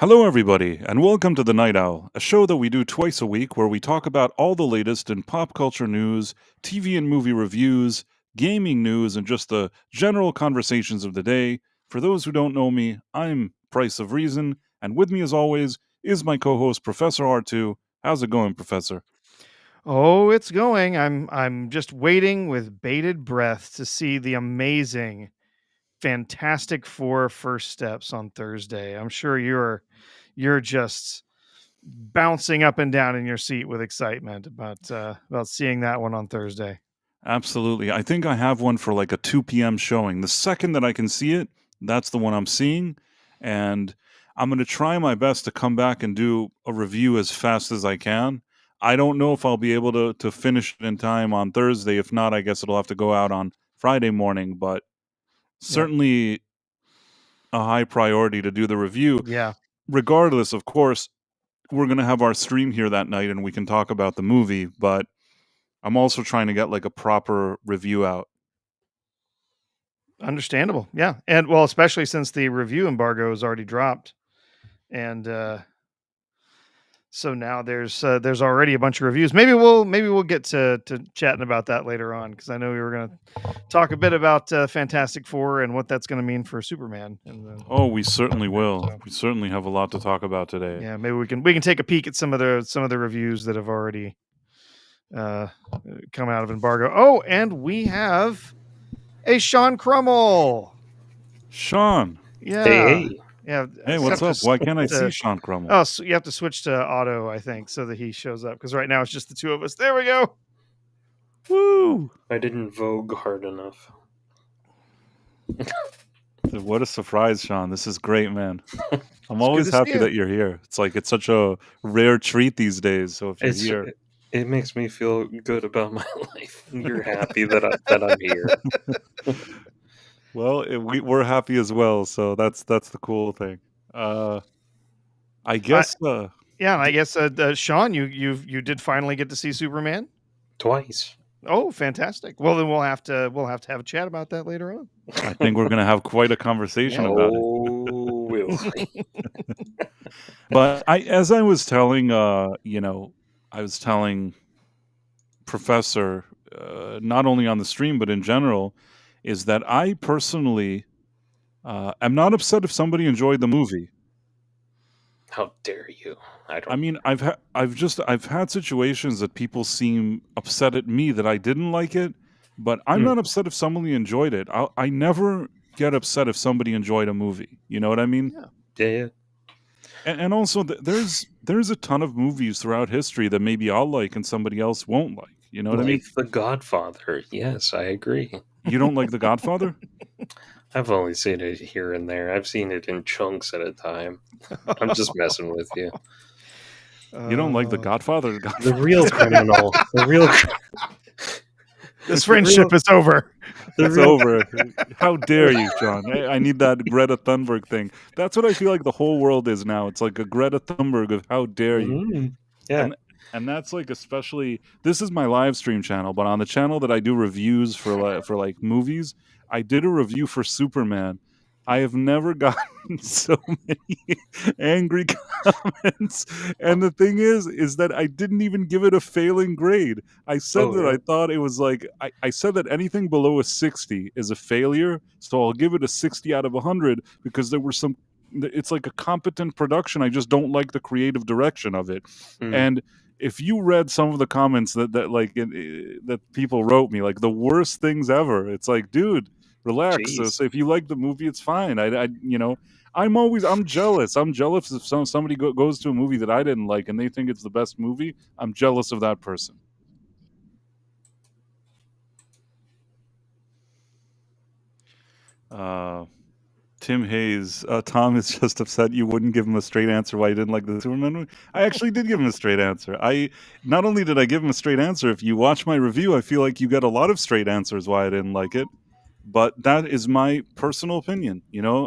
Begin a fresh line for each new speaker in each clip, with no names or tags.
Hello, everybody, and welcome to The Night Owl, a show that we do twice a week where we talk about all the latest in pop culture news, TV and movie reviews, gaming news, and just the general conversations of the day. For those who don't know me, I'm Price of Reason, and with me, as always, is my co host, Professor R2. How's it going, Professor?
Oh, it's going. I'm just waiting with bated breath to see the amazing Fantastic Four first steps on Thursday. I'm sure you're just bouncing up and down in your seat with excitement about seeing that one on Thursday.
Absolutely. I think I have one for like a 2 p.m. showing. The second that I can see it, that's the one I'm seeing. And I'm going to try my best to come back and do a review as fast as I can. I don't know if I'll be able to finish it in time on Thursday. If not, I guess it'll have to go out on Friday morning, but
Yeah.
certainly a high priority to do the review.
Yeah.
Regardless, of course, we're going to have our stream here that night and we can talk about the movie, but I'm also trying to get like a proper review out.
Understandable. Yeah. And well, especially since the review embargo has already dropped. And so now there's already a bunch of reviews. Maybe we'll get to chatting about that later on, because I know we were going to talk a bit about Fantastic Four and what that's going to mean for Superman. And
Oh, we certainly will. We certainly have a lot to talk about today.
yeah, maybe we can take a peek at some of the reviews that have already come out of embargo. Oh, and we have a Sean Crummell.
Sean.
Yeah.
Hey.
Yeah.
Hey, what's up? Why can't I see Sean Crummell?
Oh, so you have to switch to auto, I think, so that he shows up, because right now it's just the two of us. There we go.
Woo!
I didn't vogue hard enough.
What a surprise, Sean. This is great, man. I'm always happy that you're here. It's like it's such a rare treat these days. So if you're here,
it makes me feel good about my life. You're happy that I'm here.
Well, we're happy as well. So that's the cool thing. I guess.
Yeah, and I guess Sean, you did finally get to see Superman
twice.
Oh, fantastic! Well, then we'll have to have a chat about that later on.
I think we're gonna have quite a conversation about it.
Oh, will we?
But as I was telling, I was telling Professor, not only on the stream but in general, is that I personally am not upset if somebody enjoyed the movie.
How dare you?
I mean, I've had situations that people seem upset at me that I didn't like it, but I'm not upset if somebody enjoyed it. I never get upset if somebody enjoyed a movie. You know what I mean?
Yeah.
And also, there's a ton of movies throughout history that maybe I'll like and somebody else won't like. You know what I mean?
The Godfather. Yes, I agree.
You don't like The Godfather?
I've only seen it here and there. I've seen it in chunks at a time. I'm just messing with you.
You don't like The Godfather?
The real criminal.
This friendship is over.
It's over. How dare you, John? I need that Greta Thunberg thing. That's what I feel like the whole world is now. It's like a Greta Thunberg of how dare you.
Yeah.
And that's like especially, this is my live stream channel, but on the channel that I do reviews for like movies, I did a review for Superman. I have never gotten so many angry comments. And the thing is that I didn't even give it a failing grade. I said I thought it was like, I said that anything below a 60 is a failure. So I'll give it a 60 out of 100 because there were it's like a competent production. I just don't like the creative direction of it. And if you read some of the comments that people wrote me, like the worst things ever, it's like, dude, relax. So if you like the movie, it's fine. I'm jealous. I'm jealous if somebody goes to a movie that I didn't like and they think it's the best movie. I'm jealous of that person. Tim Hayes, Tom is just upset you wouldn't give him a straight answer why you didn't like the Superman movie. I actually did give him a straight answer. Not only did I give him a straight answer, if you watch my review, I feel like you get a lot of straight answers why I didn't like it. But that is my personal opinion. You know,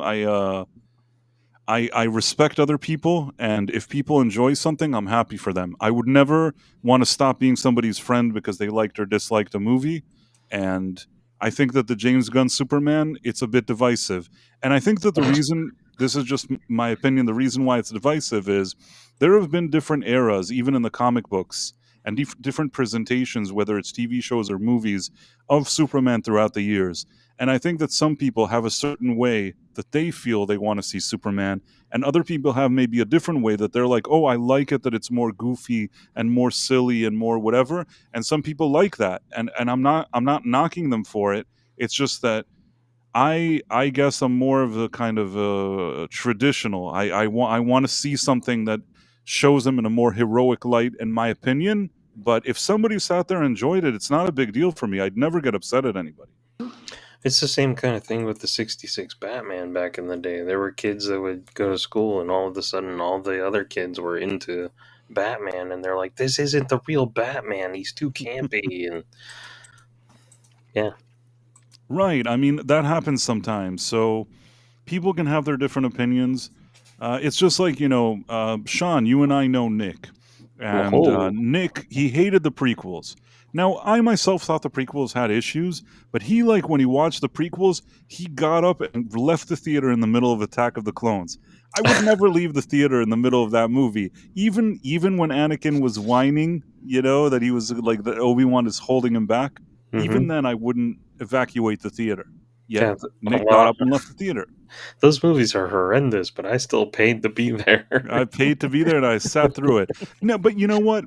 I respect other people, and if people enjoy something, I'm happy for them. I would never want to stop being somebody's friend because they liked or disliked a movie. And I think that the James Gunn Superman, it's a bit divisive. And I think that the reason this is just my opinion. The reason why it's divisive is there have been different eras, even in the comic books, and different presentations, whether it's TV shows or movies, of Superman throughout the years. And I think that some people have a certain way that they feel they want to see Superman, and other people have maybe a different way that they're like, oh, I like it that it's more goofy and more silly and more whatever. And some people like that, and I'm not knocking them for it. It's just that I guess I'm more of a kind of traditional. I want to see something that shows them in a more heroic light, in my opinion. But if somebody sat there and enjoyed it, it's not a big deal for me. I'd never get upset at anybody.
It's the same kind of thing with the 66 Batman back in the day. There were kids that would go to school, and all of a sudden all the other kids were into Batman, and they're like, this isn't the real Batman. He's too campy. And yeah.
Right. I mean, that happens sometimes. So people can have their different opinions. It's just like, Sean, you and I know Nick. And
Whoa.
Nick, he hated the prequels. Now, I myself thought the prequels had issues, but when he watched the prequels, he got up and left the theater in the middle of Attack of the Clones. I would never leave the theater in the middle of that movie. Even when Anakin was whining, that he was like, that Obi-Wan is holding him back, even then I wouldn't evacuate the theater. Yet Nick got up and left the theater.
Those movies are horrendous, but I still paid to be there.
I paid to be there, and I sat through it. No, but you know what?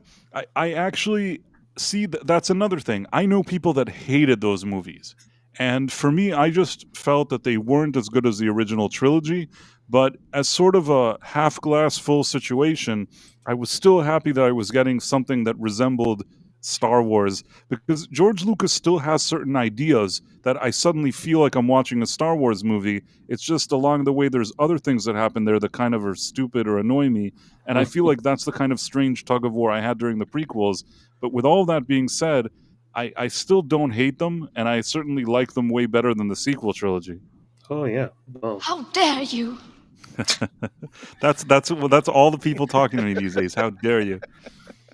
I actually see that's another thing. I know people that hated those movies. And for me, I just felt that they weren't as good as the original trilogy. But as sort of a half glass full situation, I was still happy that I was getting something that resembled Star Wars, because George Lucas still has certain ideas that I suddenly feel like I'm watching a Star Wars movie. It's just along the way there's other things that happen there that kind of are stupid or annoy me, and I feel like that's the kind of strange tug of war I had during the prequels. But with all that being said, I still don't hate them, and I certainly like them way better than the sequel trilogy.
Oh yeah. Well,
how dare you?
That's all the people talking to me these days. How dare you?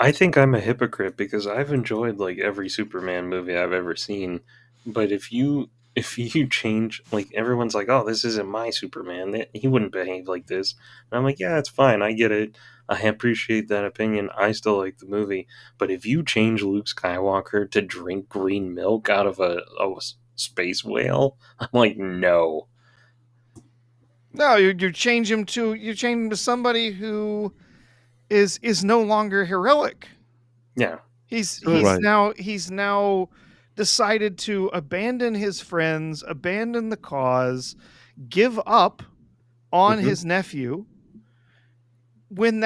I think I'm a hypocrite because I've enjoyed like every Superman movie I've ever seen. But if you change, like, everyone's like, oh, this isn't my Superman. He wouldn't behave like this. And I'm like, yeah, it's fine. I get it. I appreciate that opinion. I still like the movie. But if you change Luke Skywalker to drink green milk out of a space whale, I'm like, no.
No, you change him to somebody who is no longer heroic.
Yeah.
He's
Right.
now decided to abandon his friends, abandon the cause, give up on his nephew. When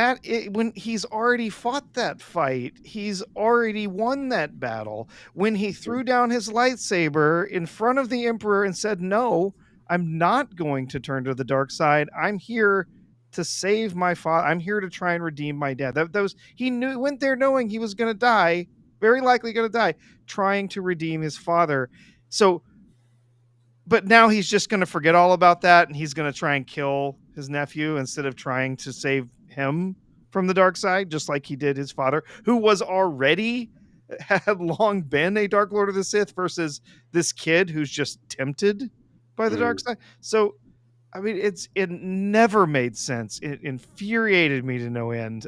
he's already fought that fight, he's already won that battle. When he threw down his lightsaber in front of the Emperor and said, "No, I'm not going to turn to the dark side. I'm here to save my father. I'm here to try and redeem my dad." He went there knowing he was going to die, very likely going to die, trying to redeem his father. So, but now he's just going to forget all about that, and he's going to try and kill his nephew instead of trying to save him from the dark side, just like he did his father, who had long been a Dark Lord of the Sith, versus this kid who's just tempted by the dark side. So, I mean, it never made sense. It infuriated me to no end.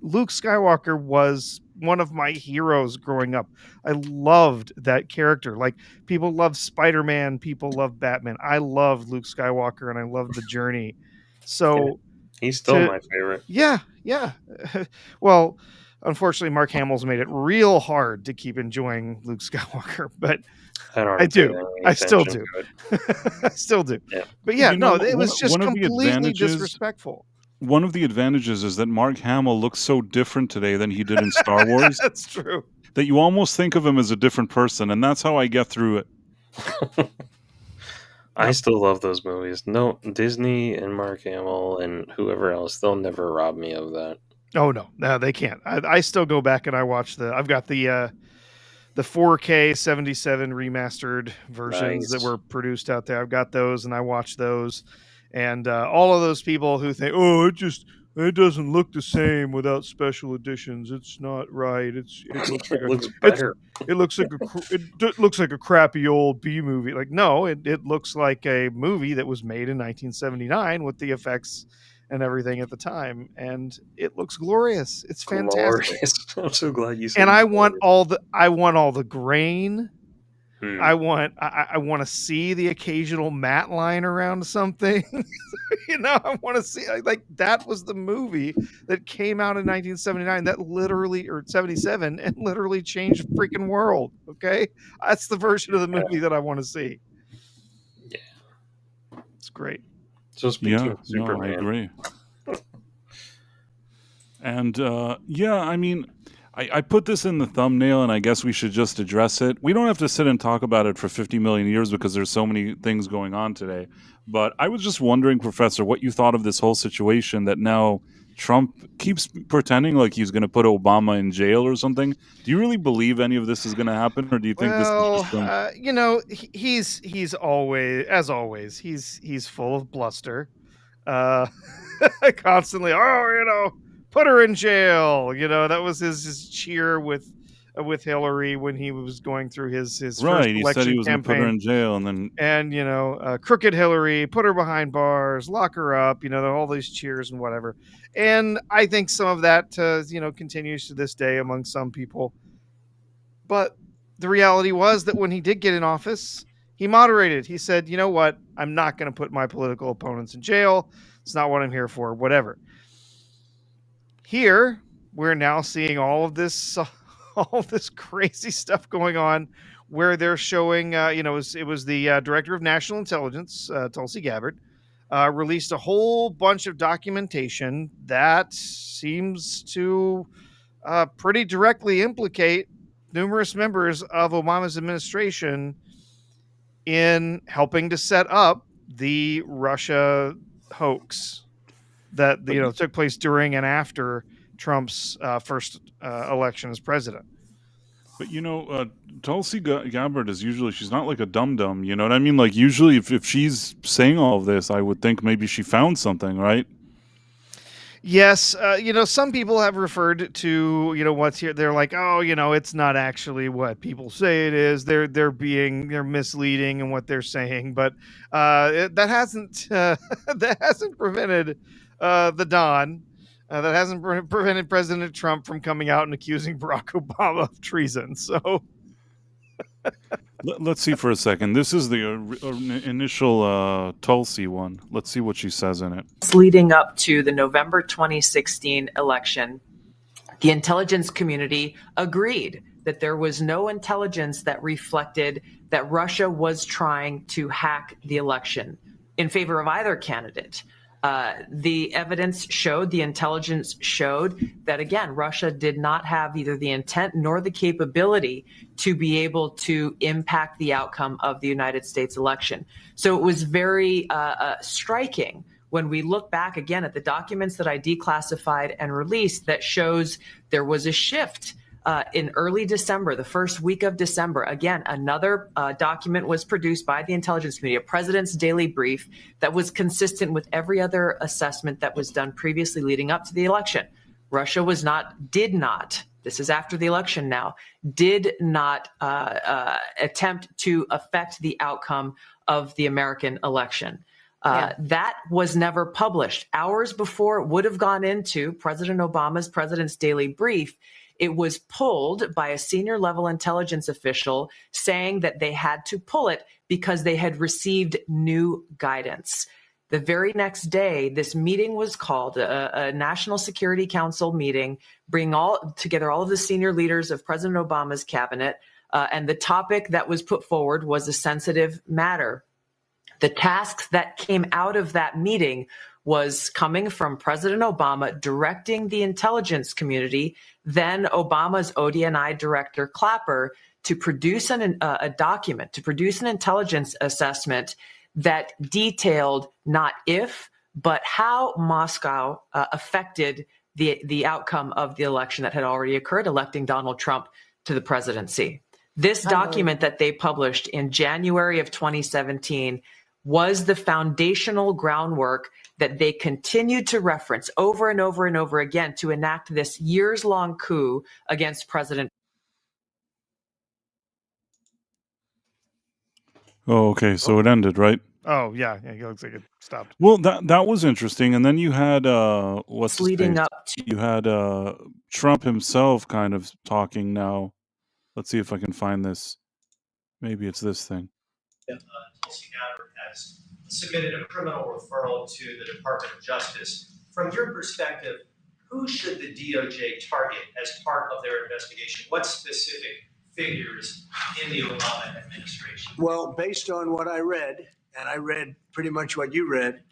Luke Skywalker was one of my heroes growing up. I loved that character. Like, people love Spider-Man, people love Batman. I loved Luke Skywalker, and I loved the journey. So
he's still my favorite.
Yeah. Well, unfortunately, Mark Hamill's made it real hard to keep enjoying Luke Skywalker, but I do. I still do. I still do.
Yeah.
But yeah, it was just completely disrespectful.
One of the advantages is that Mark Hamill looks so different today than he did in Star Wars.
That's true.
That you almost think of him as a different person, and that's how I get through it.
I still love those movies. No, Disney and Mark Hamill and whoever else, they'll never rob me of that.
Oh no, they can't. I still go back and I watch I've got the 4K 77 remastered versions that were produced out there. I've got those, and I watch those. And all of those people who think, oh, it doesn't look the same without special editions. It's not right. It looks like
It looks better.
it looks like it looks like a crappy old B movie. Like, no, it looks like a movie that was made in 1979 with the effects and everything at the time, and it looks glorious. It's fantastic.
Glorious. I'm so glad you said.
And I want all the grain.
Hmm.
I want to see the occasional matte line around something. I want to see, like, that was the movie that came out in 1979 that literally, or 77, and literally changed the freaking world. Okay, that's the version of the movie that I want to see.
Yeah,
it's great.
So speaking of Superman,
I agree. And I mean, I put this in the thumbnail, and I guess we should just address it. We don't have to sit and talk about it for 50 million years because there's so many things going on today. But I was just wondering, Professor, what you thought of this whole situation that now Trump keeps pretending like he's going to put Obama in jail or something. Do you really believe any of this is going to happen, or do you think this is just
he's always, as always, he's full of bluster. Constantly, put her in jail. That was his cheer with Hillary when he was going through his first election
he said he was going to put her in jail,
and crooked Hillary, put her behind bars, lock her up. All these cheers and whatever. And I think some of that continues to this day among some people. But the reality was that when he did get in office, he moderated. He said, "You know what? I'm not going to put my political opponents in jail. It's not what I'm here for. Whatever." Here, we're now seeing all this crazy stuff going on, where they're showing, it was the director of national intelligence, Tulsi Gabbard, released a whole bunch of documentation that seems to pretty directly implicate numerous members of Obama's administration in helping to set up the Russia hoax that took place during and after Trump's first election as president.
But Tulsi Gabbard is usually, she's not like a dum-dum, you know what I mean? Like, usually if she's saying all of this, I would think maybe she found something, right?
Yes, some people have referred to what's here. They're like, it's not actually what people say it is. They're misleading in what they're saying, but that hasn't prevented the Don. That hasn't prevented President Trump from coming out and accusing Barack Obama of treason. So
let's see for a second. This is the initial Tulsi one. Let's see what she says in it.
Leading up to the November 2016 election, the intelligence community agreed that there was no intelligence that reflected that Russia was trying to hack the election in favor of either candidate. The evidence showed, the intelligence showed that, again, Russia did not have either the intent nor the capability to be able to impact the outcome of the United States election. So it was very striking when we look back again at the documents that I declassified and released that shows there was a shift in early December, the first week of December. Again, another document was produced by the intelligence community, a president's daily brief that was consistent with every other assessment that was done previously leading up to the election. Russia did not, this is after the election now, did not attempt to affect the outcome of the American election. That was never published. Hours before it would have gone into President Obama's president's daily brief, it was pulled by a senior level intelligence official saying that they had to pull it because they had received new guidance. The very next day, this meeting was called, a National Security Council meeting, bringing together all of the senior leaders of President Obama's cabinet. And the topic that was put forward was a sensitive matter. The tasks that came out of that meeting was coming from President Obama directing the intelligence community, then Obama's ODNI director Clapper, to produce a document, to produce an intelligence assessment that detailed not if, but how Moscow affected the outcome of the election that had already occurred, electing Donald Trump to the presidency. This document that they published in January of 2017 was the foundational groundwork that they continued to reference over and over and over again to enact this years-long coup against President.
Oh, okay. So it ended, right?
Oh yeah, it looks like it stopped.
Well, that was interesting. And then you had what's his
Leading
face?
up to
You had Trump himself kind of talking now. Let's see if I can find this. Maybe it's this thing.
Tulsi Gabbard has submitted a criminal referral to the Department of Justice. From your perspective, who should the DOJ target as part of their investigation? What specific figures in the Obama administration?
Well, based on what I read, and I read pretty much what you read,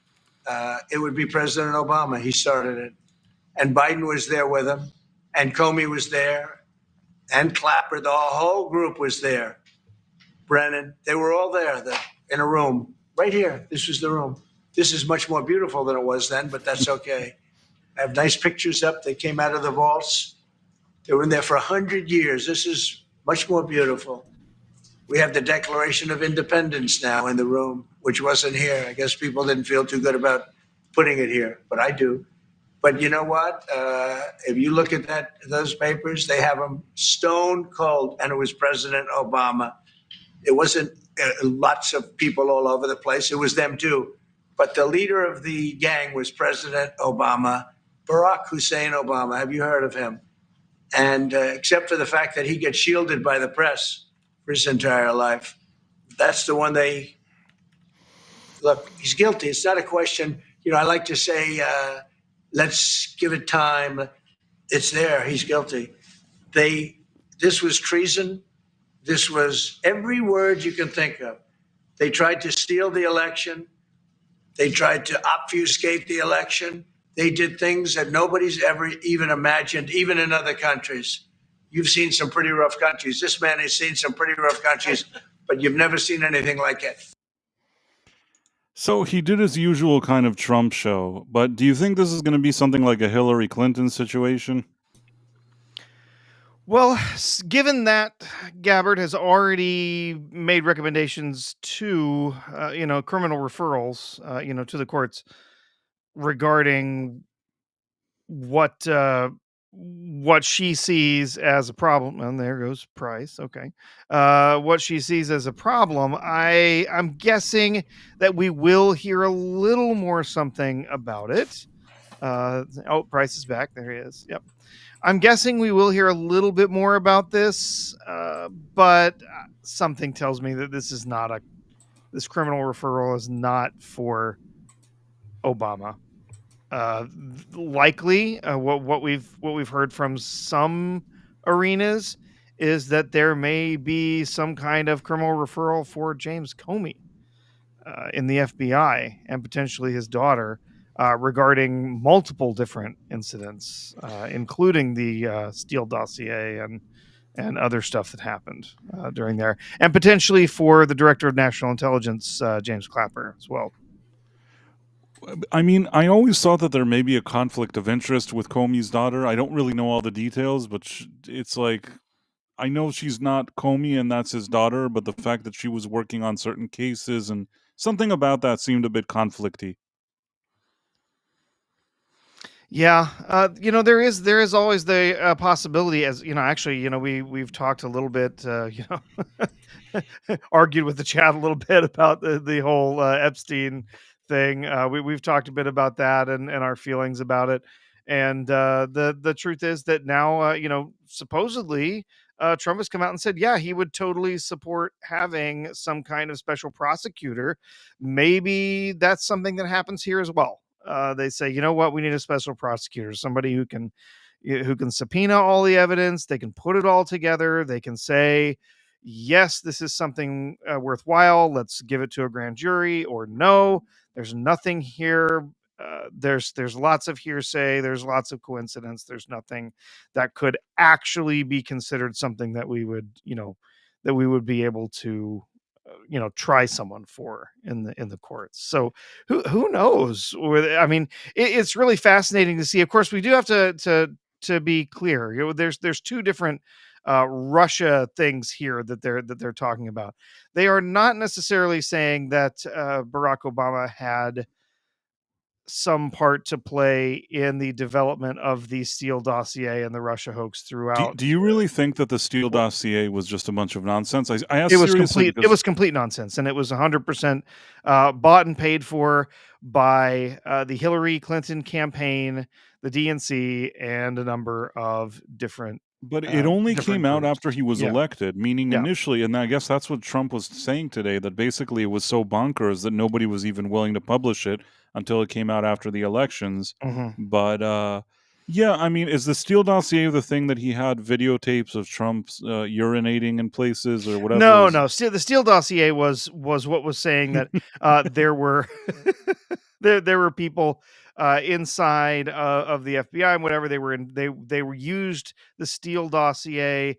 it would be President Obama. He started it. And Biden was there with him, and Comey was there, and Clapper. The whole group was there. Brennan, they were all there in a room right here. This was the room. This is much more beautiful than it was then, but that's okay. I have nice pictures up. They came out of the vaults. They were in there for 100 years. This is much more beautiful. We have the Declaration of Independence now in the room, which wasn't here. I guess people didn't feel too good about putting it here, but I do. But you know what? If you look at those papers, they have them stone cold, and it was President Obama. It wasn't lots of people all over the place. It was them too. But the leader of the gang was President Obama, Barack Hussein Obama. Have you heard of him? And except for the fact that he gets shielded by the press for his entire life, that's the one they look. He's guilty. It's not a question. I like to say, let's give it time. It's there. He's guilty. This was treason. This was every word you can think of. They tried to steal the election. They tried to obfuscate the election. They did things that nobody's ever even imagined, even in other countries. You've seen some pretty rough countries. This man has seen some pretty rough countries, but you've never seen anything like it.
So he did his usual kind of Trump show, but do you think this is going to be something like a Hillary Clinton situation?
Well, given that Gabbard has already made recommendations to, criminal referrals, to the courts regarding what she sees as a problem, and there goes Price. Okay, what she sees as a problem, I'm guessing that we will hear a little more something about it. Price is back. There he is. Yep. I'm guessing we will hear a little bit more about this, but something tells me that this criminal referral is not for Obama. Likely, what we've heard from some arenas is that there may be some kind of criminal referral for James Comey in the FBI and potentially his daughter. Regarding multiple different incidents, including the Steele dossier and other stuff that happened during there, and potentially for the Director of National Intelligence, James Clapper, as well.
I mean, I always thought that there may be a conflict of interest with Comey's daughter. I don't really know all the details, but it's like, I know she's not Comey and that's his daughter, but the fact that she was working on certain cases and something about that seemed a bit conflicty.
Yeah, there is always the possibility, as actually, we've talked a little bit, argued with the chat a little bit about the whole Epstein thing. We've talked a bit about that and our feelings about it, and the truth is that now, supposedly, Trump has come out and said, yeah, he would totally support having some kind of special prosecutor. Maybe that's something that happens here as well. They say, you know what, we need a special prosecutor, somebody who can subpoena all the evidence. They can put it all together. They can say, yes, this is something worthwhile. Let's give it to a grand jury, or no, there's nothing here. There's lots of hearsay. There's lots of coincidence. There's nothing that could actually be considered something that we would be able to try someone for in the courts. So who knows? I mean, it's really fascinating to see. Of course, we do have to be clear. There's two different Russia things here that they're talking about. They are not necessarily saying that Barack Obama had some part to play in the development of the Steele dossier and the Russia hoax throughout.
Do you really think that the Steele dossier was just a bunch of nonsense? I
It
asked
was
seriously
complete. It
because
was complete nonsense, and it was 100% bought and paid for by the Hillary Clinton campaign, the DNC, and a number of different
But it only
different
came out
groups.
after he was
Yeah.
elected, meaning
Yeah.
initially, and I guess that's what Trump was saying today, that basically it was so bonkers that nobody was even willing to publish it until it came out after the elections.
Mhm.
But yeah, I mean, is the Steele dossier the thing that he had videotapes of Trump's urinating in places or whatever
No,
was?
no. The Steele dossier was what was saying that there were there were people inside of the FBI and whatever they were in. They were used the Steele dossier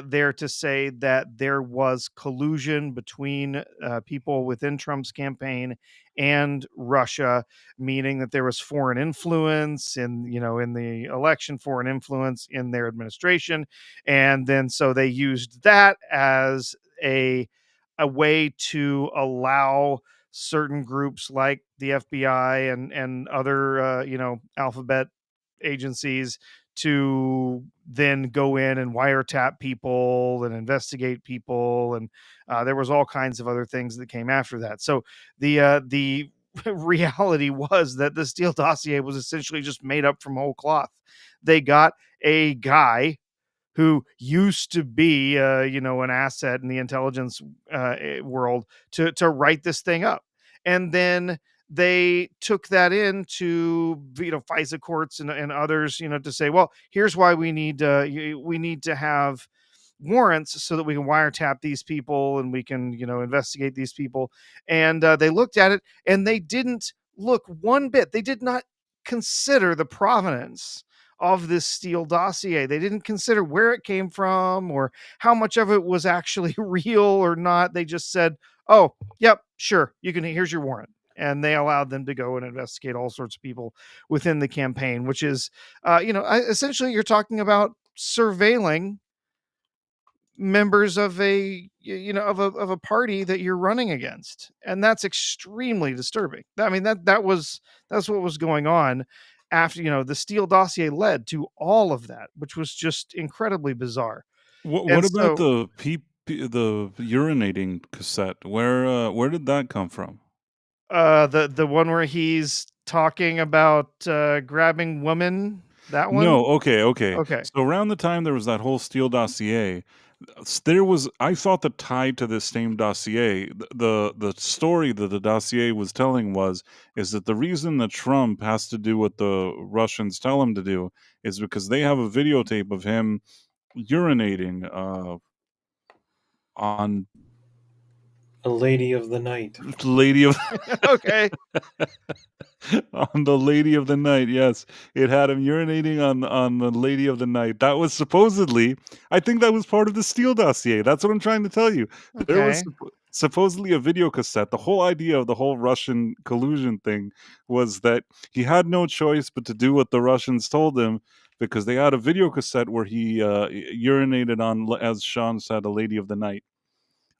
there to say that there was collusion between people within Trump's campaign and Russia, meaning that there was foreign influence in the election, foreign influence in their administration, and then so they used that as a way to allow certain groups like the FBI and other alphabet agencies to then go in and wiretap people and investigate people, and there was all kinds of other things that came after that. So the reality was that the Steele dossier was essentially just made up from whole cloth. They got a guy who used to be, an asset in the intelligence world to write this thing up, and then they took that into FISA courts and others, to say, well, here's why we need to have warrants so that we can wiretap these people and we can investigate these people. And they looked at it and they didn't look one bit. They did not consider the provenance of this Steele dossier. They didn't consider where it came from or how much of it was actually real or not. They just said, "Oh, yep, sure, here's your warrant." And they allowed them to go and investigate all sorts of people within the campaign, which is, essentially you're talking about surveilling members of a party that you're running against, and that's extremely disturbing. I mean, that's what was going on after the Steele dossier led to all of that, which was just incredibly bizarre.
What
And
about
so
the urinating cassette? Where did that come from?
the one where he's talking about grabbing women, that one.
No, okay.
Okay.
So around the time there was that whole Steele dossier, there was, I thought, the tie to this same dossier. The story that the dossier was telling is that the reason that Trump has to do what the Russians tell him to do is because they have a videotape of him urinating on
A lady of the night.
Lady of
Okay.
on the Lady of the Night. Yes, it had him urinating on the Lady of the Night. That was supposedly, I think that was part of the Steele dossier. That's what I'm trying to tell you. There was
Okay.
supposedly a video cassette. The whole idea of the whole Russian collusion thing was that he had no choice but to do what the Russians told him, because they had a video cassette where he urinated on, as Sean said, a Lady of the Night.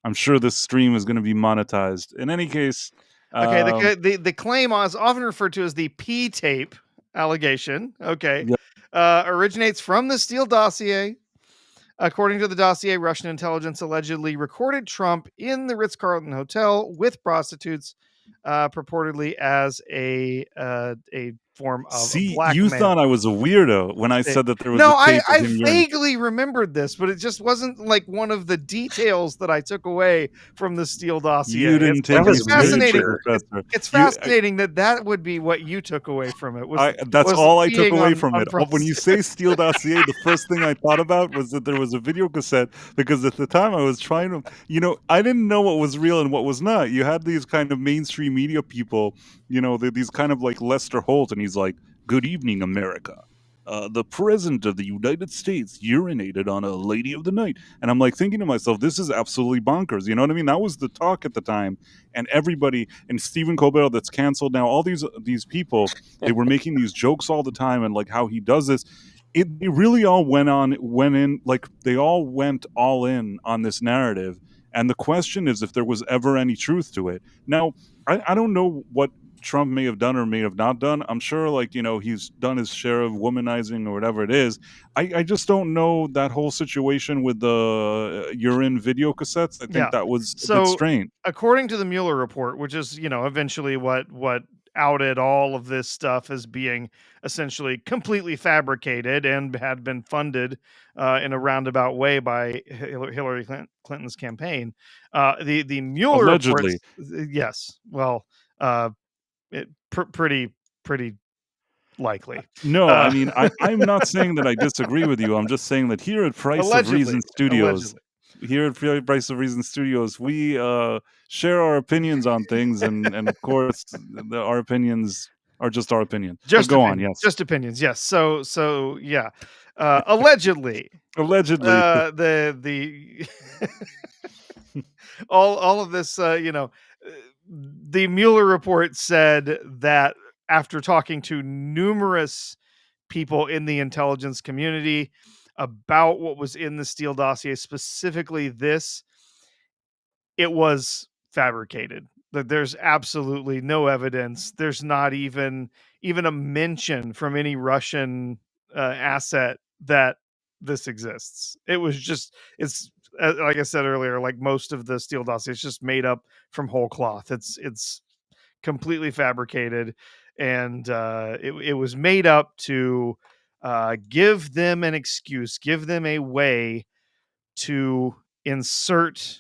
I'm sure this stream is going to be monetized. In any case,
Okay, the claim is often referred to as the P tape allegation. Okay,
yeah.
originates from the Steele dossier. According to the dossier, Russian intelligence allegedly recorded Trump in the Ritz-Carlton Hotel with prostitutes, purportedly as a form of
See,
blackmail.
you thought I was a weirdo when I said that there was
No,
a tape
I
of him urinating.
vaguely remembered this, but it just wasn't like one of the details that I took away from the Steele dossier.
You didn't take
was
it very
fascinating.
Professor.
It's fascinating that would be what you took away from it.
That's
was
all I took
being
away
on-
from
on
it. When you say Steele dossier, the first thing I thought about was that there was a video cassette, because at the time I was trying to, I didn't know what was real and what was not. You had these kind of mainstream media people, these kind of like Lester Holt, and he's like, "Good evening, America. The president of the United States urinated on a Lady of the Night." And I'm like thinking to myself, this is absolutely bonkers. You know what I mean? That was the talk at the time. And everybody, and Stephen Colbert, that's canceled now, all these people, they were making these jokes all the time, and like how he does this. they really all went in, like they all went all in on this narrative. And the question is if there was ever any truth to it. Now, I don't know what Trump may have done or may have not done. I'm sure, like, he's done his share of womanizing or whatever it is. I just don't know that whole situation with the urine video cassettes. I think that was a bit strange.
According to the Mueller report, which is, eventually what outed all of this stuff as being essentially completely fabricated and had been funded in a roundabout way by Hillary Clinton's campaign. The Mueller
Allegedly.
reports, yes, well, pretty likely.
No, I mean, I'm not saying that I disagree with you. I'm just saying that here at Price of Reason Studios, we share our opinions on things, and of course, our opinions are just our opinions.
Just
go on, yes.
Just opinions, yes. So yeah. Allegedly. The all of this, the Mueller report said that after talking to numerous people in the intelligence community about what was in the Steele dossier, specifically this, it was fabricated. That there's absolutely no evidence. There's not even a mention from any Russian asset that this exists. It was just, it's like I said earlier, like most of the Steele dossier, it's just made up from whole cloth. It's completely fabricated, and it was made up to give them an excuse, give them a way to insert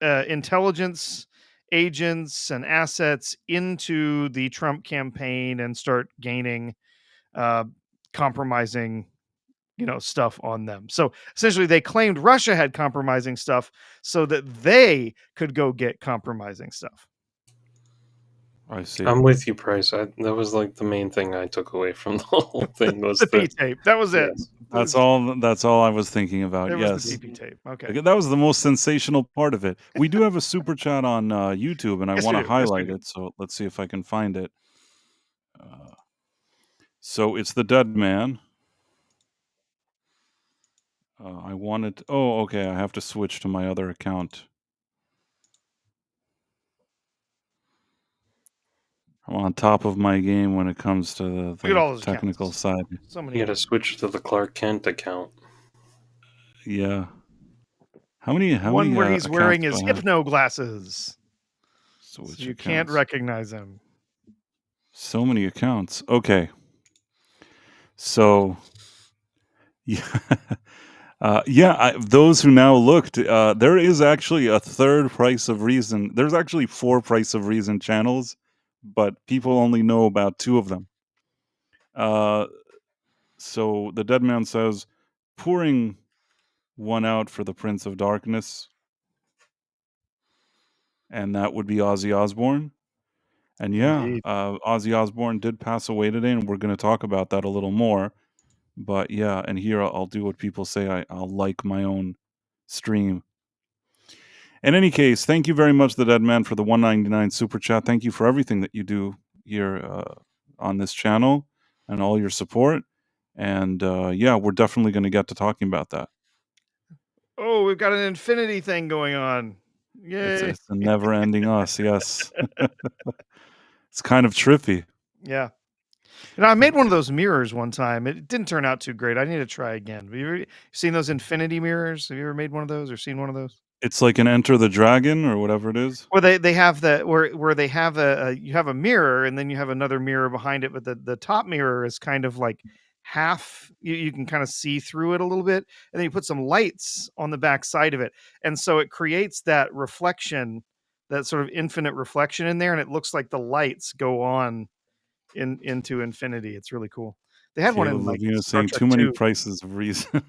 intelligence agents and assets into the Trump campaign and start gaining compromising stuff on them. So essentially they claimed Russia had compromising stuff so that they could go get compromising stuff.
I see.
I'm with you, Price. That was like the main thing I took away from the whole thing was
the P tape. That was it.
That's all I was thinking about.
It
yes.
was the DP tape. Okay.
That was the most sensational part of it. We do have a super chat on YouTube, and I want to highlight it. So let's see if I can find it. So it's the Dead Man. I wanted. Oh, okay. I have to switch to my other account. I'm on top of my game when it comes to the technical side.
You got to switch to the Clark Kent account.
Yeah. How many?
One where he's wearing his hypno glasses, so you can't recognize him.
So many accounts. Okay. So, yeah. Those who now looked, there is actually a third Price of Reason. There's actually 4 Price of Reason channels, but people only know about 2 of them. So the Dead Man says, pouring one out for the Prince of Darkness, and that would be Ozzy Osbourne. And Ozzy Osbourne did pass away today, and we're going to talk about that a little more. But yeah, and here I'll do what people say. I'll like my own stream. In any case, thank you very much, The Dead Man, for the $1.99 super chat. Thank you for everything that you do here on this channel and all your support. And we're definitely going to get to talking about that.
Oh, we've got an infinity thing going on. Yay.
It's a never-ending us, yes. It's kind of trippy.
Yeah. I made one of those mirrors one time. It didn't turn out too great. I need to try again. Have you ever seen those infinity mirrors? Have you ever made one of those or seen one of those?
It's like an Enter the Dragon or whatever it is.
Where they have where they have you have a mirror and then you have another mirror behind it, but the top mirror is kind of like half, you can kind of see through it a little bit, and then you put some lights on the back side of it, and so it creates that reflection, that sort of infinite reflection in there, and it looks like the lights go on into infinity. It's really cool. They had one in like
saying too many Prices of Reason.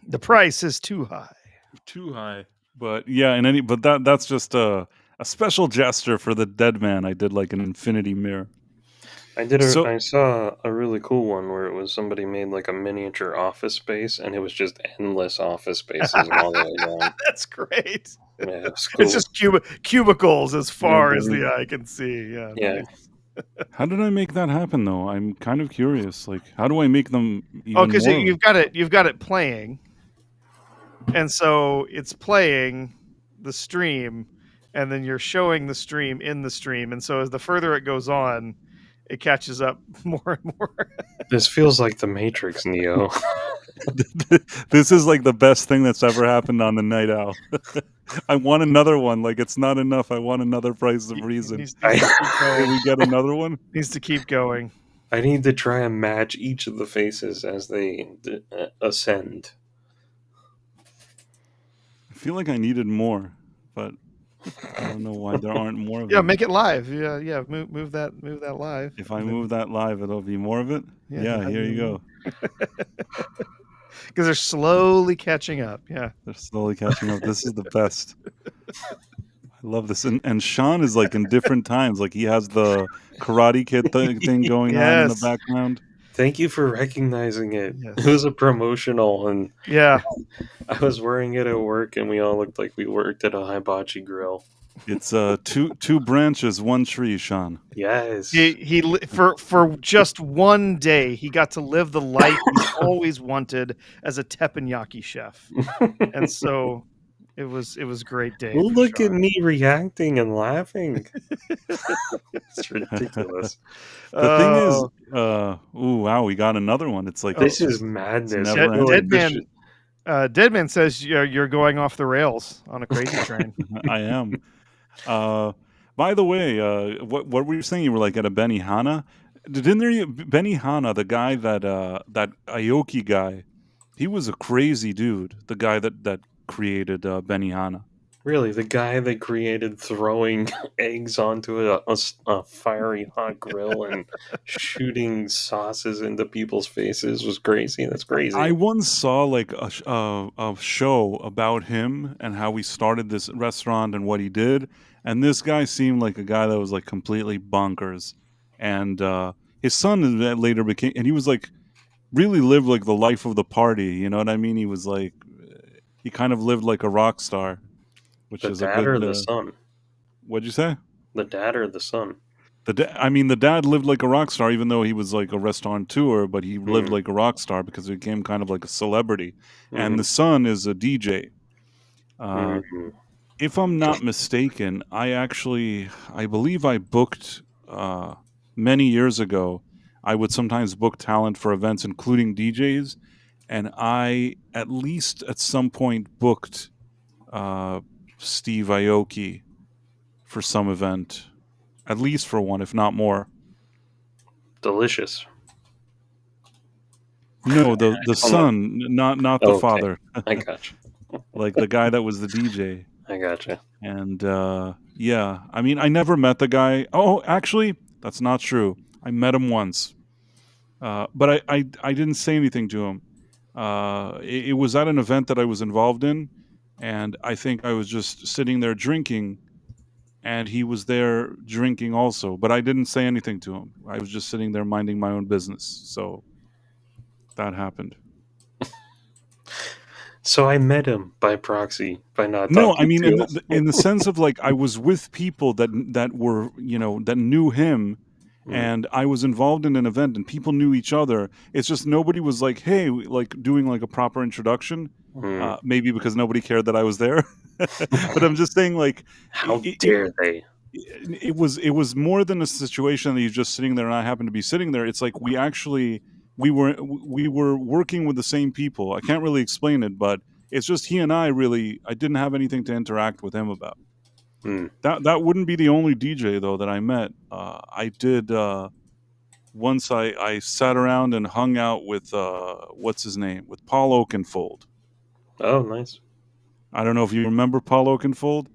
The price is too high.
Too high. But yeah, that's just a special gesture for the Dead Man. I did like an infinity mirror.
I saw a really cool one where it was somebody made like a miniature office space, and it was just endless office spaces all the way down.
That's great.
Yeah, it's cool.
It's just cubicles as far as the eye can see. Yeah.
Yeah.
Nice.
How did I make that happen though? I'm kind of curious. Like, how do I make them even
Oh, because
more? of it?
you've got it playing, and so it's playing the stream, and then you're showing the stream in the stream, and so as the further it goes on, it catches up more and more.
This feels like the Matrix, Neo.
This is like the best thing that's ever happened on the Night Owl. I want another one. Like, it's not enough. I want another Price of Reason.
Needs to keep
Can
going.
we get another one?
Needs to keep going.
I need to try and match each of the faces as they ascend.
I feel like I needed more, but I don't know why there aren't more of
Yeah,
them.
make it live. Yeah. Move that live.
If I move that live, it'll be more of it. Yeah, here you go.
Because they're slowly catching up. Yeah,
they're slowly catching up. This is the best. I love this. And Sean is like in different times. Like he has the Karate Kid thing going on in the background.
Thank you for recognizing it.
Yes.
It was a promotional, and
yeah,
I was wearing it at work, and we all looked like we worked at a hibachi grill.
It's two branches, one tree, Sean.
Yes.
For just one day, he got to live the life he's always wanted as a teppanyaki chef, and so it was a great day.
Well, look
Sean.
at me reacting and laughing. It's ridiculous.
The thing is, wow, we got another one. It's like
this is madness.
Dead Man says you're going off the rails on a crazy train.
I am. By the way, what were you saying? You were like at a Benihana. Didn't there Benihana, the guy that Aoki guy? He was a crazy dude. The guy that created Benihana.
Really, the guy that created throwing eggs onto a fiery hot grill and shooting sauces into people's faces was crazy. That's crazy.
I once saw like a show about him and how he started this restaurant and what he did, and this guy seemed like a guy that was like completely bonkers. And his son later became, and he was like really lived like the life of the party. You know what I mean? He was like, he kind of lived like a rock star. Which
the
is
dad
a good,
or the son?
What'd you say?
The dad or the son?
The dad lived like a rock star, even though he was like a restaurateur, but he lived like a rock star because he became kind of like a celebrity. And the son is a DJ. If I'm not mistaken, I believe I booked many years ago. I would sometimes book talent for events, including DJs, and I at least at some point booked Steve Aoki for some event, at least for one, if not more.
Delicious.
No, the son, not the father.
I gotcha.
Like the guy that was the DJ.
I gotcha.
And yeah, I mean, I never met the guy. Oh, actually, that's not true. I met him once, but I didn't say anything to him. It was at an event that I was involved in. And I think I was just sitting there drinking, and he was there drinking also. But I didn't say anything to him. I was just sitting there minding my own business. So that happened.
So I met him by proxy, by not talking
No, I mean,
to him.
in the sense of like I was with people that were, you know, that knew him. And I was involved in an event, and people knew each other. It's just nobody was like, "Hey," like doing like a proper introduction. Maybe because nobody cared that I was there. But I'm just saying, like,
how dare they?
It was more than a situation that you're just sitting there, and I happened to be sitting there. It's like we were working with the same people. I can't really explain it, but it's just he and I didn't have anything to interact with him about. That wouldn't be the only DJ though that I met. I did once. I sat around and hung out with what's his name, with Paul Oakenfold.
Oh, nice.
I don't know if you remember Paul Oakenfold.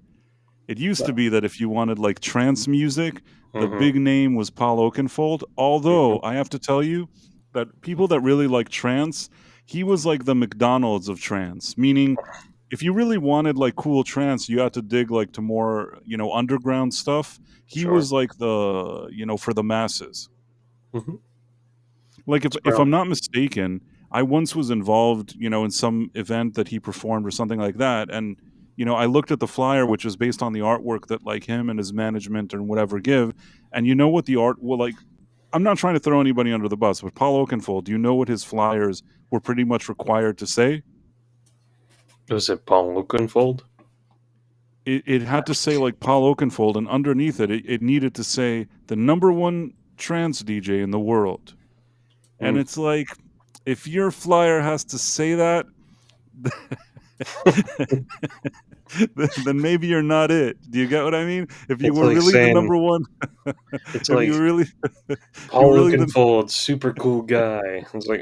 It used to be that if you wanted like trance music, the big name was Paul Oakenfold. Although I have to tell you that people that really like trance, he was like the McDonald's of trance, meaning if you really wanted like cool trance, you had to dig like to more, you know, underground stuff. He was like the, you know, for the masses. Like if I'm not mistaken, I once was involved, you know, in some event that he performed or something like that, and I looked at the flyer, which is based on the artwork that like him and his management and whatever give, and you know what the art well, like, I'm not trying to throw anybody under the bus, but Paul Oakenfold, do you know what his flyers were pretty much required to say?
Was it Paul Oakenfold?
It had to say like Paul Oakenfold, and underneath it needed to say the *1 trance DJ in the world. And it's like, if your flyer has to say that, then maybe you're not it. Do you get what I mean? If you
It's
were
like
really
saying-
the #1,
It's
if
like
you really,
Paul
really
Oakenfold, super cool guy. It's like,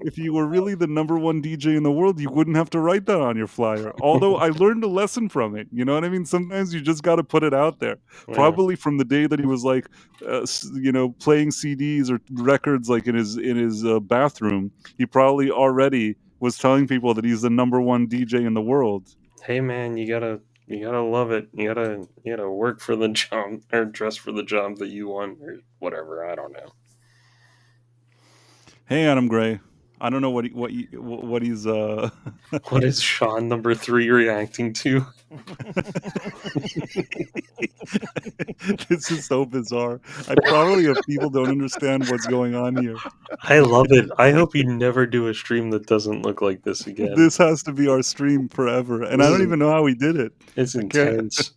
if you were really the #1 DJ in the world, you wouldn't have to write that on your flyer. Although I learned a lesson from it. You know what I mean? Sometimes you just got to put it out there.
yeah.
Probably from the day that he was like, playing CDs or records like in his bathroom, he probably already was telling people that he's the #1 DJ in the world.
Hey man, you gotta love it. You gotta work for the job or dress for the job that you want or whatever. I don't know.
Hey, Adam Gray. I don't know what he's
What is Sean number 3 reacting to?
This is so bizarre. I probably hope people don't understand what's going on here.
I love it. I hope you never do a stream that doesn't look like this again.
This has to be our stream forever, and I don't even know how we did it.
It's intense.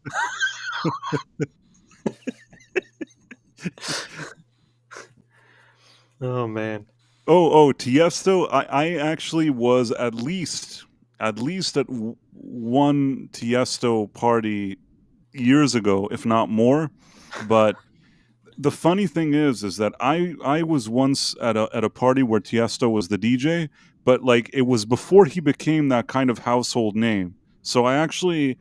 Oh man.
Oh, Tiesto. I actually was at least at one Tiesto party years ago, if not more. But the funny thing is that I was once at a party where Tiesto was the DJ, but like it was before he became that kind of household name. So I actually,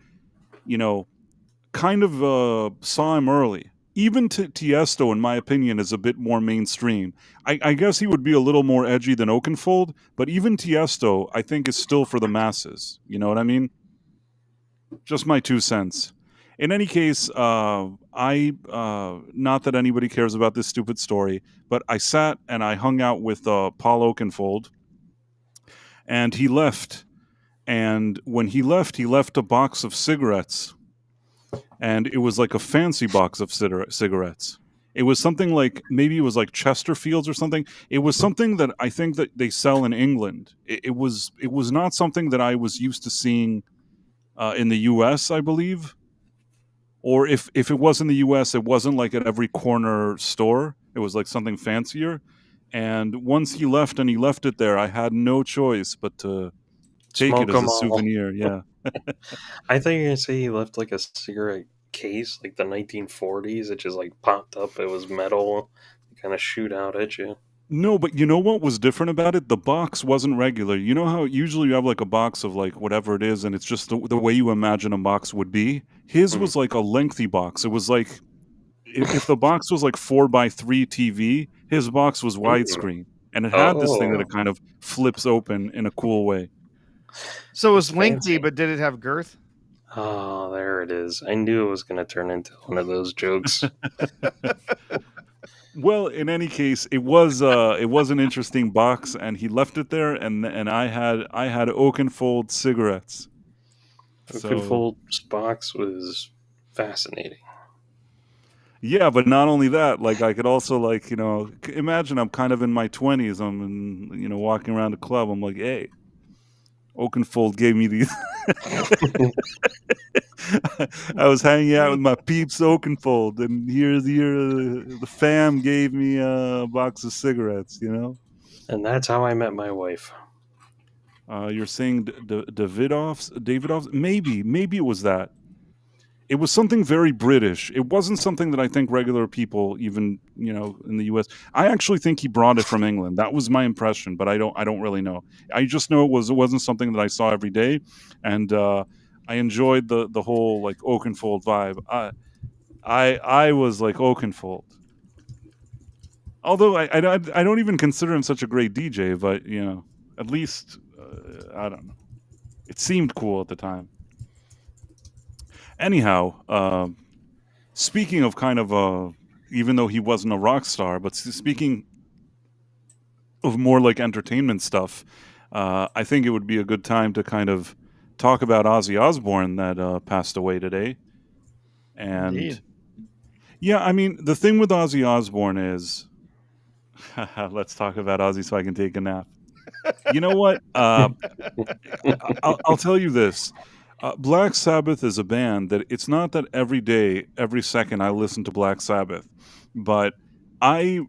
kind of saw him early. Even Tiesto, in my opinion, is a bit more mainstream. I guess he would be a little more edgy than Oakenfold, but even Tiesto, I think, is still for the masses. You know what I mean? Just my 2 cents. In any case, not that anybody cares about this stupid story, but I sat and I hung out with Paul Oakenfold, and he left. And when he left a box of cigarettes. And it was like a fancy box of cigarettes. It was something like, maybe it was like Chesterfields or something. It was something that I think that they sell in England. It was not something that I was used to seeing in the U.S., I believe. Or if it was in the U.S., it wasn't like at every corner store. It was like something fancier. And once he left and he left it there, I had no choice but to take
Smoke
it as
'em
a
all.
souvenir. Yeah.
I thought you were gonna say he left like a cigarette case, like the 1940s. It just like popped up. It was metal, kind of shoot out at you.
No, but you know what was different about it? The box wasn't regular. You know how usually you have like a box of like whatever it is, and it's just the way you imagine a box would be? His was like a lengthy box. It was like, if the box was like 4x3 TV, his box was widescreen. And it had this thing that it kind of flips open in a cool way.
So it was lengthy,
Fancy.
but did it have girth?
Oh, there it is. I knew it was going to turn into one of those jokes.
Well, in any case, it was an interesting box, and he left it there, and I had Oakenfold cigarettes.
Oakenfold's box was fascinating.
Yeah, but not only that, like I could also like, imagine I'm kind of in my 20s, I'm walking around a club, I'm like, hey, Oakenfold gave me these. I was hanging out with my peeps Oakenfold, and here the fam gave me a box of cigarettes,
And that's how I met my wife.
You're saying Davidoff's? Maybe it was that. It was something very British. It wasn't something that I think regular people, even in the U.S. I actually think he brought it from England. That was my impression, but I don't really know. I just know it wasn't something that I saw every day, and I enjoyed the whole like Oakenfold vibe. I was like Oakenfold, although I don't even consider him such a great DJ, but at least I don't know. It seemed cool at the time. Anyhow, speaking of kind of even though he wasn't a rock star, but speaking of more like entertainment stuff, I think it would be a good time to kind of talk about Ozzy Osbourne that passed away today. And
Indeed.
yeah, I mean, the thing with Ozzy Osbourne is, let's talk about Ozzy so I can take a nap. You know what? I'll tell you this. Black Sabbath is a band that it's not that every day, every second I listen to Black Sabbath, but I,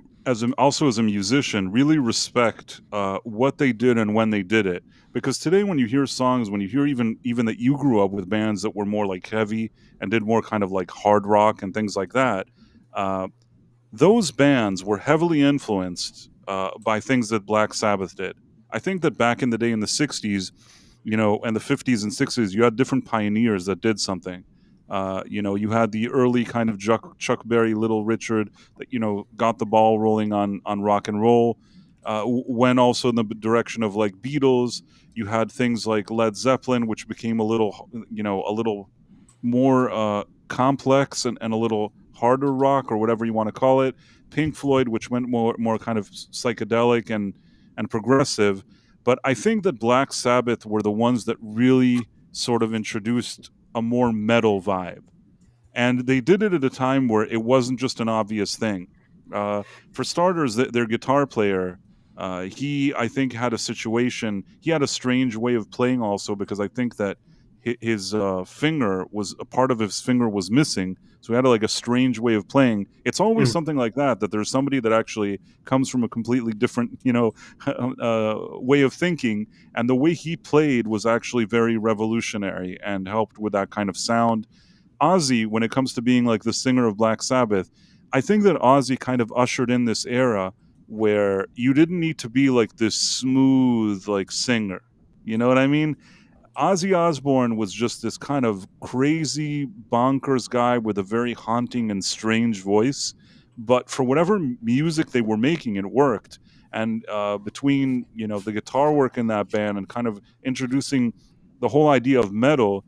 also as a musician, really respect what they did and when they did it. Because today, when you hear songs, when you hear even that you grew up with bands that were more like heavy and did more kind of like hard rock and things like that, uh, those bands were heavily influenced by things that Black Sabbath did. I think that back in the day in the 60s, and the 50s and 60s, you had different pioneers that did something. You had the early kind of Chuck Berry, Little Richard that, got the ball rolling on rock and roll. Went also in the direction of like Beatles. You had things like Led Zeppelin, which became a little more complex and a little harder rock or whatever you want to call it. Pink Floyd, which went more kind of psychedelic and progressive. But I think that Black Sabbath were the ones that really sort of introduced a more metal vibe. And they did it at a time where it wasn't just an obvious thing. For starters, their guitar player, he, I think, had a situation. He had a strange way of playing also because I think that his finger was a part of his finger was missing, so he had like a strange way of playing. It's always something like that there's somebody that actually comes from a completely different way of thinking, and the way he played was actually very revolutionary and helped with that kind of sound. Ozzy, when it comes to being like the singer of Black Sabbath, I think that Ozzy kind of ushered in this era where you didn't need to be like this smooth like singer. You know what I mean? Ozzy Osbourne was just this kind of crazy, bonkers guy with a very haunting and strange voice. But for whatever music they were making, it worked. And between the guitar work in that band and kind of introducing the whole idea of metal,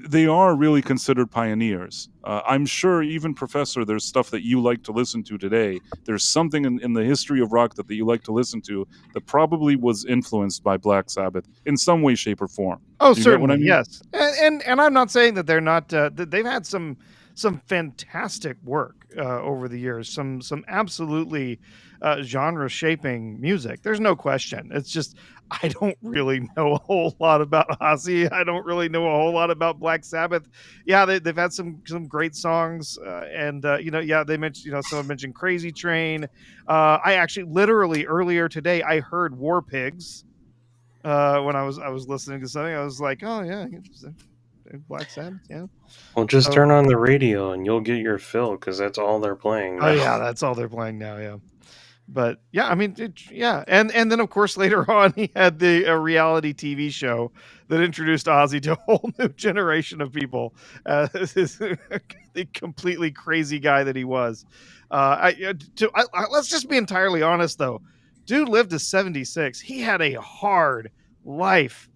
they are really considered pioneers. I'm sure even Professor, there's stuff that you like to listen to today. There's something in the history of rock that you like to listen to that probably was influenced by Black Sabbath in some way, shape, or form.
Oh,
Do you get what I
certainly,
mean?
yes. And I'm not saying that they're not. They've had some fantastic work over the years. Some absolutely genre shaping music. There's no question. It's just I don't really know a whole lot about Ozzy. I don't really know a whole lot about Black Sabbath. Yeah, they've had some great songs, and yeah, they mentioned someone mentioned Crazy Train. I actually literally earlier today I heard War Pigs when I was listening to something. I was like, oh yeah, interesting. Black Sabbath, yeah.
Well, just
So-
turn on the radio and you'll get your fill because that's all they're playing now.
Oh yeah, that's all they're playing now. Yeah, but yeah, I mean, yeah, and then of course later on he had the reality TV show that introduced Ozzy to a whole new generation of people. The completely crazy guy that he was. Let's just be entirely honest though. Dude lived to 76. He had a hard life,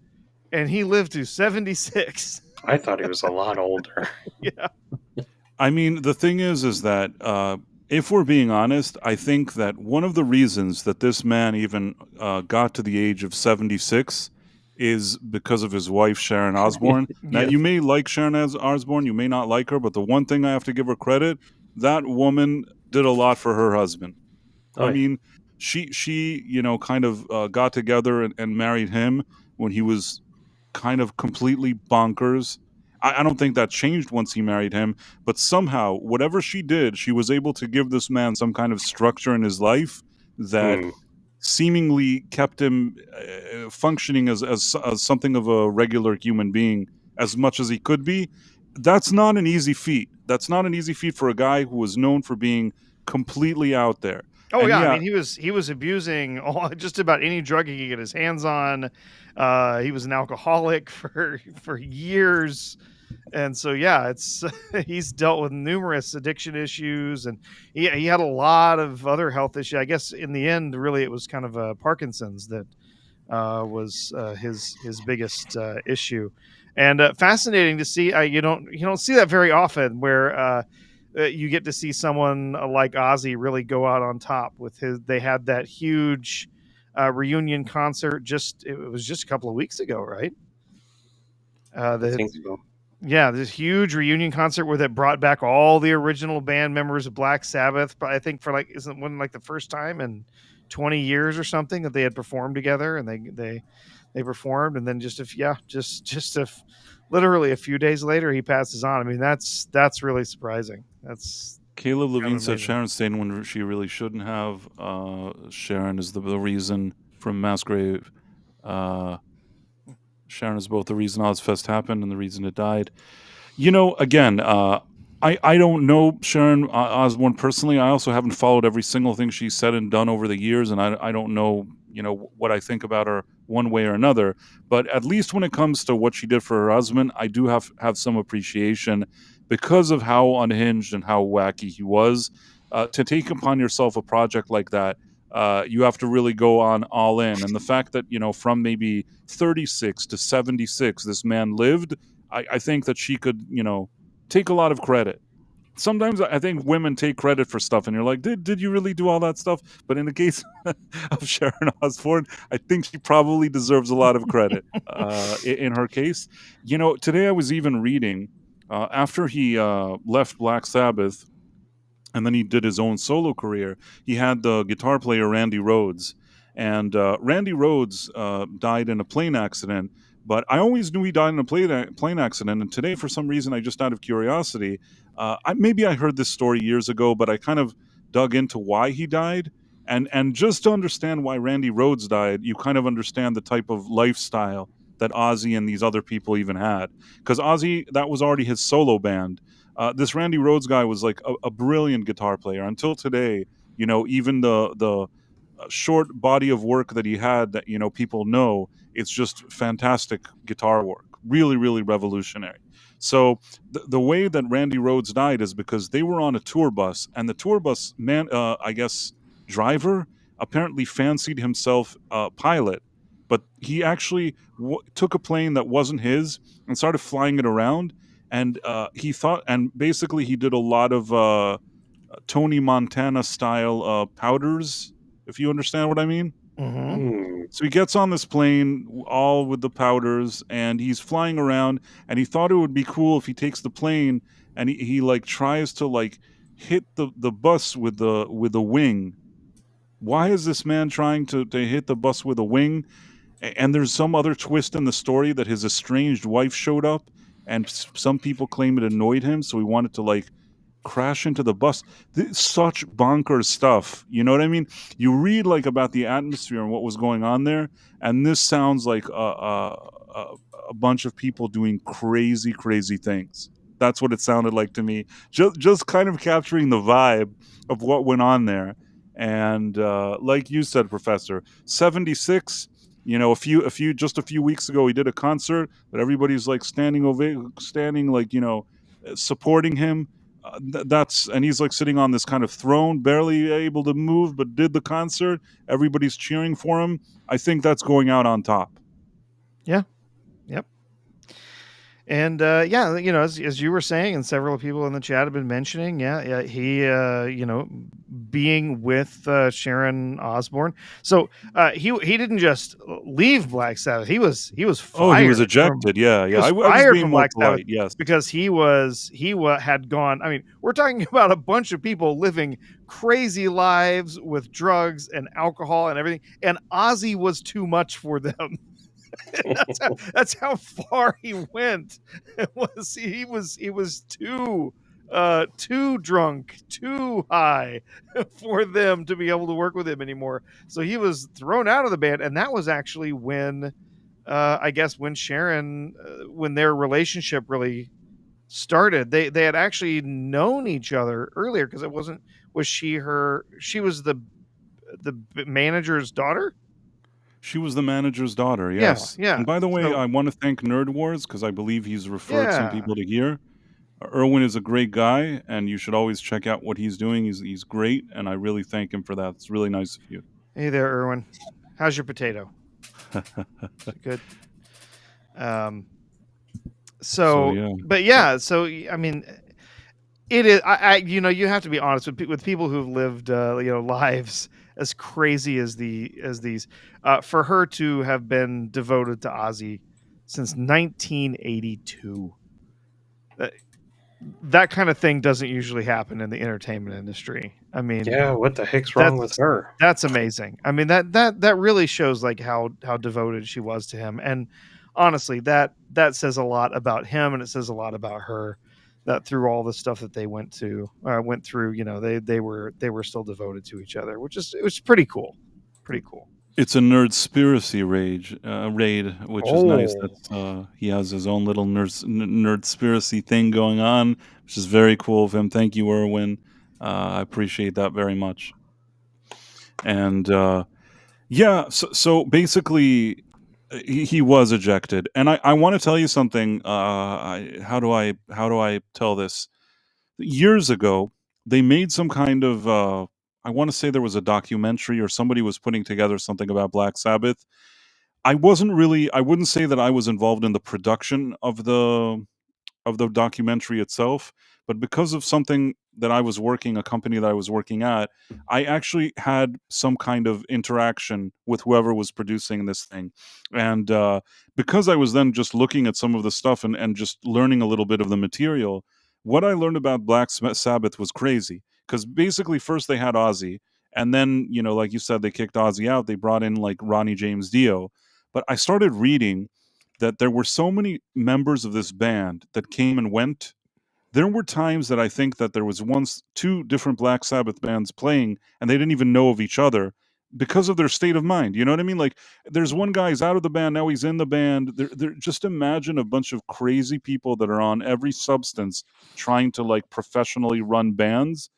and he lived to 76.
I thought he was a lot older.
Yeah.
I mean, the thing is that if we're being honest, I think that one of the reasons that this man even got to the age of 76 is because of his wife, Sharon Osbourne. Now,
Yes.
you may like Sharon Osbourne, you may not like her, but the one thing I have to give her credit, that woman did a lot for her husband.
Oh,
I
yeah.
mean, she kind of got together and married him when he was kind of completely bonkers. I don't think that changed once he married him, but somehow, whatever she did, she was able to give this man some kind of structure in his life that seemingly kept him functioning as something of a regular human being as much as he could be. That's not an easy feat. That's not an easy feat for a guy who was known for being completely out there.
Oh
And
yeah,
yeah,
I mean he was abusing just about any drug he could get his hands on. He was an alcoholic for years, and so yeah, it's he's dealt with numerous addiction issues, and he had a lot of other health issues. I guess in the end, really, it was kind of Parkinson's that was his biggest issue, and fascinating to see. You don't see that very often where. You get to see someone like Ozzy really go out on top with his. They had that huge reunion concert. It was just a couple of weeks ago, right?
I think so.
Yeah, this huge reunion concert where that brought back all the original band members of Black Sabbath. But I think for like, isn't one like the first time in 20 years or something that they had performed together, and they performed, and then literally a few days later he passes on. I mean, that's really surprising. That's
Caleb
kind
Levine
of
said
amazing.
Sharon stayed when she really shouldn't have. Sharon is the reason from Massgrave. Sharon is both the reason Ozfest happened and the reason it died. You know, again, I don't know Sharon Osbourne personally. I also haven't followed every single thing she's said and done over the years, and I don't know, you know, what I think about her one way or another. But at least when it comes to what she did for her husband, I do have some appreciation because of how unhinged and how wacky he was. To take upon yourself a project like that, you have to really go on all in. And the fact that, you know, from maybe 36 to 76, this man lived, I think that she could, you know, take a lot of credit. Sometimes I think women take credit for stuff, and you're like, did you really do all that stuff? But in the case of Sharon Osbourne, I think she probably deserves a lot of credit in her case. You know, today I was even reading after he left Black Sabbath, and then he did his own solo career. He had the guitar player Randy Rhoads, and Randy Rhoads died in a plane accident. But I always knew he died in a plane accident. And today, for some reason, I just out of curiosity, maybe I heard this story years ago, but I kind of dug into why he died. And just to understand why Randy Rhoads died, you kind of understand the type of lifestyle that Ozzy and these other people even had. Because Ozzy, that was already his solo band. This Randy Rhoads guy was like a brilliant guitar player until today. You know, even the short body of work that he had that, you know, people know, it's just fantastic guitar work, really, really revolutionary. So the way that Randy Rhoads died is because they were on a tour bus, and the tour bus man, I guess, driver apparently fancied himself a pilot, but he actually took a plane that wasn't his and started flying it around. And he thought, and basically he did a lot of Tony Montana style powders, if you understand what I mean.
Mm-hmm.
So he gets on this plane, all with the powders, and he's flying around. And he thought it would be cool if he takes the plane and he like tries to like hit the bus with the wing. Why is this man trying to hit the bus with a wing? And there's some other twist in the story that his estranged wife showed up, and some people claim it annoyed him, so he wanted to like crash into the bus. Such bonkers stuff. You know what I mean? You read like about the atmosphere and what was going on there, and this sounds like a bunch of people doing crazy, crazy things. That's what it sounded like to me. Just kind of capturing the vibe of what went on there. And like you said, Professor, 76. You know, just a few weeks ago, he did a concert that everybody's like standing like, you know, supporting him. And he's like sitting on this kind of throne, barely able to move, but did the concert. Everybody's cheering for him. I think that's going out on top.
Yeah. Yep. And yeah, you know, as you were saying, and several people in the chat have been mentioning, he, you know, being with Sharon Osbourne. So he didn't just leave Black Sabbath. He was fired.
Oh, he was ejected. Yeah.
He was
I was
fired
being
from
more
Black Sabbath.
polite. Yes,
because he had gone. I mean, we're talking about a bunch of people living crazy lives with drugs and alcohol and everything, and Ozzy was too much for them. that's how far he went. He was too drunk, too high for them to be able to work with him anymore. So he was thrown out of the band, and that was actually when I guess when Sharon when their relationship really started. They had actually known each other earlier, because she was the manager's daughter.
she was the manager's daughter. Yes.
Yeah.
And by the way,
So,
I want to thank Nerd Wars because I believe he's referred some
yeah.
people to here. Erwin is a great guy, and you should always check out what he's doing. He's great, and I really thank him for that. It's really nice of you.
Hey there, Erwin. How's your potato? Is it good? So
yeah.
But yeah, so I mean, it is. You know, you have to be honest with people who've lived, you know, lives as crazy as these. For her to have been devoted to Ozzy since 1982. That kind of thing doesn't usually happen in the entertainment industry. I mean,
Yeah, what the heck's wrong with her?
That's amazing. I mean, that really shows like how devoted she was to him. And honestly, that says a lot about him, and it says a lot about her. That through all the stuff that they went through, you know, they were still devoted to each other, which is, it was pretty cool. Pretty cool.
It's a nerdspiracy raid, which is nice. That he has his own little nerdspiracy thing going on, which is very cool of him. Thank you, Erwin. I appreciate that very much. And yeah, so basically, he was ejected. And I want to tell you something. How do I tell this? Years ago, they made some kind of I want to say there was a documentary or somebody was putting together something about Black Sabbath. I wouldn't say that I was involved in the production of the documentary itself, but because of something that a company that I was working at, I actually had some kind of interaction with whoever was producing this thing. And because I was then just looking at some of the stuff and just learning a little bit of the material, what I learned about Black Sabbath was crazy. Because basically, first they had Ozzy, and then, you know, like you said, they kicked Ozzy out. They brought in like Ronnie James Dio. But I started reading that there were so many members of this band that came and went. There were times that I think that there was once two different Black Sabbath bands playing and they didn't even know of each other because of their state of mind. You know what I mean? Like, there's one guy, he's out of the band, now he's in the band. Just imagine a bunch of crazy people that are on every substance trying to like professionally run bands.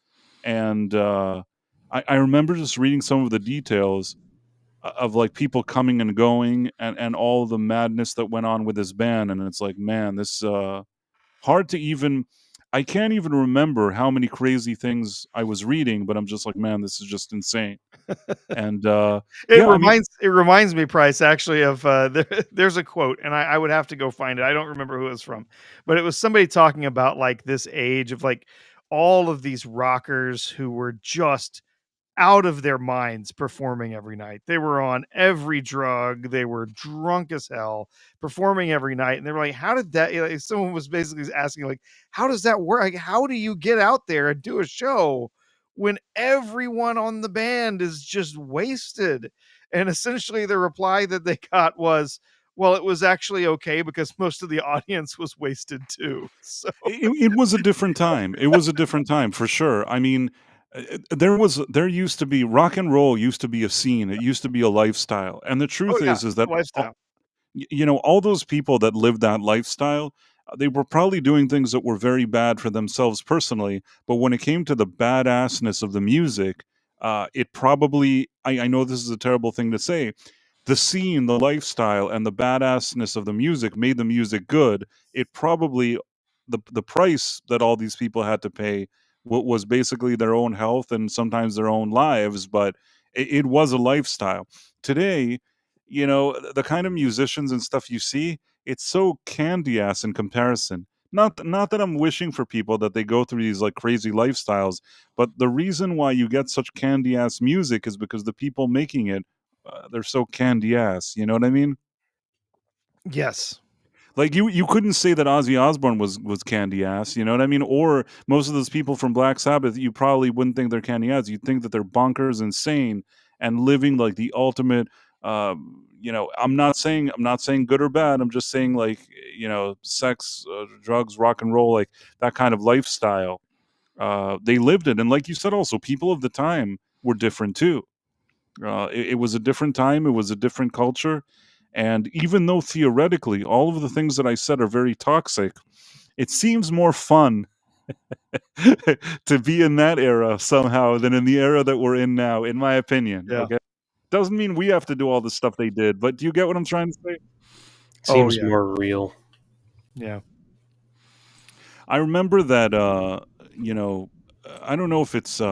And I remember just reading some of the details of like people coming and going and all the madness that went on with this band. And it's like, man, this hard to even, I can't even remember how many crazy things I was reading, but I'm just like, man, this is just insane. And
it reminds me, Price, actually, of there's a quote, and I would have to go find it. I don't remember who it was from, but it was somebody talking about like this age of like all of these rockers who were just out of their minds performing every night. They were on every drug. They were drunk as hell, performing every night. And they were like, how did that, like, someone was basically asking, like, how does that work? Like, how do you get out there and do a show when everyone on the band is just wasted? And essentially the reply that they got was, well, it was actually okay because most of the audience was wasted too. So
it was a different time. It was a different time for sure. I mean, there used to be rock and roll used to be a scene. It used to be a lifestyle. And the truth is that
lifestyle.
You know, all those people that lived that lifestyle, they were probably doing things that were very bad for themselves personally. But when it came to the badassness of the music, it probably, I know this is a terrible thing to say, the scene, the lifestyle, and the badassness of the music made the music good. It probably, the price that all these people had to pay was basically their own health and sometimes their own lives, but it was a lifestyle. Today, you know, the kind of musicians and stuff you see, it's so candy ass in comparison. Not that I'm wishing for people that they go through these like crazy lifestyles, but the reason why you get such candy ass music is because the people making it, they're so candy ass. You know what I mean?
Yes.
Like you couldn't say that Ozzy Osbourne was candy ass, you know what I mean? Or most of those people from Black Sabbath, you probably wouldn't think they're candy ass. You'd think that they're bonkers, insane, and living like the ultimate. You know, I'm not saying good or bad. I'm just saying like, you know, sex, drugs, rock and roll, like that kind of lifestyle. They lived it, and like you said, also people of the time were different too. It was a different time. It was a different culture. And even though theoretically all of the things that I said are very toxic, it seems more fun to be in that era somehow than in the era that we're in now, in my opinion.
Yeah.
Okay. Doesn't mean we have to do all the stuff they did, but do you get what I'm trying to say?
Seems more real.
Yeah.
I remember that, you know, I don't know if it's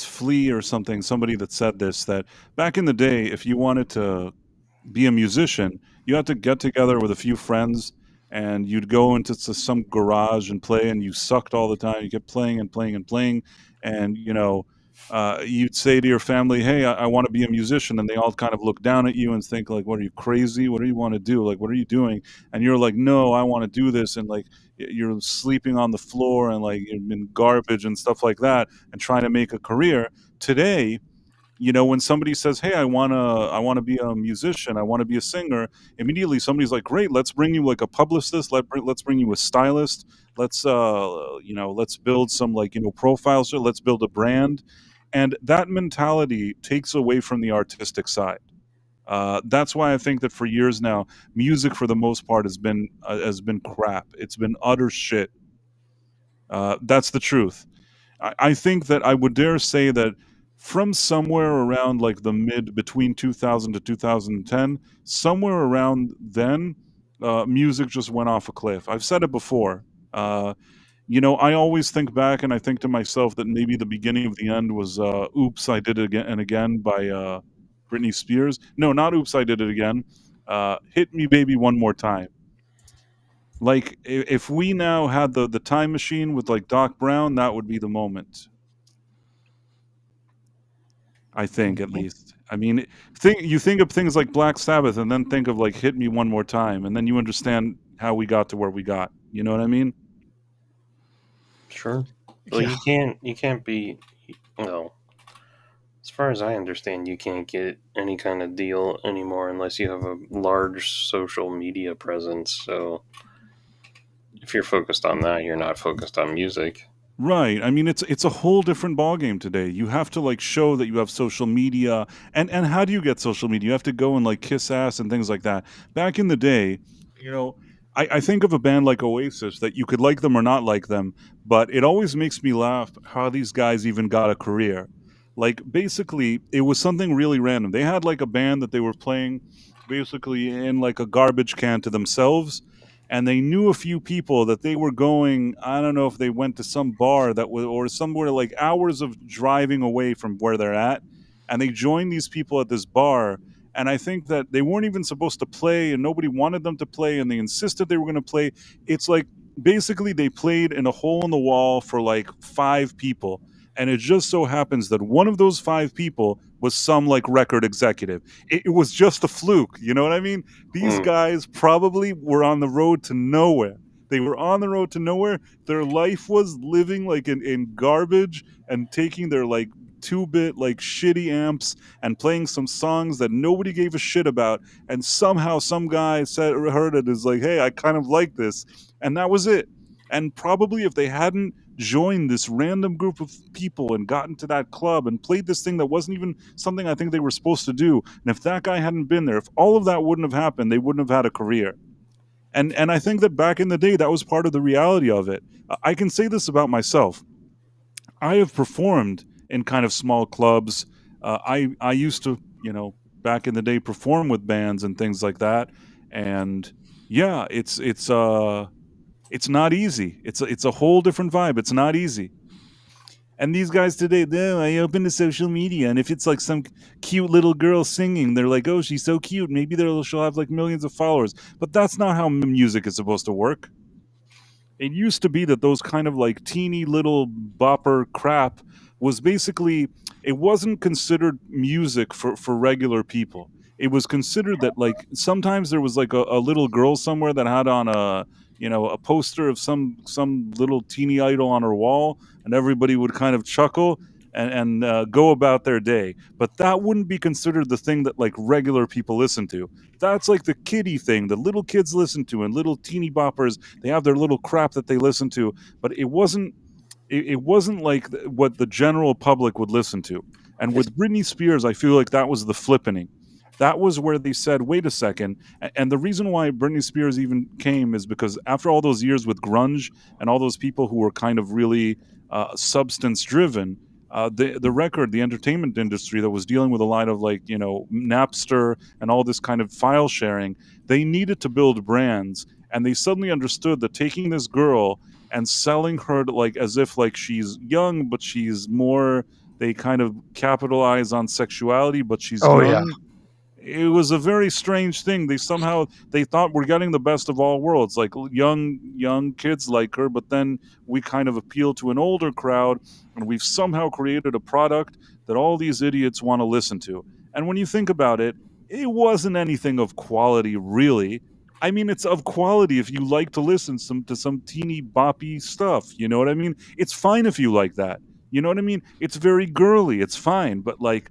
Flea or something, somebody that said this, that back in the day, if you wanted to be a musician, you had to get together with a few friends and you'd go into some garage and play, and you sucked all the time. You kept playing and playing and playing, and you know, you'd say to your family, "Hey, I want to be a musician," and they all kind of look down at you and think like, "What are you, crazy? What do you want to do? Like, what are you doing?" And you're like, "No, I want to do this," and like you're sleeping on the floor and like you're in garbage and stuff like that, and trying to make a career. Today, when somebody says, "Hey, I wanna be a musician, I wanna be a singer," immediately somebody's like, "Great, let's bring you like a publicist, let's bring you a stylist, let's build some like, profiles, or let's build a brand." And that mentality takes away from the artistic side. That's why I think that for years now, music for the most part has been crap. It's been utter shit. That's the truth. I think that I would dare say that from somewhere around like the mid between 2000 to 2010, somewhere around then, music just went off a cliff. I've said it before. I always think back and I think to myself that maybe the beginning of the end was "Oops, I Did It Again and Again" by Britney Spears. No, not "Oops, I Did It Again." "Hit Me, Baby, One More Time." Like if we now had the time machine with like Doc Brown, that would be the moment. I think, at least. I mean, you think of things like Black Sabbath, and then think of like "Hit Me One More Time," and then you understand how we got to where we got. You know what I mean?
Sure. Well,
Yeah.
you can't be, well, as far as I understand, you can't get any kind of deal anymore unless you have a large social media presence. So if you're focused on that, you're not focused on music.
Right. I mean, it's a whole different ballgame today. You have to like show that you have social media, and how do you get social media? You have to go and like kiss ass and things like that. Back in the day, you know, I think of a band like Oasis that you could like them or not like them, but it always makes me laugh how these guys even got a career. Like basically, it was something really random. They had like a band that they were playing basically in like a garbage can to themselves, and they knew a few people that they were going. I don't know if they went to some bar that was, or somewhere like hours of driving away from where they're at, and they joined these people at this bar. And I think that they weren't even supposed to play, and nobody wanted them to play, and they insisted they were going to play. It's like basically they played in a hole in the wall for like 5 people, and it just so happens that one of those 5 people was some like record executive. It was just a fluke, you know what I mean? These guys probably were on the road to nowhere. They were on the road to nowhere. Their life was living like in garbage and taking their like 2-bit like shitty amps and playing some songs that nobody gave a shit about. And somehow some guy heard it, is like, "Hey, I kind of like this," and that was it. And probably if they hadn't joined this random group of people and gotten to that club and played this thing that wasn't even something I think they were supposed to do, and if that guy hadn't been there, if all of that wouldn't have happened, they wouldn't have had a career. And I think that back in the day, that was part of the reality of it. I can say this about myself. I have performed in kind of small clubs. I used to, back in the day, perform with bands and things like that. And yeah, it's not easy. It's a whole different vibe. It's not easy. And these guys today, I open to social media, and if it's like some cute little girl singing, they're like, "Oh, she's so cute. Maybe she'll have like millions of followers." But that's not how music is supposed to work. It used to be that those kind of like teeny little bopper crap was basically, it wasn't considered music for regular people. It was considered that like sometimes there was like a little girl somewhere that had on a poster of some little teeny idol on her wall, and everybody would kind of chuckle and go about their day. But that wouldn't be considered the thing that like regular people listen to. That's like the kiddie thing that little kids listen to, and little teeny boppers, they have their little crap that they listen to. But it wasn't like what the general public would listen to. And with Britney Spears, I feel like that was the flippening. That was where they said, "Wait a second." And the reason why Britney Spears even came is because after all those years with grunge and all those people who were kind of really substance driven, the entertainment industry that was dealing with a lot of like, Napster and all this kind of file sharing, they needed to build brands. And they suddenly understood that taking this girl and selling her to, like, as if like she's young, but she's more, they kind of capitalize on sexuality, but she's
Oh yeah.
young. it was a very strange thing. They thought we're getting the best of all worlds, like young kids like her, but then we kind of appeal to an older crowd, and we've somehow created a product that all these idiots want to listen to. And when you think about it, it wasn't anything of quality, really. I mean, it's of quality if you like to listen to some teeny boppy stuff. You know what I mean? It's fine if you like that. You know what I mean? It's very girly. It's fine, but like,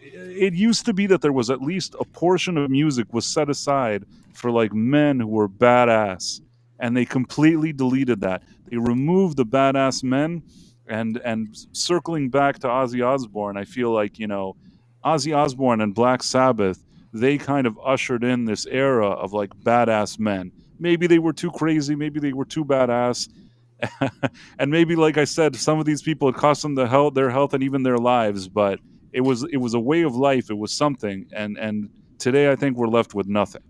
it used to be that there was at least a portion of music was set aside for like men who were badass, and they completely deleted that. They removed the badass men, and circling back to Ozzy Osbourne, I feel like, Ozzy Osbourne and Black Sabbath, they kind of ushered in this era of like badass men. Maybe they were too crazy, maybe they were too badass. And maybe, like I said, some of these people, it cost them their health and even their lives, but it was a way of life. It was something, and today I think we're left with nothing.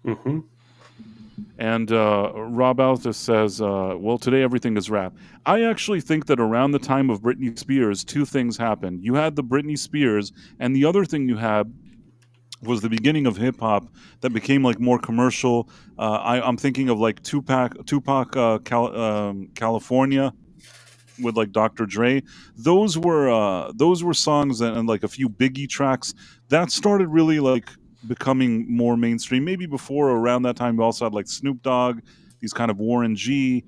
Mm-hmm.
And Rob Altus says, well, today everything is rap. I actually think that around the time of Britney Spears, two things happened. You had the Britney Spears, and the other thing you had was the beginning of hip hop that became like more commercial. I'm thinking of like Tupac, California, with like Dr. Dre. Those were songs and like a few Biggie tracks that started really like becoming more mainstream. Maybe before or around that time, you also had like Snoop Dogg, these kind of Warren G.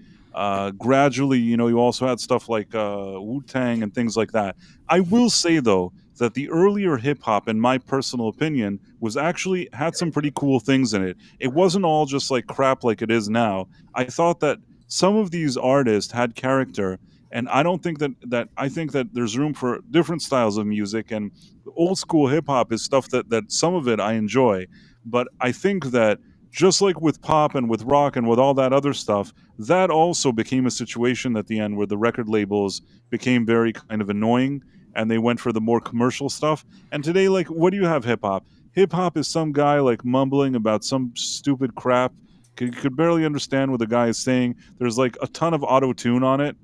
Gradually, you also had stuff like Wu-Tang and things like that. I will say though that the earlier hip hop, in my personal opinion, was actually had some pretty cool things in it. It wasn't all just like crap like it is now. I thought that some of these artists had character, and I don't think that I think that there's room for different styles of music, and old school hip hop is stuff that some of it I enjoy, but I think that just like with pop and with rock and with all that other stuff, that also became a situation at the end where the record labels became very kind of annoying, and they went for the more commercial stuff. And today, like, what do you have hip hop? Hip hop is some guy like mumbling about some stupid crap. You could barely understand what the guy is saying. There's like a ton of auto tune on it,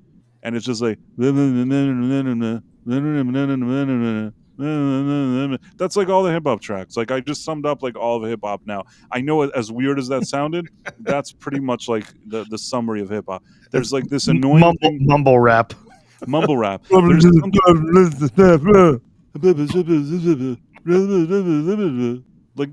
and it's just like that's like all the hip hop tracks. Like, I just summed up like all of hip hop now. I know, as weird as that sounded, that's pretty much like the summary of hip hop. There's like this annoying
mumble rap.
Mumble rap. Like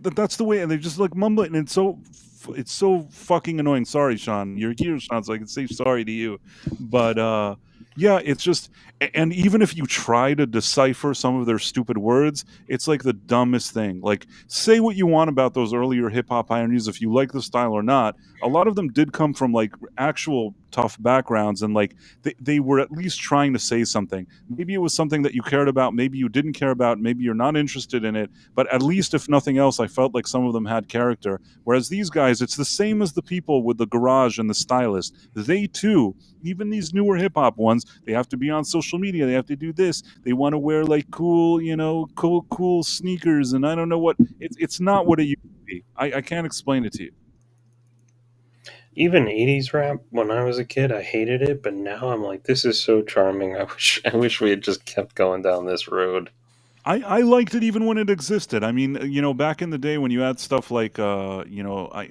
that's the way, and they just like mumble it, and it's so fucking annoying. Sorry, Sean, you're here, Sean, so I can say sorry to you. But yeah, it's just, and even if you try to decipher some of their stupid words, it's like the dumbest thing. Like, say what you want about those earlier hip hop pioneers, if you like the style or not. A lot of them did come from like actual tough backgrounds, and like they were at least trying to say something. Maybe it was something that you cared about, maybe you didn't care about, maybe you're not interested in it, but at least if nothing else, I felt like some of them had character. Whereas these guys, it's the same as the people with the garage and the stylist. They too, even these newer hip hop ones, they have to be on social media, they have to do this, they want to wear like cool sneakers, and I don't know what. It's not what it used to be. I can't explain it to you.
Even 80s rap, when I was a kid, I hated it, but now I'm like, this is so charming. I wish we had just kept going down this road.
I liked it even when it existed. I mean, back in the day when you had stuff like, I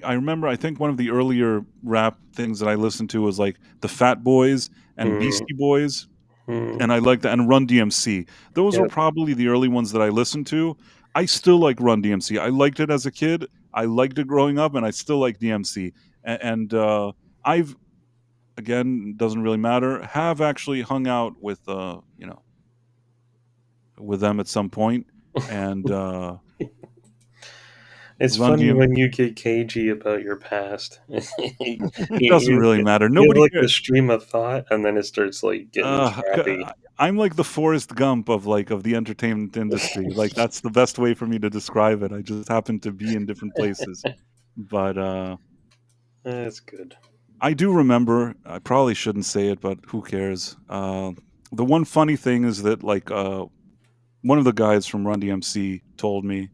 remember, I think one of the earlier rap things that I listened to was like the Fat Boys and Beastie Boys, and I liked that, and Run DMC. Those were probably the early ones that I listened to. I still like Run DMC. I liked it as a kid. I liked it growing up, and I still like DMC. And I've, again, doesn't really matter, have actually hung out with with them at some point, and
it's funny when you get cagey about your past.
It doesn't really matter. Nobody
like
cares.
the stream of thought, and then it starts like getting trappy.
I'm like the Forrest Gump of the entertainment industry. Like, that's the best way for me to describe it. I just happen to be in different places, but
that's good.
I do remember. I probably shouldn't say it, but who cares? The one funny thing is that one of the guys from Run DMC told me,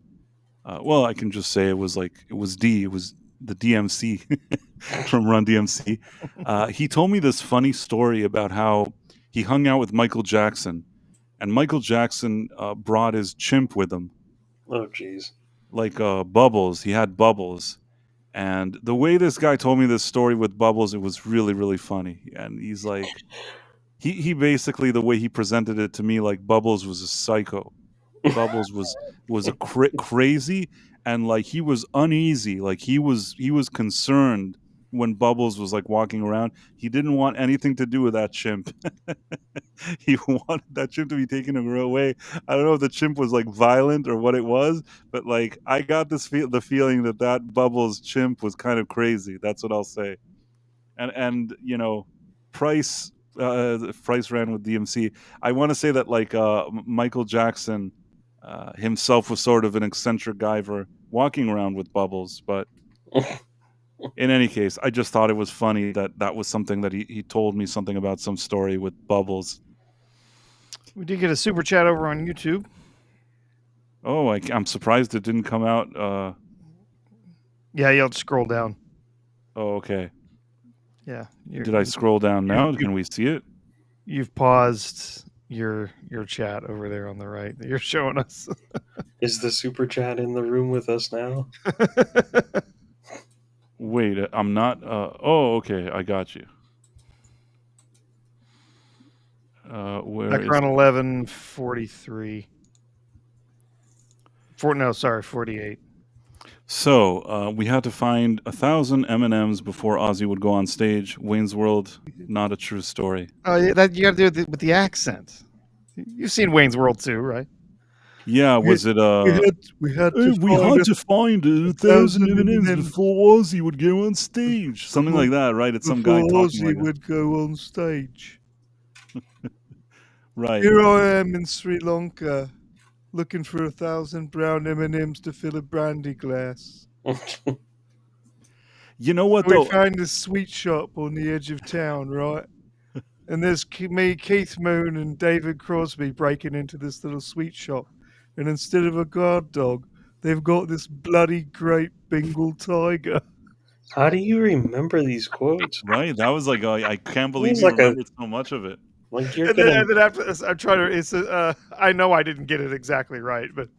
well, I can just say it was the DMC from Run DMC. He told me this funny story about how he hung out with Michael Jackson, and Michael Jackson brought his chimp with him.
Oh, jeez.
like Bubbles. He had Bubbles, and the way this guy told me this story with Bubbles, it was really really funny. And he's like, he basically, the way he presented it to me, like Bubbles was a psycho. Bubbles was a crazy, and like he was uneasy, like he was concerned when Bubbles was like walking around. He didn't want anything to do with that chimp. He wanted that chimp to be taken away. I don't know if the chimp was like violent or what it was, but like I got the feeling that that Bubbles chimp was kind of crazy. That's what I'll say. And Price Price ran with DMC. I want to say that like Michael Jackson himself was sort of an eccentric guy for walking around with Bubbles, but in any case, I just thought it was funny that that was something that he told me something about some story with Bubbles.
We did get a super chat over on YouTube.
Oh, I'm surprised it didn't come out.
Yeah, you'll have to scroll down.
Oh, okay.
Yeah.
Did I scroll down now? Can we see it?
You've paused your chat over there on the right that you're showing us.
Is the super chat in the room with us now?
Wait, I'm not. Oh, okay, I got you. Where
Background 1143. 48.
So we had to find 1,000 M&Ms before Ozzy would go on stage. Wayne's World, not a true story.
Oh, yeah, that you got to do it with the accent. You've seen Wayne's World too, right?
Yeah, was it?
We had
to find 1,000 M&Ms before Ozzy would go on stage. Something like that, right? It's some guy talking
Ozzy
like that.
would go on stage.
Right.
Here I am in Sri Lanka, looking for 1,000 brown M&Ms to fill a brandy glass.
You know what,
We
though?
find this sweet shop on the edge of town, right? And there's me, Keith Moon, and David Crosby breaking into this little sweet shop. And instead of a guard dog, they've got this bloody great Bengal tiger.
How do you remember these quotes?
Right, that was like I can't believe
was
you
like a-
remembered so much of it.
Like you're
And
gonna.
then after this, I'm trying to. It's I know I didn't get it exactly right, but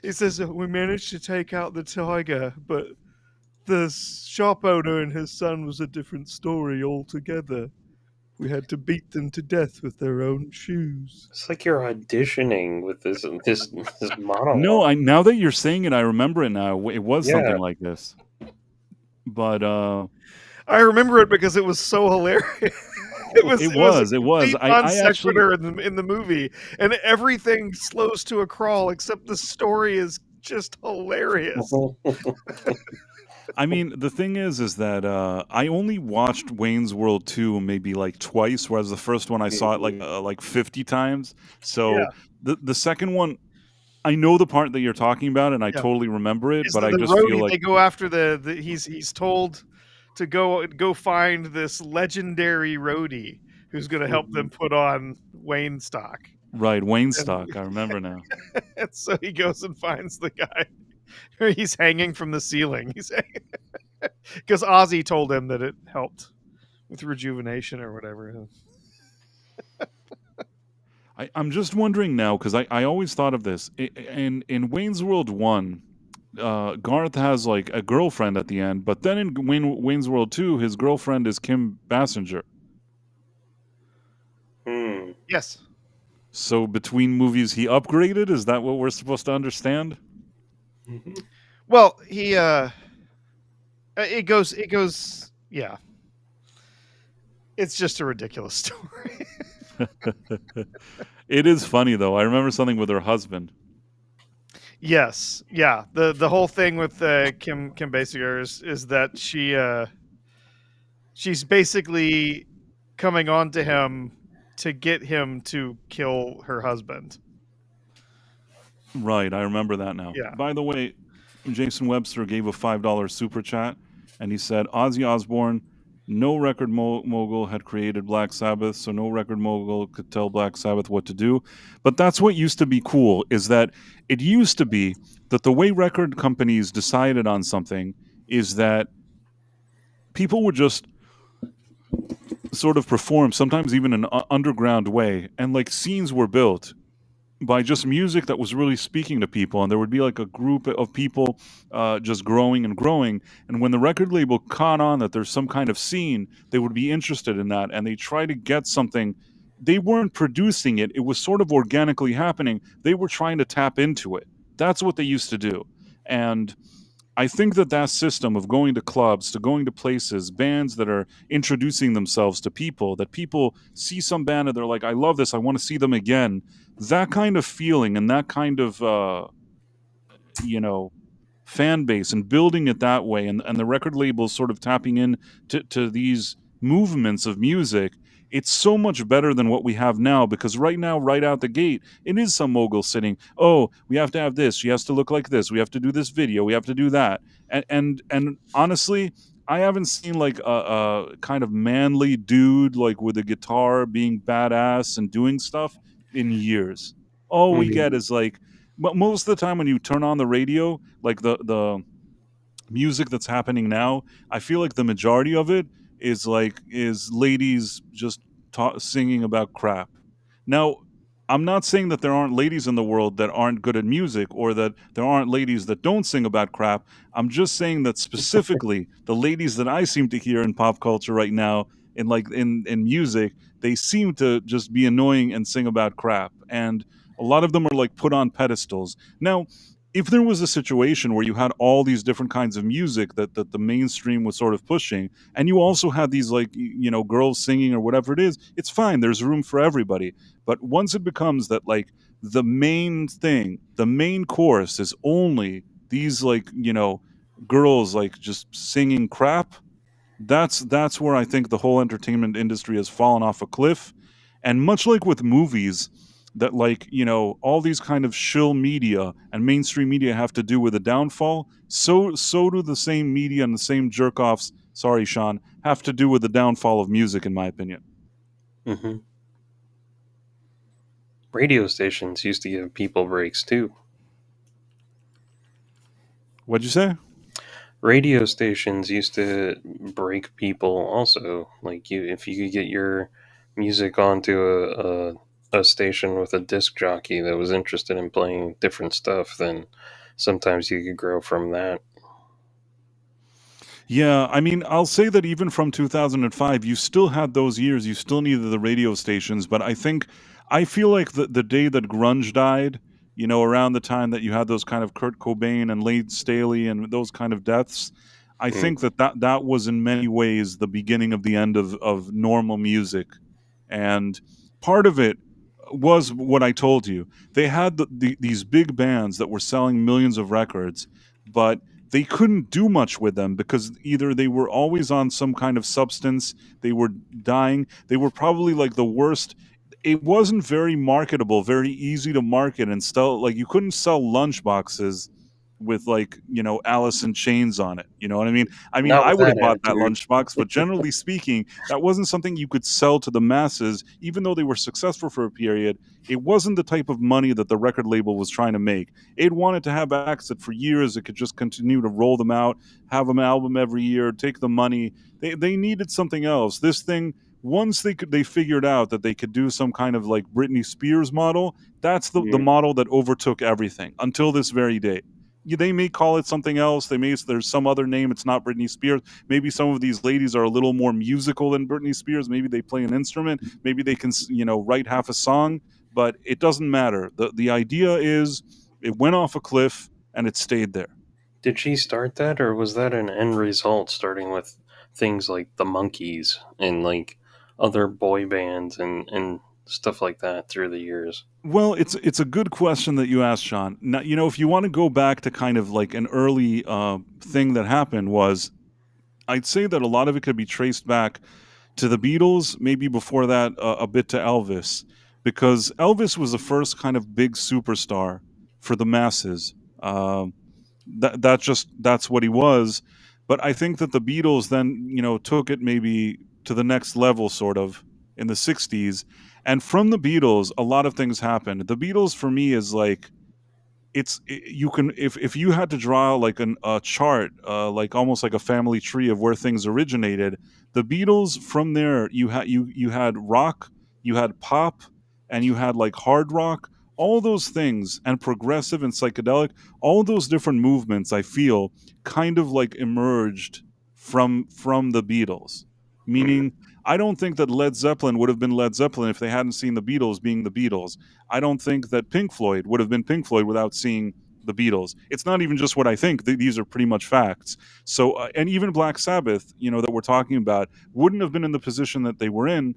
he says we managed to take out the tiger, but the shop owner and his son was a different story altogether. We had to beat them to death with their own shoes.
It's like you're auditioning with this monologue.
No, now that you're saying it, I remember it now. It was
Yeah.
something like this. But
I remember it because it was so hilarious. It was.
It
a
was.
complete
I
non
actually-
sequitur in the movie, and everything slows to a crawl except the story is just hilarious.
I mean, the thing is that I only watched Wayne's World 2 maybe like twice, whereas the first one I saw it like 50 times. So
Yeah.
the second one, I know the part that you're talking about, and I
Yeah.
totally remember it,
Is
but
the
I just
roadie,
feel like
they go after the he's told to go find this legendary roadie who's going to help them put on Wayne stock.
right, Wayne stock. I remember now.
And so he goes and finds the guy. He's hanging from the ceiling. He's because Ozzy told him that it helped with rejuvenation or whatever.
I'm just wondering now, because I always thought of this. In Wayne's World 1, Garth has like a girlfriend at the end, but then in Wayne's World 2, his girlfriend is Kim Basinger.
Yes.
So between movies, he upgraded? Is that what we're supposed to understand?
Mm-hmm.
Well, he it goes yeah. It's just a ridiculous story.
It is funny though. I remember something with her husband.
Yes, yeah. The whole thing with Kim Basinger is that she's basically coming on to him to get him to kill her husband.
Right, I remember that now.
Yeah.
By the way, Jason Webster gave a $5 super chat, and he said, Ozzy Osbourne, no record mogul had created Black Sabbath, so no record mogul could tell Black Sabbath what to do. But that's what used to be cool, is that it used to be that the way record companies decided on something is that people would just sort of perform, sometimes even in an underground way, and like scenes were built. by just music that was really speaking to people, and there would be like a group of people just growing and growing. And when the record label caught on that there's some kind of scene, they would be interested in that, and they try to get something. They weren't producing it, it was sort of organically happening. They were trying to tap into it. That's what they used to do. And I think that that system of going to clubs, to going to places, bands that are introducing themselves to people, that people see some band and they're like, I love this, I want to see them again. That kind of feeling and that kind of, you know, fan base, and building it that way, and the record labels sort of tapping in to these movements of music, it's so much better than what we have now. Because right now, right out the gate, it is some mogul sitting, oh, we have to have this, she has to look like this, we have to do this video, we have to do that. And honestly, I haven't seen like a kind of manly dude like with a guitar being badass and doing stuff in years. All we get is like, most of the time when you turn on the radio, like the music that's happening now, I feel like the majority of it is ladies just singing about crap. Now, I'm not saying that there aren't ladies in the world that aren't good at music, or that there aren't ladies that don't sing about crap. I'm just saying that specifically the ladies that I seem to hear in pop culture right now, in like in music, they seem to just be annoying and sing about crap. And a lot of them are like put on pedestals. Now, if there was a situation where you had all these different kinds of music that the mainstream was sort of pushing, and you also had these like girls singing or whatever it is, it's fine, there's room for everybody. But once it becomes that like the main thing, the main course is only these like girls like just singing crap, that's where I think the whole entertainment industry has fallen off a cliff. And much like with movies, that like all these kind of shill media and mainstream media have to do with a downfall, so do the same media and the same jerk offs, sorry Sean, have to do with the downfall of music, in my opinion.
Mm-hmm. Radio stations used to give people breaks too.
What'd you say?
Radio stations used to break people also. Like, if you could get your music onto a station with a disc jockey that was interested in playing different stuff, then sometimes you could grow from that.
Yeah, I mean, I'll say that even from 2005, you still had those years, you still needed the radio stations. But I feel like the day that grunge died, around the time that you had those kind of Kurt Cobain and Lane Staley and those kind of deaths, I think that was in many ways the beginning of the end of normal music. And part of it was what I told you. They had these big bands that were selling millions of records, but they couldn't do much with them because either they were always on some kind of substance, they were dying, they were probably like the worst. It wasn't very marketable, very easy to market and sell. Like, you couldn't sell lunch boxes with like Alice in Chains on it. You know what I mean?
Not
I
with
would have
that
bought that
attitude.
lunchbox, but generally speaking, that wasn't something you could sell to the masses. Even though they were successful for a period, it wasn't the type of money that the record label was trying to make. It wanted to have acts that for years it could just continue to roll them out, have an album every year, take the money. They needed something else. This thing, once they figured out that they could do some kind of like Britney Spears model, that's the model that overtook everything until this very day. They may call it something else. There's some other name. It's not Britney Spears. Maybe some of these ladies are a little more musical than Britney Spears. Maybe they play an instrument. Maybe they can write half a song. But it doesn't matter. The idea is it went off a cliff and it stayed there.
Did she start that, or was that an end result, starting with things like the Monkees and like other boy bands and stuff like that through the years?
Well, it's a good question that you asked, Sean. Now, if you want to go back to kind of like an early thing that happened, was I'd say that a lot of it could be traced back to the Beatles, maybe before that a bit to Elvis, because Elvis was the first kind of big superstar for the masses. That's what he was. But I think that the Beatles then took it maybe to the next level, sort of in the '60s, and from the Beatles, a lot of things happened. The Beatles for me is like, you can, if you had to draw like a chart, like almost like a family tree of where things originated, the Beatles, from there you had rock, you had pop, and you had like hard rock, all those things, and progressive and psychedelic, all those different movements, I feel, kind of like emerged from the Beatles. Meaning, I don't think that Led Zeppelin would have been Led Zeppelin if they hadn't seen the Beatles being the Beatles. I don't think that Pink Floyd would have been Pink Floyd without seeing the Beatles. It's not even just what I think. These are pretty much facts. So, and even Black Sabbath, that we're talking about, wouldn't have been in the position that they were in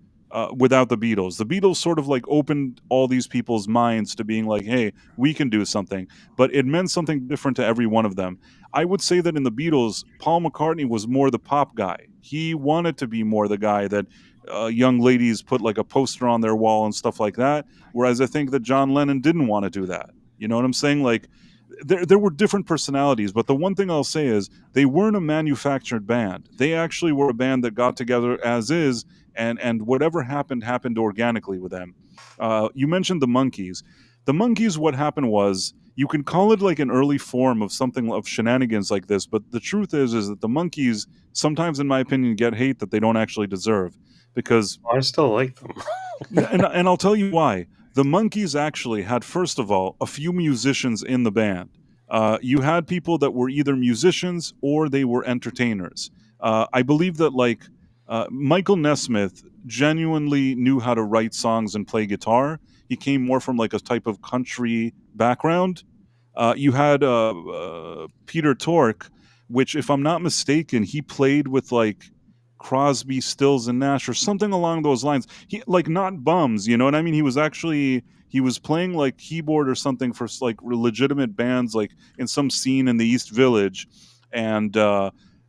without the Beatles. The Beatles sort of like opened all these people's minds to being like, hey, we can do something. But it meant something different to every one of them. I would say that in the Beatles, Paul McCartney was more the pop guy. He wanted to be more the guy that young ladies put like a poster on their wall and stuff like that. Whereas I think that John Lennon didn't want to do that. You know what I'm saying? Like, there were different personalities, but the one thing I'll say is they weren't a manufactured band. They actually were a band that got together as is, and whatever happened organically with them. You mentioned the Monkees. The Monkees, what happened was, you can call it like an early form of something of shenanigans like this, but the truth is that the Monkees sometimes, in my opinion, get hate that they don't actually deserve, because
I still like them.
and I'll tell you why. The Monkees actually had, first of all, a few musicians in the band. You had people that were either musicians or they were entertainers. I believe that Michael Nesmith genuinely knew how to write songs and play guitar. He came more from like a type of country background. You had Peter Tork, which, if I'm not mistaken, he played with like Crosby, Stills, and Nash, or something along those lines. He, like, not bums, you know what I mean? He was playing like keyboard or something for like legitimate bands, like in some scene in the East Village. And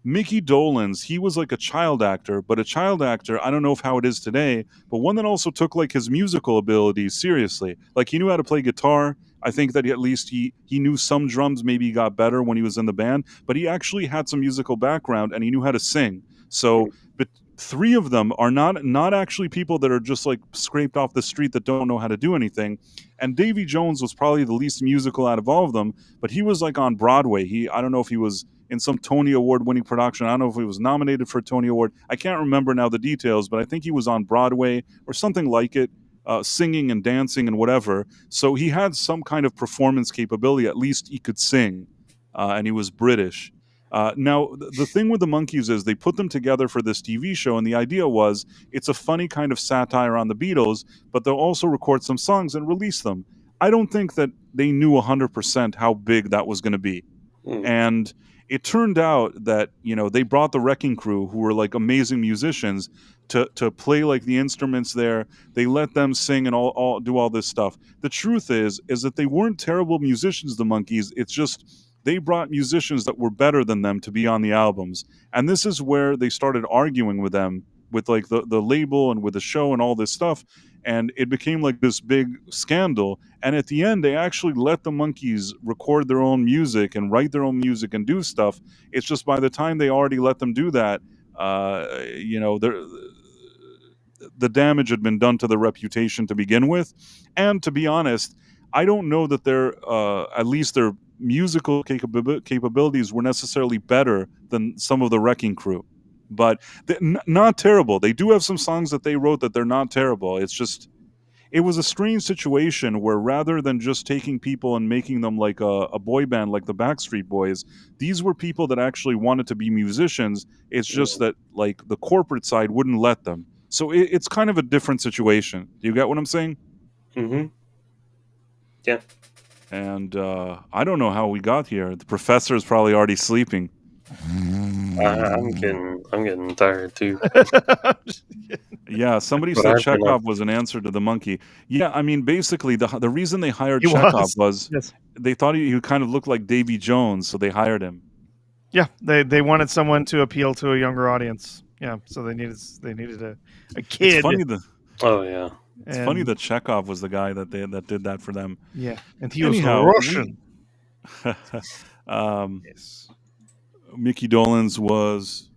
Mickey Dolenz, he was like a child actor, but a child actor, I don't know how it is today, but one that also took like his musical abilities seriously. Like, he knew how to play guitar. I think that at least he knew some drums. Maybe he got better when he was in the band, but he actually had some musical background and he knew how to sing. So, but three of them are not actually people that are just like scraped off the street that don't know how to do anything. And Davy Jones was probably the least musical out of all of them, but he was like on Broadway. I don't know if he was in some Tony Award winning production. I don't know if he was nominated for a Tony Award. I can't remember now the details, but I think he was on Broadway or something like it, singing and dancing and whatever. So he had some kind of performance capability. At least he could sing, and he was British. Now, the thing with the Monkees is they put them together for this TV show, and the idea was it's a funny kind of satire on the Beatles, but they'll also record some songs and release them. I don't think that they knew 100% how big that was going to be. And it turned out that, they brought the Wrecking Crew, who were like amazing musicians, to play like the instruments there. They let them sing and all do all this stuff. The truth is that they weren't terrible musicians, the Monkees. It's just they brought musicians that were better than them to be on the albums. And this is where they started arguing with them, with like the label and with the show and all this stuff. And it became like this big scandal. And at the end, they actually let the Monkees record their own music and write their own music and do stuff. It's just by the time they already let them do that, the damage had been done to their reputation to begin with. And to be honest, I don't know that at least their musical capabilities were necessarily better than some of the Wrecking Crew. But not terrible. They do have some songs that they wrote that they're not terrible. It's just, it was a strange situation where rather than just taking people and making them like a boy band like the Backstreet Boys, these were people that actually wanted to be musicians. It's just that like the corporate side wouldn't let them. So it's kind of a different situation. Do you get what I'm saying?
Mm-hmm. Yeah.
And I don't know how we got here. The professor is probably already sleeping.
I'm getting tired too.
Yeah, somebody
But
said
I've been
Chekhov was an answer to the monkey. Yeah, I mean, basically, the reason they hired Chekhov was
Yes.
they thought he kind of looked like Davy Jones, so they hired him.
Yeah, they wanted someone to appeal to a younger audience. Yeah, so they needed a kid.
It's funny
Oh yeah.
funny that Chekhov was the guy that did that for them.
Yeah, and he
Anyhow,
was Russian.
Yes. Mickey Dolenz was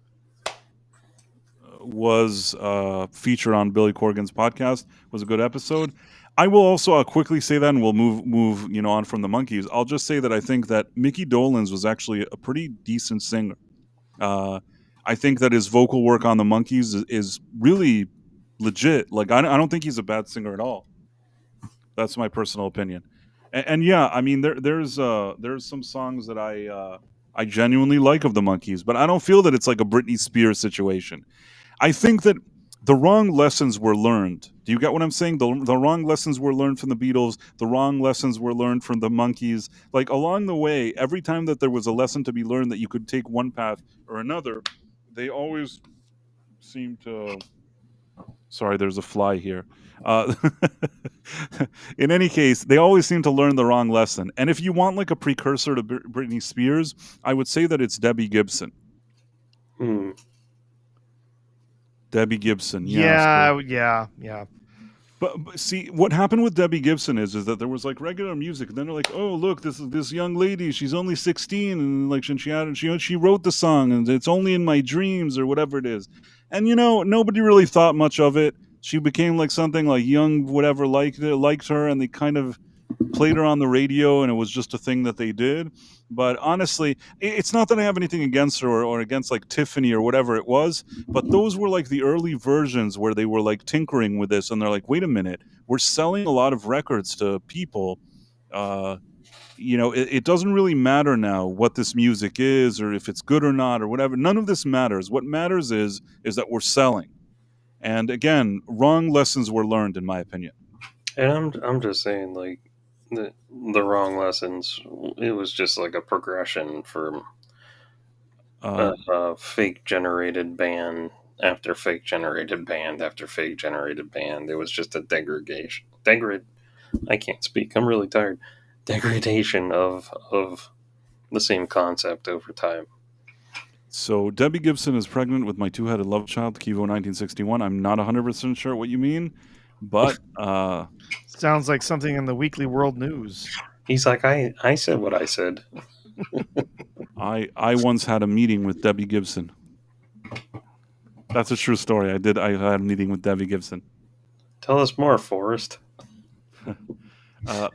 featured on Billy Corgan's podcast. Was a good episode. I will also quickly say that, and we'll move on from the Monkees. I'll just say that I think that Mickey Dolenz was actually a pretty decent singer. I think that his vocal work on the Monkees is really legit. Like, I don't think he's a bad singer at all. That's my personal opinion. And yeah, I mean there's some songs that I genuinely like of the Monkees, but I don't feel that it's like a Britney Spears situation. I think that the wrong lessons were learned. Do you get what I'm saying? The wrong lessons were learned from the Beatles. The wrong lessons were learned from the Monkees. Like along the way, every time that there was a lesson to be learned that you could take one path or another, they always seem to. Sorry, there's a fly here. Uh, in any case, they always seem to learn the wrong lesson. And if you want like a precursor to Britney Spears, I would say that it's Debbie Gibson.
Hmm.
Debbie Gibson, yeah. So
Yeah.
But see, what happened with Debbie Gibson is that there was like regular music, and then they're like, "Oh, look, this young lady. She's only 16, and like she wrote the song, and it's only in my dreams or whatever it is." And nobody really thought much of it. She became like something like young whatever liked her, and they kind of played her on the radio, and it was just a thing that they did. But honestly, it's not that I have anything against her or against like Tiffany or whatever it was, but those were like the early versions where they were like tinkering with this, and they're like, wait a minute, we're selling a lot of records to people. It doesn't really matter now what this music is or if it's good or not or whatever. None of this matters. What matters is that we're selling. And again, wrong lessons were learned, in my opinion.
And I'm just saying, like, the wrong lessons. It was just like a progression from fake generated band after fake generated band after fake generated band. It was just a degradation. I can't speak. I'm really tired. Degradation of the same concept over time.
So Debbie Gibson is pregnant with my two-headed love child, Kivo 1961. I'm not 100% sure what you mean, but
sounds like something in the Weekly World News.
He's like, I said what I said.
I once had a meeting with Debbie Gibson. That's a true story. I had a meeting with Debbie Gibson.
Tell us more, Forrest.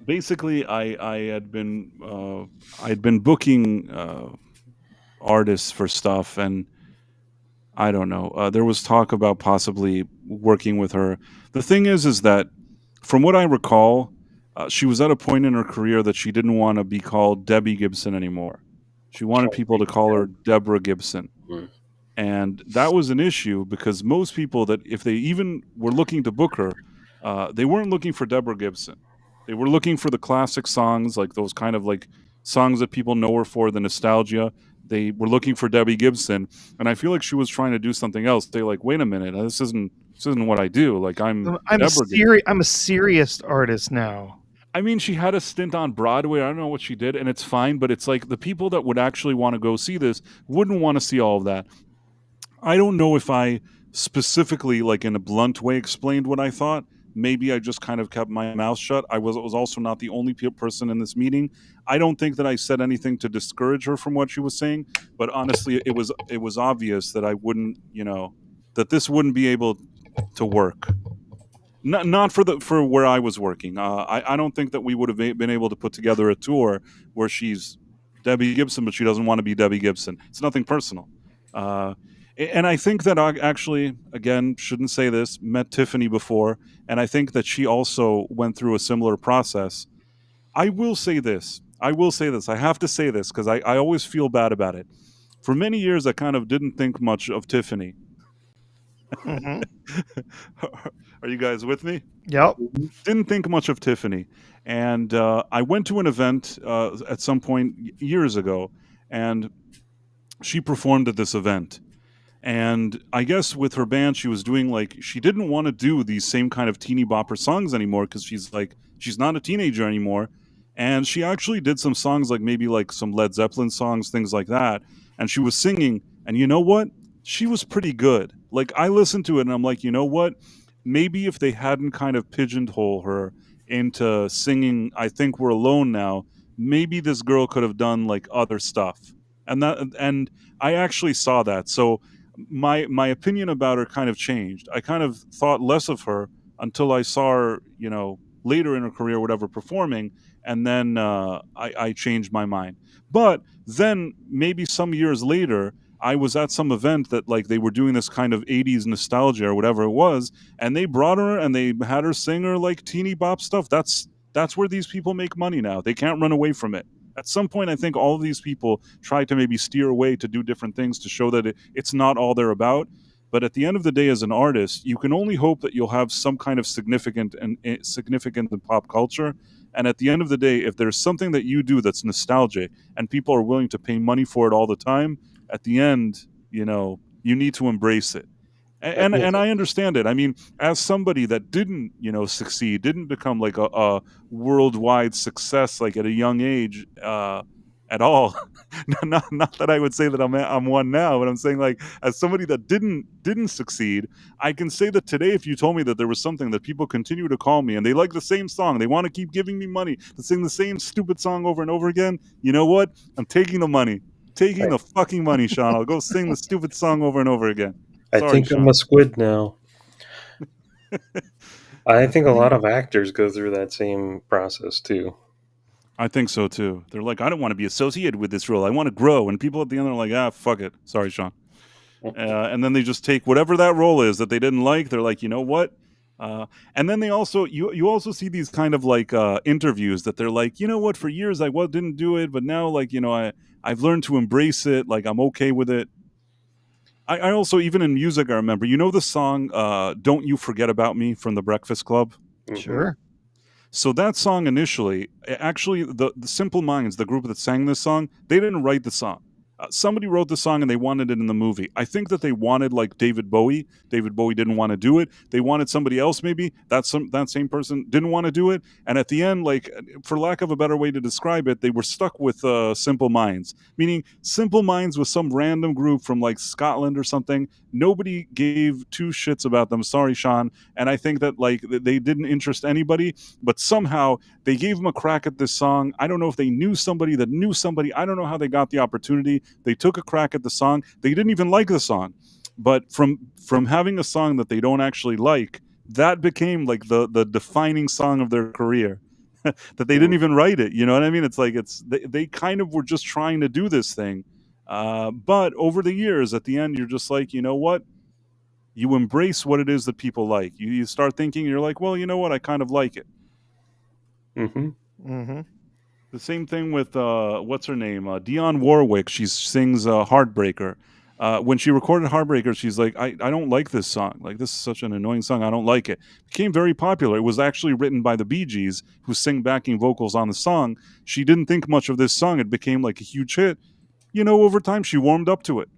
Basically, I had been booking artists for stuff, and I don't know. There was talk about possibly working with her. The thing is that from what I recall, she was at a point in her career that she didn't want to be called Debbie Gibson anymore. She wanted people to call her Deborah Gibson.
Mm.
And that was an issue because most people that if they even were looking to book her, they weren't looking for Deborah Gibson. They were looking for the classic songs, like those kind of like songs that people know her for, the nostalgia. They were looking for Debbie Gibson, and I feel like she was trying to do something else. They're like, wait a minute, this isn't what I do. Like I'm
a serious artist now.
I mean, she had a stint on Broadway. I don't know what she did, and it's fine, but it's like the people that would actually want to go see this wouldn't want to see all of that. I don't know if I specifically, like in a blunt way, explained what I thought. Maybe I just kind of kept my mouth shut. I was also not the only person in this meeting. I don't think that I said anything to discourage her from what she was saying, but honestly, it was obvious that I wouldn't, that this wouldn't be able to work. Not for where I was working. I don't think that we would have been able to put together a tour where she's Debbie Gibson, but she doesn't want to be Debbie Gibson. It's nothing personal. And I think that I actually, again, shouldn't say this, met Tiffany before, and I think that she also went through a similar process. I will say this. I have to say this because I always feel bad about it. For many years, I kind of didn't think much of Tiffany.
Mm-hmm.
Are you guys with me?
Yep.
Didn't think much of Tiffany. And I went to an event at some point years ago, and she performed at this event. And I guess with her band, she was doing she didn't want to do these same kind of teeny bopper songs anymore because she's not a teenager anymore. And she actually did some songs maybe some Led Zeppelin songs, things like that. And she was singing. And you know what? She was pretty good. I listened to it and I'm like, you know what? Maybe if they hadn't kind of pigeonholed her into singing I Think We're Alone Now, maybe this girl could have done other stuff. And I actually saw that. So my opinion about her kind of changed. I kind of thought less of her until I saw her, later in her career, whatever, performing, and then I changed my mind. But then maybe some years later, I was at some event that like they were doing this kind of 80s nostalgia or whatever it was, and they brought her and they had her sing her like teeny bop stuff. That's where these people make money now. They can't run away from it. At some point, I think all of these people try to maybe steer away to do different things to show that it's not all they're about. But at the end of the day, as an artist, you can only hope that you'll have some kind of significant in pop culture. And at the end of the day, if there's something that you do that's nostalgic and people are willing to pay money for it all the time, at the end, you know, you need to embrace it. And I understand it. I mean, as somebody that didn't, you know, succeed, didn't become like a worldwide success like at a young age at all. not that I would say that I'm one now, but I'm saying like as somebody that didn't succeed, I can say that today, if you told me that there was something that people continue to call me and they like the same song, they want to keep giving me money to sing the same stupid song over and over again, you know what? I'm taking the money. Taking the fucking money, Sean. I'll go sing the stupid song over and over again.
I
Sorry,
think
Sean.
I'm a squid now. I think a lot of actors go through that same process too.
I think so too. They're like, I don't want to be associated with this role. I want to grow. And people at the end are like, ah, fuck it. Sorry, Sean. And then they just take whatever that role is that they didn't like. They're like, you know what? And then they also, you also see these kind of like interviews that they're like, you know what? For years I didn't do it, but now like, you know, I've learned to embrace it. Like I'm okay with it. I also, even in music, I remember, you know, the song "Don't You Forget About Me" from the Breakfast Club.
Sure.
So that song initially, actually, the Simple Minds, the group that sang this song, they didn't write the song. Somebody wrote the song and they wanted it in the movie. I think that they wanted like David Bowie. David Bowie didn't want to do it. They wanted somebody else maybe. That same person didn't want to do it. And at the end, like for lack of a better way to describe it, they were stuck with Simple Minds. Meaning Simple Minds was some random group from like Scotland or something. Nobody gave two shits about them. Sorry, Sean. And I think that like they didn't interest anybody, but somehow they gave them a crack at this song. I don't know if they knew somebody that knew somebody. I don't know how they got the opportunity. They took a crack at the song. They didn't even like the song, but from having a song that they don't actually like, that became like the defining song of their career. That they didn't even write it. You know what I mean? It's like they kind of were just trying to do this thing, but over the years, at the end, you're just like, you know what? You embrace what it is that people like. You start thinking, you're like, well, you know what? I kind of like it.
Mm-hmm.
Mm-hmm.
The same thing with what's her name, Dionne Warwick. She sings "Heartbreaker." When she recorded "Heartbreaker," she's like, I don't like this song. Like, this is such an annoying song. I don't like it. It became very popular. It was actually written by the Bee Gees, who sing backing vocals on the song. She didn't think much of this song. It became like a huge hit. You know, over time, she warmed up to it.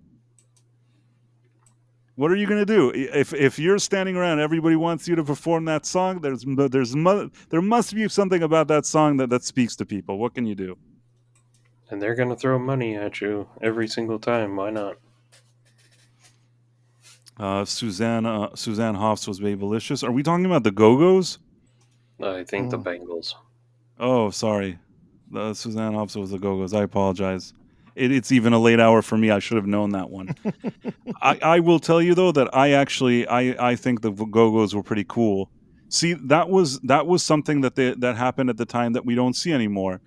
What are you going to do if you're standing around? Everybody wants you to perform that song. There must be something about that song that speaks to people. What can you do?
And they're gonna throw money at you every single time. Why not?
Suzanne Hoffs was Babylicious. Are we talking about the Go-Go's?
I think the Bengals.
Oh, sorry. Suzanne Hoffs was the Go-Go's. I apologize. It's even a late hour for me. I should have known that one. I will tell you though that I think the Go-Go's were pretty cool. See, that was something that happened at the time that we don't see anymore.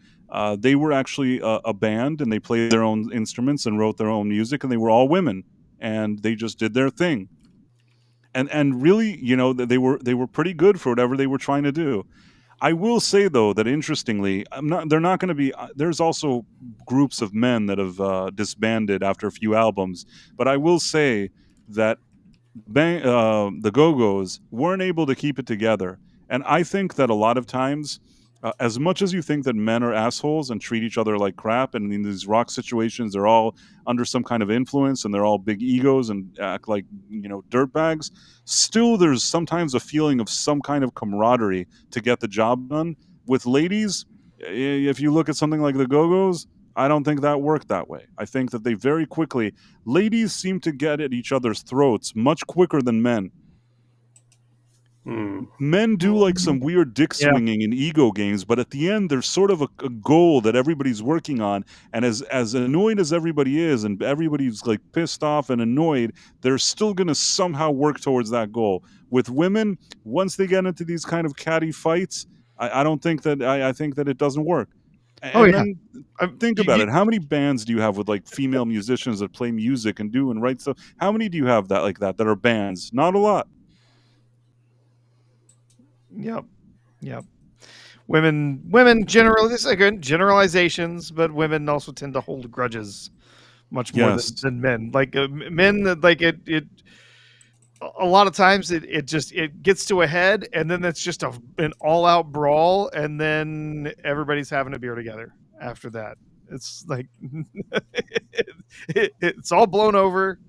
They were actually a band, and they played their own instruments and wrote their own music, and they were all women, and they just did their thing. And really, you know, they were pretty good for whatever they were trying to do. I will say though that interestingly, they're not going to be. There's also groups of men that have disbanded after a few albums, but I will say that the Go-Go's weren't able to keep it together, and I think that a lot of times, as much as you think that men are assholes and treat each other like crap, and in these rock situations they're all under some kind of influence and they're all big egos and act like, you know, dirtbags, still there's sometimes a feeling of some kind of camaraderie to get the job done. With ladies, if you look at something like the Go-Go's, I don't think that worked that way. I think that they very quickly, ladies seem to get at each other's throats much quicker than men. Men do like some weird dick swinging and ego games, but at the end there's sort of a goal that everybody's working on, and as annoyed as everybody is and everybody's like pissed off and annoyed, they're still going to somehow work towards that goal. With women, once they get into these kind of catty fights, I don't think that I think that it doesn't work.
Oh
And
yeah.
then think about it. How many bands do you have with like female musicians that play music and do and write stuff? How many do you have that like that are bands? Not a lot.
Yep. Yep. Women generally, this is again generalizations, but women also tend to hold grudges much more
Yes.
than men. Like men, like it. A lot of times it just it gets to a head, and then it's just an all out brawl, and then everybody's having a beer together after that. It's like it's all blown over.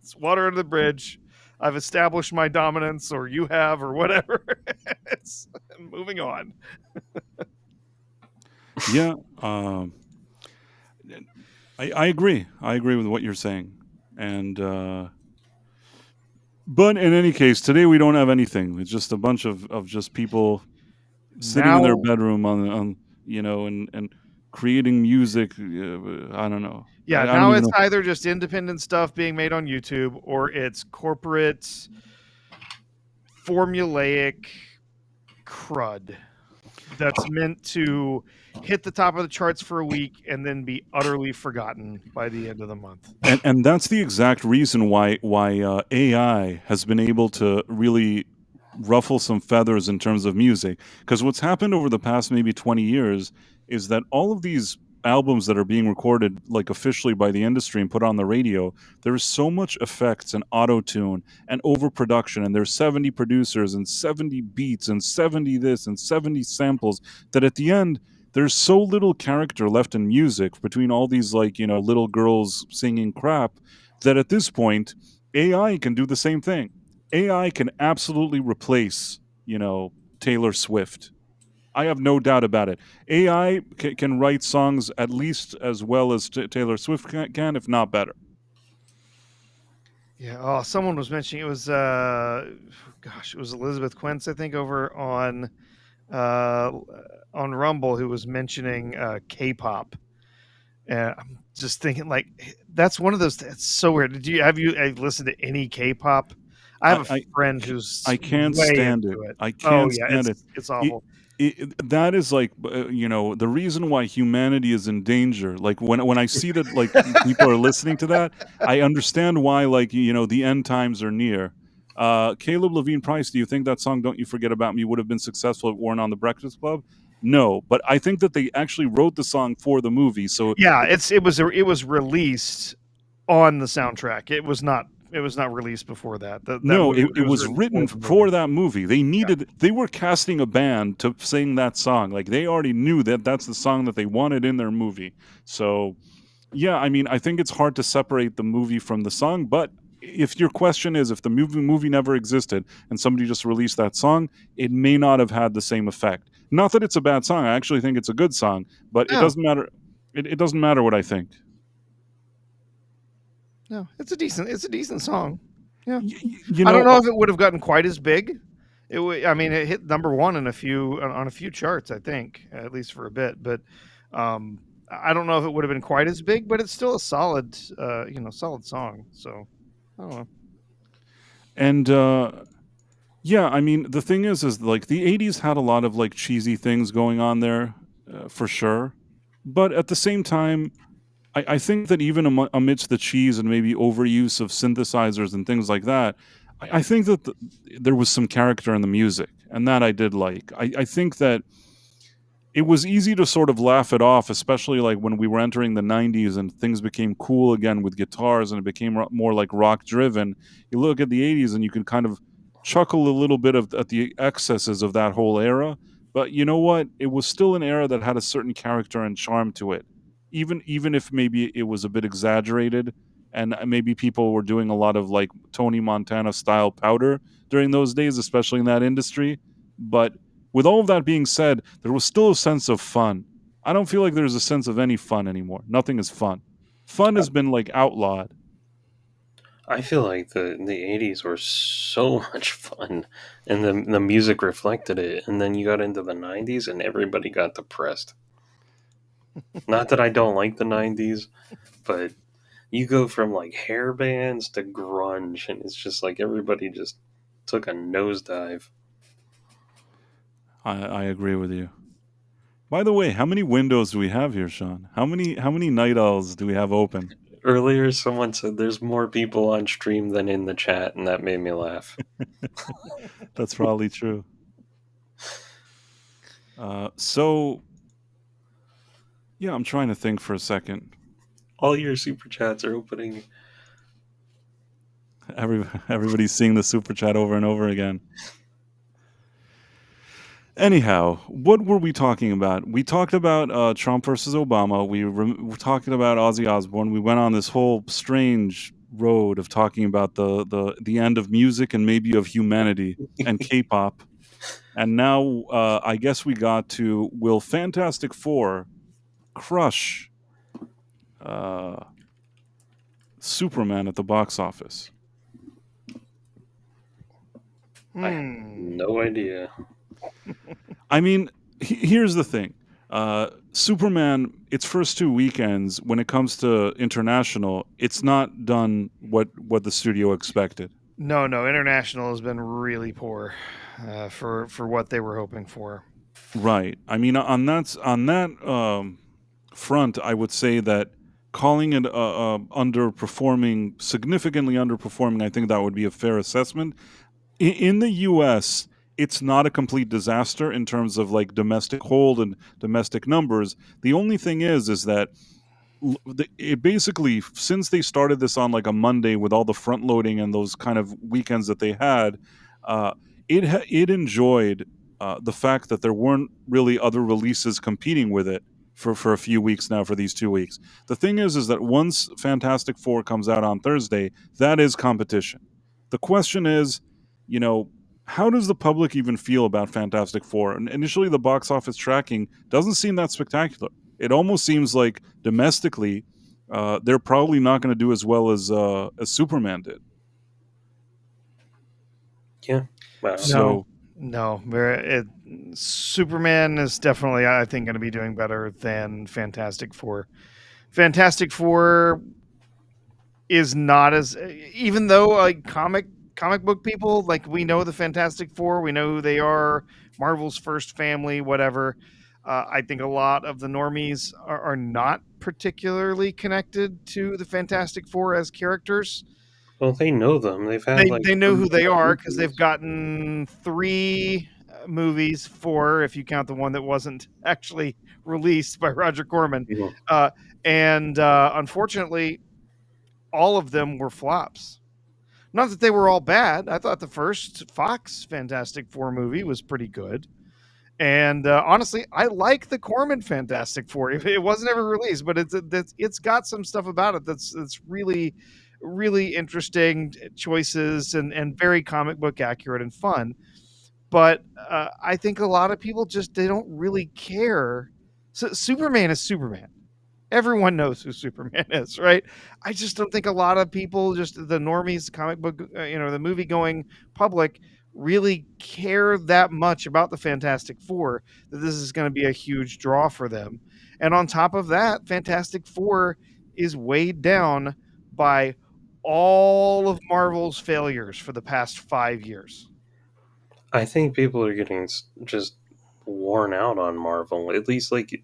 It's water under the bridge. I've established my dominance, or you have, or whatever. It's moving on.
Yeah. I agree. I agree with what you're saying. And but in any case, today we don't have anything. It's just a bunch of just people sitting in their
Now,
bedroom on and creating music. I don't know.
yeah,
I don't
now
even
it's
know.
either just independent stuff being made on YouTube, or it's corporate formulaic crud that's meant to hit the top of the charts for a week and then be utterly forgotten by the end of the month.
And that's the exact reason why AI has been able to really ruffle some feathers in terms of music. Because what's happened over the past maybe 20 years is that all of these albums that are being recorded like officially by the industry and put on the radio, there's so much effects and auto-tune and overproduction, and there's 70 producers and 70 beats and 70 this and 70 samples, that at the end there's so little character left in music between all these little girls singing crap, that at this point AI can do the same thing. AI can absolutely replace, Taylor Swift. I have no doubt about it. AI can write songs at least as well as Taylor Swift can, if not better.
Yeah. Oh, someone was mentioning it was it was Elizabeth Quince, I think, over on Rumble, who was mentioning K-pop. And I'm just thinking, like, that's one of those. It's so weird. Have you listened to any K-pop? I have a friend who's
I can't
way
stand
into
it. I can't stand it.
It's awful.
That is like the reason why humanity is in danger. Like when I see that like people are listening to that, I understand why the end times are near. Caleb Levine Price, do you think that song "Don't You Forget About Me" would have been successful if worn on the Breakfast Club? No, but I think that they actually wrote the song for the movie. So
yeah, it was released on the soundtrack. It was not released before that.
It was written for that movie. They were casting a band to sing that song. Like they already knew that that's the song that they wanted in their movie. So yeah, I mean, I think it's hard to separate the movie from the song, but if your question is if the movie never existed and somebody just released that song, it may not have had the same effect. Not that it's a bad song. I actually think it's a good song, but it doesn't matter. It doesn't matter what I think.
No, it's a decent song. Yeah.
I
don't know if it would have gotten quite as big. It hit number one on a few charts, I think, at least for a bit. But I don't know if it would have been quite as big, but it's still a solid, solid song. So I don't know.
And yeah, I mean, the thing is like the 80s had a lot of like cheesy things going on there, for sure. But at the same time, I think that even amidst the cheese and maybe overuse of synthesizers and things like that, I think that there was some character in the music, and that I did like. I think that it was easy to sort of laugh it off, especially like when we were entering the 90s and things became cool again with guitars and it became more like rock driven. You look at the 80s and you can kind of chuckle a little bit at the excesses of that whole era. But you know what? It was still an era that had a certain character and charm to it. Even if maybe it was a bit exaggerated and maybe people were doing a lot of like Tony Montana style powder during those days, especially in that industry. But with all of that being said, there was still a sense of fun. I don't feel like there's a sense of any fun anymore. Nothing is fun. Fun has been like outlawed.
I feel like the 80s were so much fun, and the music reflected it. And then you got into the 90s, and everybody got depressed. Not that I don't like the 90s, but you go from like hair bands to grunge, and it's just like everybody just took a nosedive.
I agree with you. By the way, how many windows do we have here, Sean? How many night owls do we have open?
Earlier, someone said there's more people on stream than in the chat, and that made me laugh.
That's probably true. So, yeah, I'm trying to think for a second.
All your super chats are opening.
Everybody's seeing the super chat over and over again. Anyhow, what were we talking about? We talked about Trump versus Obama. We're talking about Ozzy Osbourne. We went on this whole strange road of talking about the end of music and maybe of humanity and K-pop. And now I guess we got to, will Fantastic Four crush Superman at the box office?
I have no idea.
I mean, here's the thing. Superman, its first 2 weekends, when it comes to international, it's not done what the studio expected.
No, international has been really poor for what they were hoping for.
Right. I mean, on that front, I would say that calling it underperforming, significantly underperforming, I think that would be a fair assessment. In the U.S., it's not a complete disaster in terms of like domestic hold and domestic numbers. The only thing is that it basically, since they started this on like a Monday with all the front loading and those kind of weekends that they had, it enjoyed the fact that there weren't really other releases competing with it for a few weeks now, for these 2 weeks. The thing is that once Fantastic Four comes out on Thursday, that is competition. The question is, how does the public even feel about Fantastic Four? And initially, the box office tracking doesn't seem that spectacular. It almost seems like domestically, they're probably not going to do as well as Superman did.
Yeah. Wow.
So
no, Superman is definitely, I think, going to be doing better than Fantastic Four. Fantastic Four is not as, even though like comic book people, like, we know the Fantastic Four, we know who they are, Marvel's first family, whatever. I think a lot of the normies are not particularly connected to the Fantastic Four as characters.
Well, they know them. They've had
they know who they are because they've gotten 3 movies, 4 if you count the one that wasn't actually released by Roger Corman. And unfortunately, all of them were flops. Not that they were all bad. I thought the first Fox Fantastic Four movie was pretty good. And honestly, I like the Corman Fantastic Four. It wasn't ever released, but it's got some stuff about it that's really, really interesting choices and very comic book accurate and fun. But I think a lot of people they don't really care. So Superman is Superman. Everyone knows who Superman is, right? I just don't think a lot of people, just the normies, comic book, the movie going public, really care that much about the Fantastic Four that this is going to be a huge draw for them. And on top of that, Fantastic Four is weighed down by all of Marvel's failures for the past 5 years.
I think people are getting just worn out on Marvel. At least, like,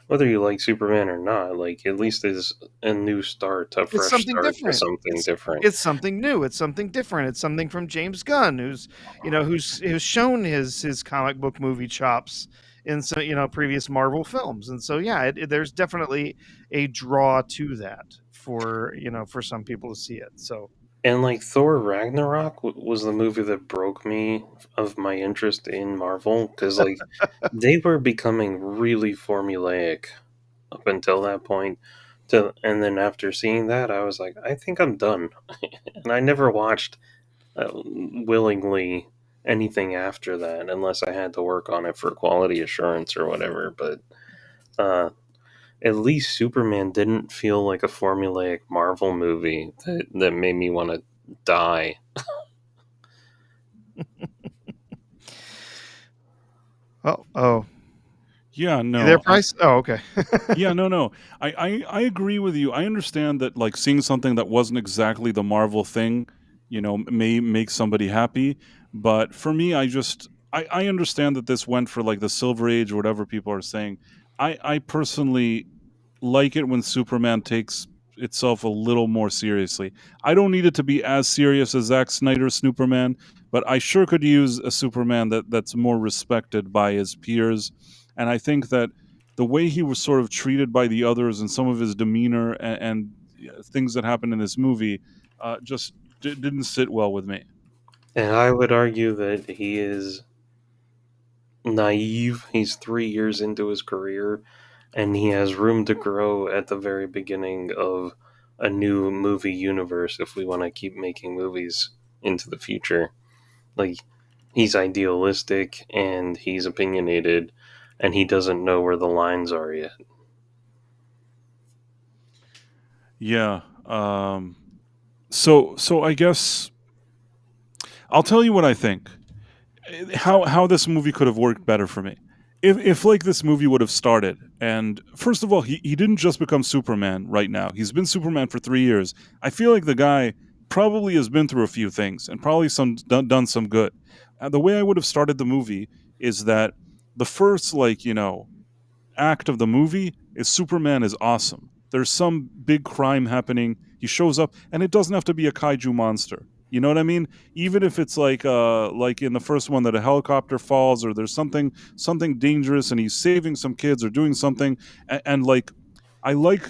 whether you like Superman or not, like, at least there's a new start, a fresh start to something different.
It's something new. It's something different. It's something from James Gunn, who's shown his comic book movie chops in some, previous Marvel films. And so, yeah, there's definitely a draw to that for some people to see it. So.
And like Thor Ragnarok was the movie that broke me of my interest in Marvel, because like they were becoming really formulaic up until that point. And then after seeing that, I was like, I think I'm done. And I never watched willingly anything after that, unless I had to work on it for quality assurance or whatever. But at least Superman didn't feel like a formulaic Marvel movie that made me want to die.
Oh.
Yeah, no.
Their price? Oh, okay.
Yeah, no. I agree with you. I understand that, like, seeing something that wasn't exactly the Marvel thing, may make somebody happy. But for me, I I understand that this went for like the Silver Age or whatever people are saying. I personally like it when Superman takes itself a little more seriously. I don't need it to be as serious as Zack Snyder's Superman, but I sure could use a Superman that's more respected by his peers. And I think that the way he was sort of treated by the others and some of his demeanor and things that happened in this movie just didn't sit well with me.
And I would argue that he is naive. He's 3 years into his career, and he has room to grow at the very beginning of a new movie universe if we want to keep making movies into the future. Like, he's idealistic and he's opinionated, and he doesn't know where the lines are yet.
Yeah. So I guess I'll tell you what I think. How this movie could have worked better for me. If like this movie would have started, and first of all, he didn't just become Superman right now. He's been Superman for 3 years. I feel like the guy probably has been through a few things and probably done some good. The way I would have started the movie is that the first act of the movie is Superman is awesome. There's some big crime happening. He shows up, and it doesn't have to be a kaiju monster. You know what I mean? Even if it's like in the first one that a helicopter falls or there's something dangerous and he's saving some kids or doing something, and like I like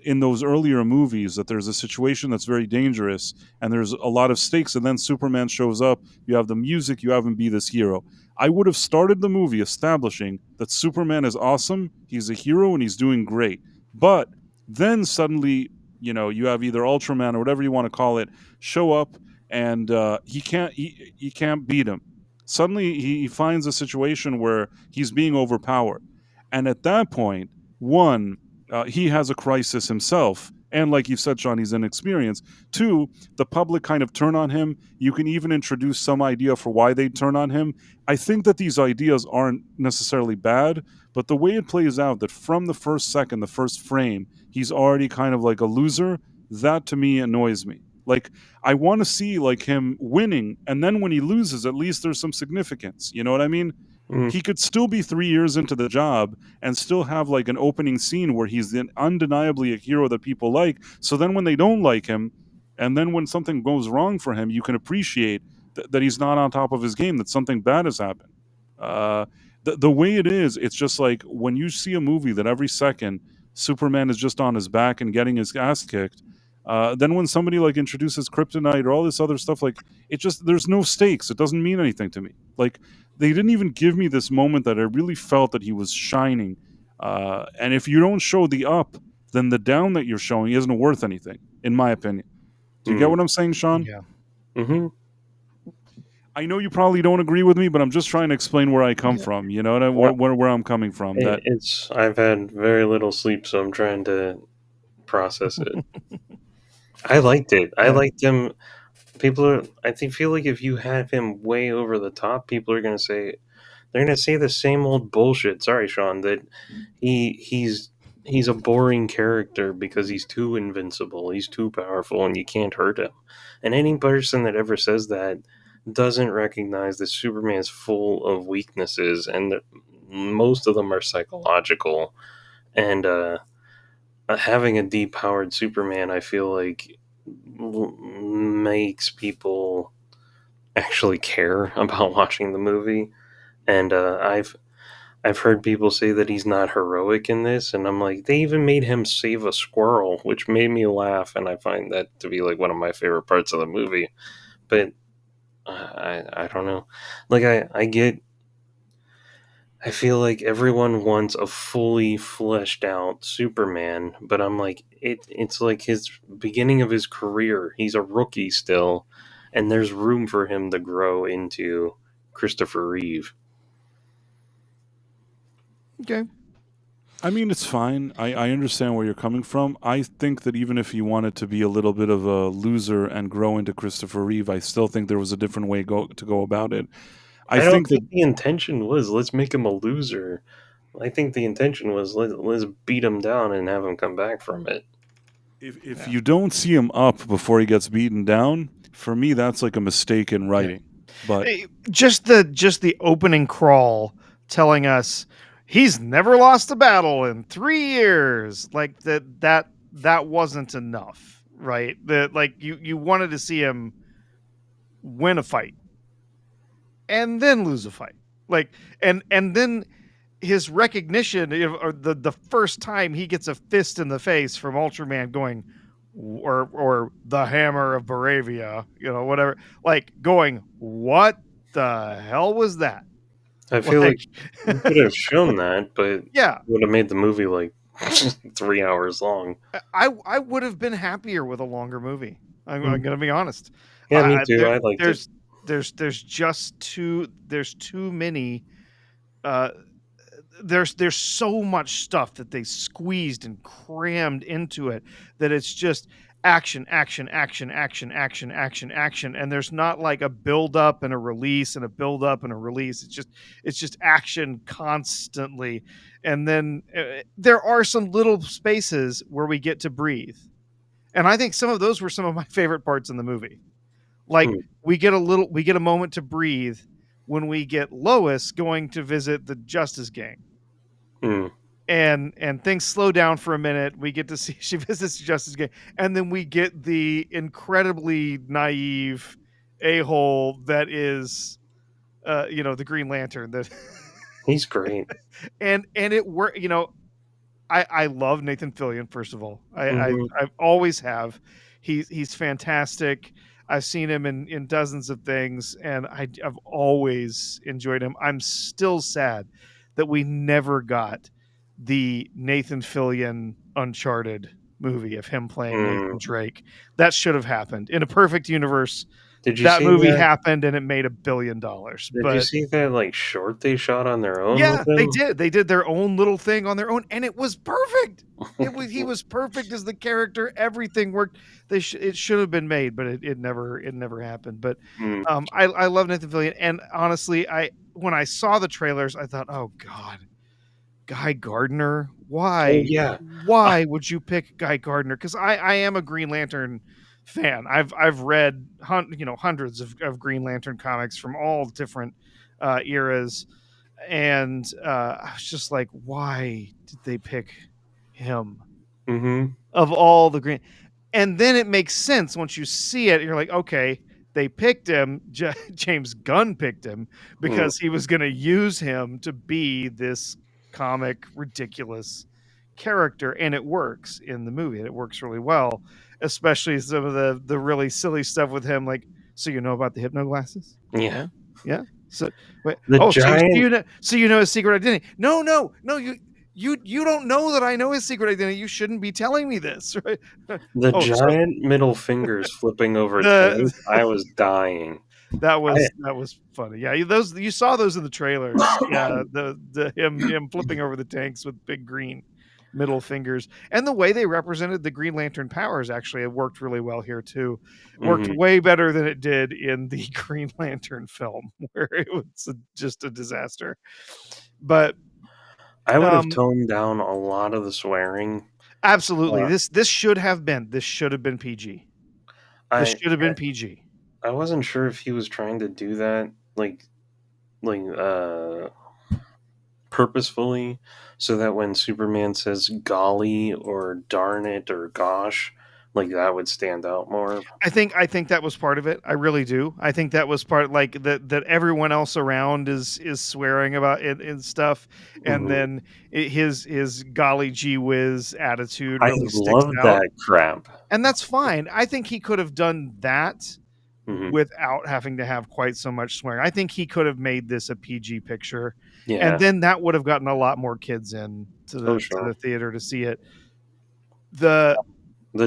in those earlier movies that there's a situation that's very dangerous and there's a lot of stakes, and then Superman shows up. You have the music. You have him be this hero. I would have started the movie establishing that Superman is awesome, he's a hero, and he's doing great. But then suddenly, you have either Ultraman or whatever you want to call it show up, and he can't beat him. Suddenly, he finds a situation where he's being overpowered, and at that point, one, he has a crisis himself. And like you said, Sean, he's inexperienced. Two, the public kind of turn on him. You can even introduce some idea for why they turn on him. I think that these ideas aren't necessarily bad, but the way it plays out, that from the first second, the first frame, he's already kind of like a loser, that to me annoys me. Like, I want to see like him winning, and then when he loses, at least there's some significance. You know what I mean? He could still be 3 years into the job and still have like an opening scene where he's undeniably a hero that people like. So then when they don't like him, and then when something goes wrong for him, you can appreciate that he's not on top of his game, that something bad has happened. The way it is, it's just like when you see a movie that every second Superman is just on his back and getting his ass kicked. Then when somebody like introduces kryptonite or all this other stuff, like it just, there's no stakes. It doesn't mean anything to me. Like, they didn't even give me this moment that I really felt that he was shining. And if you don't show the up, then the down that you're showing isn't worth anything, in my opinion. Do you get what I'm saying, Sean?
Yeah.
Mm-hmm.
I know you probably don't agree with me, but I'm just trying to explain where I come from. You know where I'm coming from.
I've had very little sleep, so I'm trying to process it. I liked it. I liked him. I feel like if you have him way over the top, people are going to say, they're going to say the same old bullshit. Sorry, Sean, that he's a boring character because he's too invincible, he's too powerful, and you can't hurt him. And any person that ever says that doesn't recognize that Superman is full of weaknesses, and that most of them are psychological. And having a depowered Superman, I feel like, makes people actually care about watching the movie. And I've heard people say that he's not heroic in this, and I'm like, they even made him save a squirrel, which made me laugh, and I find that to be like one of my favorite parts of the movie. But I don't know. Like, I feel like everyone wants a fully fleshed out Superman, but I'm like, it's like his beginning of his career. He's a rookie still, and there's room for him to grow into Christopher Reeve.
Okay.
I mean, it's fine. I understand where you're coming from. I think that even if he wanted to be a little bit of a loser and grow into Christopher Reeve, I still think there was a different way to go about it.
I don't think the intention was, let's make him a loser. I think the intention was, let's beat him down and have him come back from it.
If you don't see him up before he gets beaten down, for me, that's like a mistake in writing. But
Just the opening crawl telling us he's never lost a battle in 3 years. Like that wasn't enough, right? That like you wanted to see him win a fight and then lose a fight. Like and then his recognition or the first time he gets a fist in the face from Ultraman going or the hammer of Baravia, whatever, like going, what the hell was that?
I feel like you could have shown that, but
Yeah,
would have made the movie like 3 hours long.
I would have been happier with a longer movie. I'm gonna be honest.
Yeah, me too. I liked it.
There's just too many. There's so much stuff that they squeezed and crammed into it that it's just action, action, action, action, action, action, action, and there's not like a build up and a release and a build up and a release. It's just action constantly, and then there are some little spaces where we get to breathe, and I think some of those were some of my favorite parts in the movie. Like we get a moment to breathe when we get Lois going to visit the Justice Gang. And things slow down for a minute. We get to see she visits the Justice Gang, and then we get the incredibly naive a-hole that is the Green Lantern. That
He's great.
and it worked. I love Nathan Fillion, first of all. I always have. He's fantastic. I've seen him in dozens of things, and I've always enjoyed him. I'm still sad that we never got the Nathan Fillion Uncharted movie of him playing Nathan Drake. That should have happened. In a perfect universe, that movie happened and it made $1 billion.
Did you see that like short they shot on their own?
Yeah, they did. They did their own little thing on their own, and it was perfect. He was perfect as the character. Everything worked. It should have been made, but it never happened. But I love Nathan Fillion, and honestly, when I saw the trailers, I thought, oh God, Guy Gardner. Why?
Oh, yeah.
Why would you pick Guy Gardner? Because I am a Green Lantern fan. I've read hundreds of Green Lantern comics from all different eras, and I was just like, why did they pick him of all the Green? And then it makes sense once you see it. You're like, okay, they picked him. James Gunn picked him because he was going to use him to be this comic ridiculous character, and it works in the movie, and it works really well, especially some of the really silly stuff with him, like, so you know about the hypno glasses?
Yeah.
So wait,
giant...
so you know his secret identity? No, you don't know that I know his secret identity. You shouldn't be telling me this, right?
Giant middle fingers flipping over tanks. I was dying.
That was funny. Yeah, you saw those in the trailers. Yeah, the him flipping over the tanks with big green middle fingers, and the way they represented the Green Lantern powers actually it worked really well here too. Worked way better than it did in the Green Lantern film, where it was just a disaster. But
I would have toned down a lot of the swearing.
Absolutely, this should have been PG. This should have been PG.
I wasn't sure if he was trying to do that like purposefully, so that when Superman says golly or darn it or gosh, like that would stand out more.
I think that was part of it. I really do. I think that was part, like that everyone else around is swearing about it and stuff, and then his golly gee whiz attitude really sticks out. I love
that crap,
and that's fine. I think he could have done that without having to have quite so much swearing. I think he could have made this a PG picture, and then that would have gotten a lot more kids in to the theater to see it. The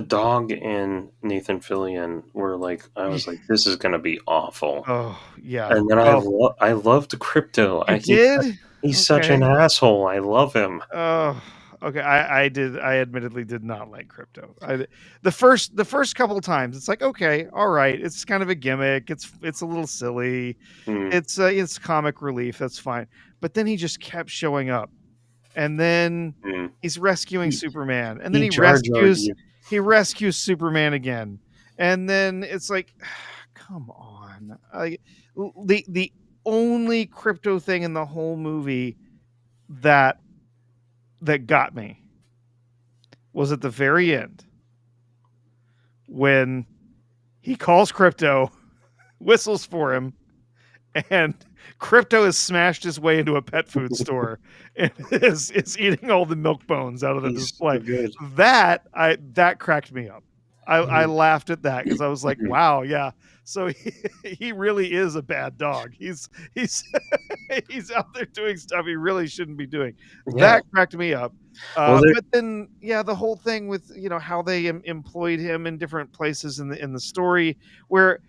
dog and Nathan Fillion were like, I was like, this is going to be awful.
Oh yeah,
and then I loved Crypto. He's such an asshole. I love him.
Oh. Okay, I admittedly did not like Crypto. The first couple of times, it's like, okay, all right, it's kind of a gimmick. It's a little silly. It's comic relief. That's fine. But then he just kept showing up, and then he's rescuing Superman, and then he rescues Superman again, and then it's like, come on. The only crypto thing in the whole movie that got me was at the very end when he calls Crypto, whistles for him, and Crypto has smashed his way into a pet food store and is eating all the milk bones out of the
He's
display.
so good.
That cracked me up. I laughed at that because I was like,
Mhm.
wow, yeah. So he really is a bad dog. He's he's out there doing stuff he really shouldn't be doing.
Yeah.
That cracked me up.
Well,
But then, yeah, the whole thing with how they employed him in different places in the story, where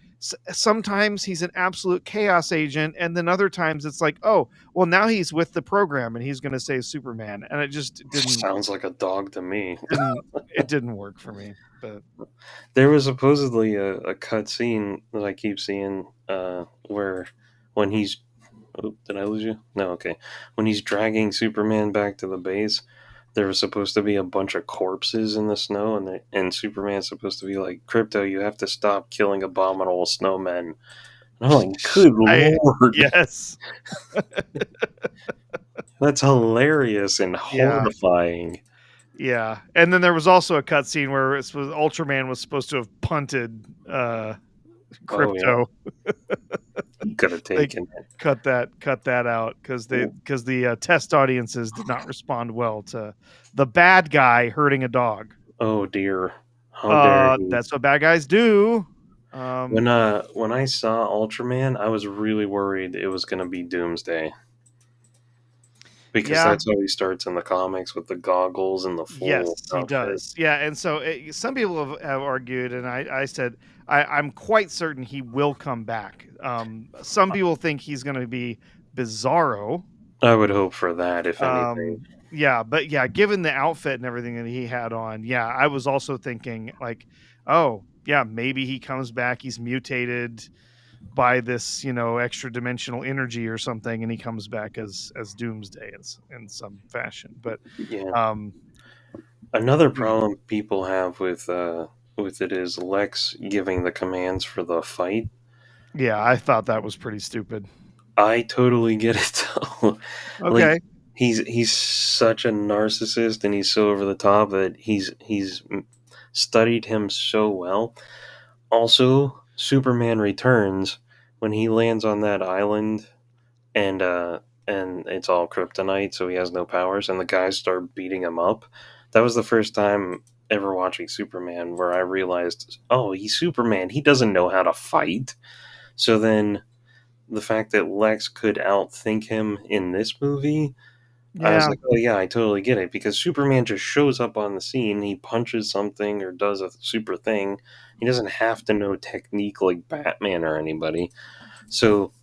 sometimes he's an absolute chaos agent, and then other times it's like, oh, well, now he's with the program and he's going to save Superman, and it just
sounds like a dog to me.
it didn't work for me. But
There was supposedly a cut scene that I keep seeing where when he's did I lose you? No, okay. When he's dragging Superman back to the base, there was supposed to be a bunch of corpses in the snow, and Superman's supposed to be like, Crypto, you have to stop killing abominable snowmen. And I'm like, good lord.
Yes.
That's hilarious and
Yeah.
horrifying.
Yeah. And then there was also a cutscene where Ultraman was supposed to have punted Crypto.
He could have taken it.
Cut that out because the test audiences did not respond well to the bad guy hurting a dog.
Oh dear. How dare he.
That's what bad guys do.
When I saw Ultraman, I was really worried it was going to be Doomsday. Because that's how he starts in the comics with the goggles and the full outfit.
He does. Yeah, and so some people have argued, and I said I'm quite certain he will come back. Some people think he's going to be Bizarro.
I would hope for that, if anything.
Yeah, but yeah, given the outfit and everything that he had on, yeah, I was also thinking like, oh, yeah, maybe he comes back. He's mutated by this, extra dimensional energy or something, and he comes back as Doomsday in some fashion. But
yeah, another problem people have with it is Lex giving the commands for the fight.
Yeah, I thought that was pretty stupid.
I totally get it though.
Okay.
Like, he's such a narcissist and he's so over the top that he's studied him so well. Also, Superman Returns, when he lands on that island and it's all kryptonite, so he has no powers, and the guys start beating him up. That was the first time ever watching Superman where I realized, oh, he's Superman. He doesn't know how to fight. So then the fact that Lex could outthink him in this movie, I was like, oh yeah, I totally get it, because Superman just shows up on the scene, he punches something or does a super thing. He doesn't have to know technique like Batman or anybody. So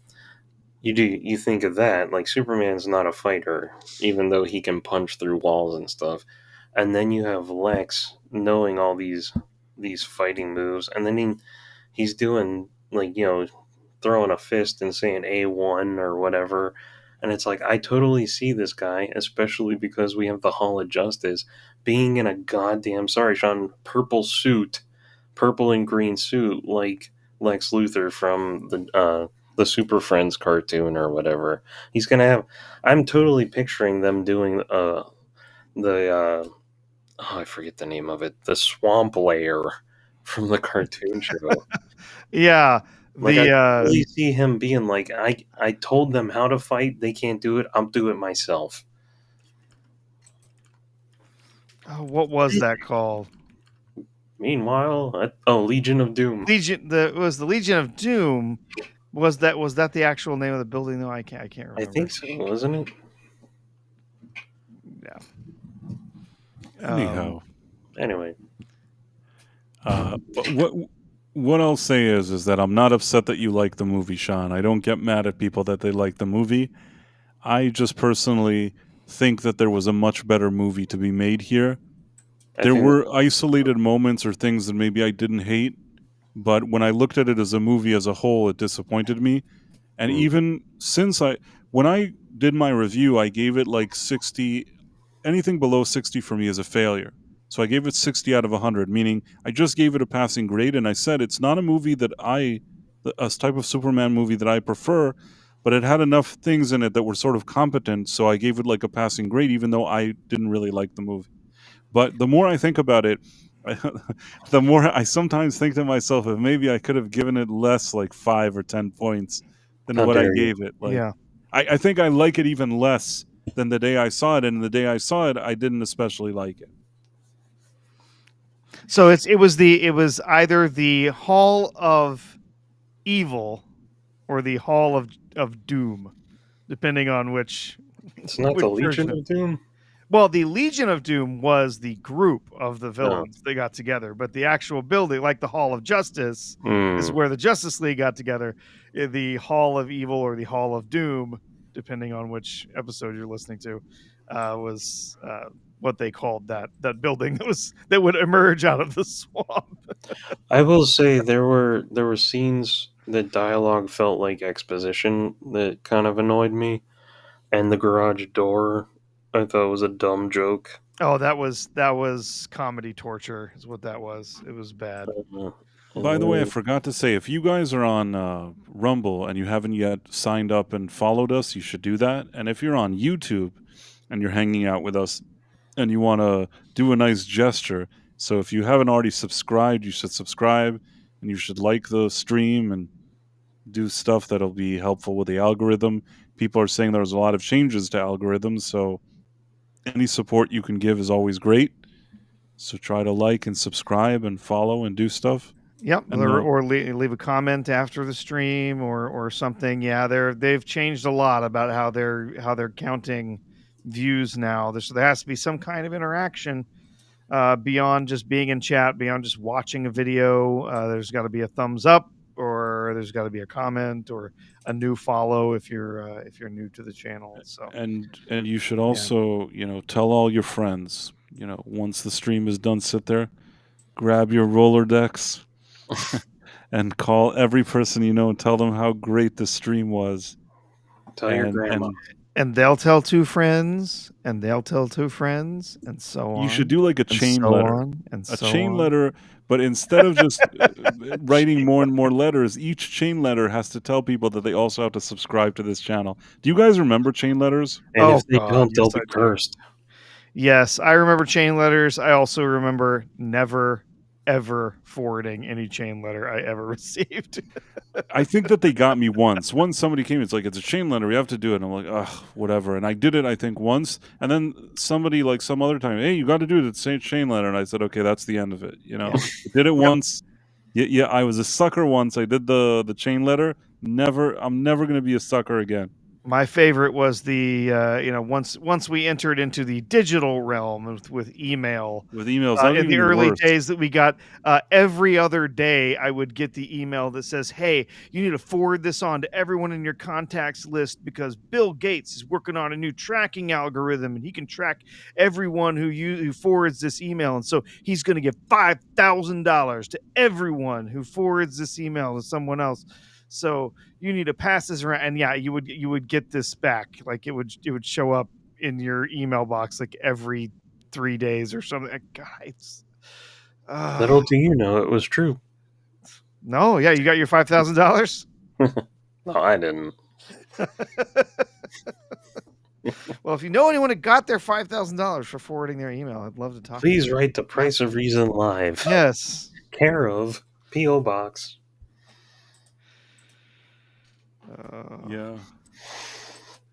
you think of that, like Superman's not a fighter, even though he can punch through walls and stuff. And then you have Lex knowing all these fighting moves, and then he's doing throwing a fist and saying A1 or whatever. And it's like, I totally see this guy, especially because we have the Hall of Justice being in a goddamn, sorry, Sean, purple and green suit, like Lex Luthor from the Super Friends cartoon or whatever. He's going to have, I'm totally picturing them doing I forget the name of it, the swamp lair from the cartoon show.
Yeah.
Like, I really see him being like, I told them how to fight. They can't do it. I'll do it myself.
Oh, what was that called?
Meanwhile, Legion of Doom.
Was the Legion of Doom. Was that the actual name of the building? though? I can't remember.
I think so, wasn't it?
Yeah.
Anyhow.
Anyway.
But what I'll say is that I'm not upset that you like the movie, Sean. I don't get mad at people that they like the movie. I just personally think that there was a much better movie to be made here. There were isolated moments or things that maybe I didn't hate, but when I looked at it as a movie as a whole, it disappointed me. And even since when I did my review, I gave it like 60. Anything below 60 for me is a failure. So I gave it 60 out of 100, meaning I just gave it a passing grade, and I said it's not a movie that a type of Superman movie that I prefer, but it had enough things in it that were sort of competent, so I gave it like a passing grade, even though I didn't really like the movie. But the more I think about it, the more I sometimes think to myself, if maybe I could have given it less, like 5 or 10 points than
How
what I
dare you.
gave it. Like,
Yeah.
I think I like it even less than the day I saw it, and the day I saw it, I didn't especially like it.
So it was either the Hall of Evil or the Hall of Doom, depending on which.
It's not
which
the Legion
version
of Doom?
Well, the Legion of Doom was the group of the
No.
villains they got together, but the actual building, like the Hall of Justice, is
Hmm.
where the Justice League got together. The Hall of Evil or the Hall of Doom, depending on which episode you're listening to, was what they called that building that would emerge out of the swamp.
I will say there were scenes that dialogue felt like exposition that kind of annoyed me, and the garage door I thought was a dumb joke.
Oh, that was comedy torture, is what that was. It was bad.
By the way, I forgot to say, if you guys are on Rumble and you haven't yet signed up and followed us, you should do that. And if you're on YouTube and you're hanging out with us and you want to do a nice gesture, so if you haven't already subscribed, you should subscribe and you should like the stream and do stuff that'll be helpful with the algorithm. People are saying there's a lot of changes to algorithms, so any support you can give is always great. So try to like and subscribe and follow and do stuff.
Yep,
And
or leave a comment after the stream or something. Yeah, they've changed a lot about how they're counting views now. There has to be some kind of interaction beyond just being in chat, beyond just watching a video. There's got to be a thumbs up, or there's got to be a comment, or a new follow if you're new to the channel. So
and you should also tell all your friends. Once the stream is done, sit there, grab your Rolodex, and call every person you know and tell them how great the stream was.
Tell your grandma.
And they'll tell 2 friends, and they'll tell 2 friends, and so on.
You should do like a chain letter.
A
chain letter, but instead of just writing more and more letters, each chain letter has to tell people that they also have to subscribe to this channel. Do you guys remember chain letters?
And if they don't, they'll be cursed.
Yes, I remember chain letters. I also remember never, ever forwarding any chain letter I ever received.
I think that they got me once. Once somebody came, it's like, it's a chain letter, we have to do it. And I'm like, ugh, whatever. And I did it, I think, once. And then somebody, like some other time, hey, you got to do it. It's a chain letter. And I said, okay, that's the end of it. I did it once. Yeah, I was a sucker once. I did the chain letter. I'm never going to be a sucker again.
My favorite was the once we entered into the digital realm with email.
With emails,
in the early days that we got every other day, I would get the email that says, "Hey, you need to forward this on to everyone in your contacts list because Bill Gates is working on a new tracking algorithm and he can track everyone who forwards this email, and so he's going to give $5,000 to everyone who forwards this email to someone else." So you need to pass this around, and yeah, you would get this back. Like it would show up in your email box like every 3 days or something. Guys,
little do you know, it was true.
No, yeah, you got your $5,000.
No, I didn't.
Well, if you know anyone that got their $5,000 for forwarding their email, I'd love to talk.
Please write the Price of Reason Live.
Yes,
care of P.O. Box.
Yeah.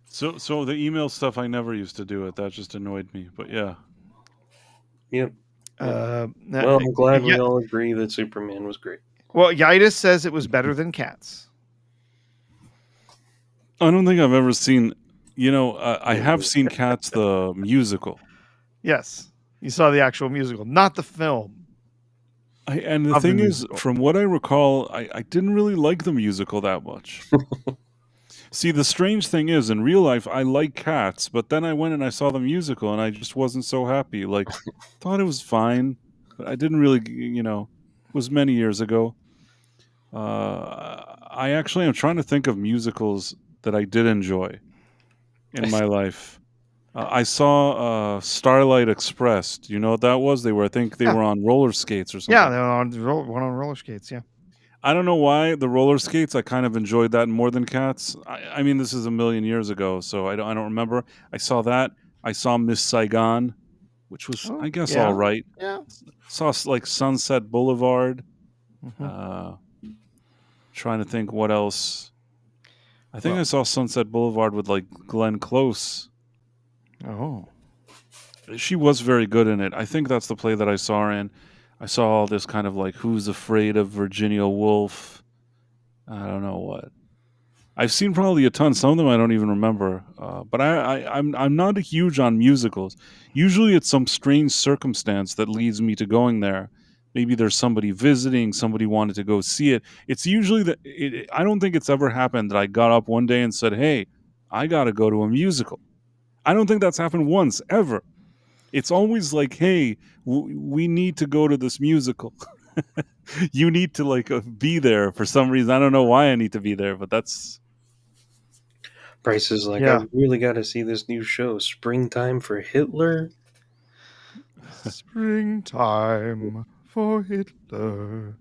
So the email stuff, I never used to do it. That just annoyed me. But yeah.
Yep. Well, I'm glad we all agree that Superman was great.
Well, Yidis says it was better than Cats.
I don't think I've ever seen. I have seen Cats the musical.
Yes, you saw the actual musical, not the film.
And the thing is, from what I recall, I didn't really like the musical that much. See, the strange thing is, in real life, I like Cats, but then I went and I saw the musical, and I just wasn't so happy. Like, thought it was fine, but I didn't really, it was many years ago. I actually am trying to think of musicals that I did enjoy in my life. I saw Starlight Express. Do you know what that was? I think they were on roller skates or something.
Yeah, they were on roller skates, yeah.
I don't know why the roller skates. I kind of enjoyed that more than Cats. I mean, this is a million years ago, so I don't remember. I saw that. I saw Miss Saigon, which was,
Oh,
I guess, all
yeah.
right.
Yeah.
Saw like Sunset Boulevard.
Mhm.
Trying to think what else. I think
Well-
I saw Sunset Boulevard with like Glenn Close.
Oh.
She was very good in it. I think that's the play that I saw her in. I saw all this kind of like Who's Afraid of Virginia Woolf. I don't know what. I've seen probably a ton. Some of them I don't even remember. But I'm not huge on musicals. Usually it's some strange circumstance that leads me to going there. Maybe there's somebody visiting, somebody wanted to go see it. It's usually that I don't think it's ever happened that I got up one day and said, "Hey, I got to go to a musical." I don't think that's happened once ever. It's always like, "Hey, we need to go to this musical." You need to like be there for some reason. I don't know why I need to be there, but that's
Bryce is like,
Yeah.
I really got to see this new show, Springtime for Hitler.
Springtime for Hitler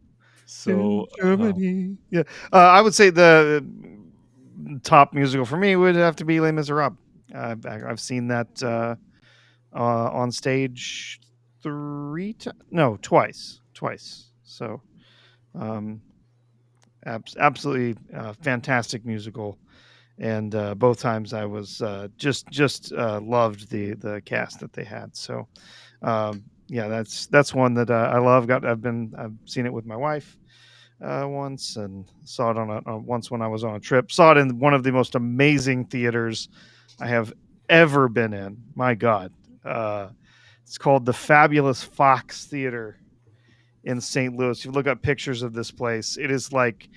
so.
in Germany. Yeah. I would say the top musical for me would have to be Les Miserables. I've seen that on stage twice. So, absolutely fantastic musical, and both times I was just loved the cast that they had. So, yeah, that's one that I love. I've seen it with my wife once, and saw it once when I was on a trip. Saw it in one of the most amazing theaters I have ever been in. My God, it's called the Fabulous Fox Theater in St. Louis. If you look up pictures of this place, it is like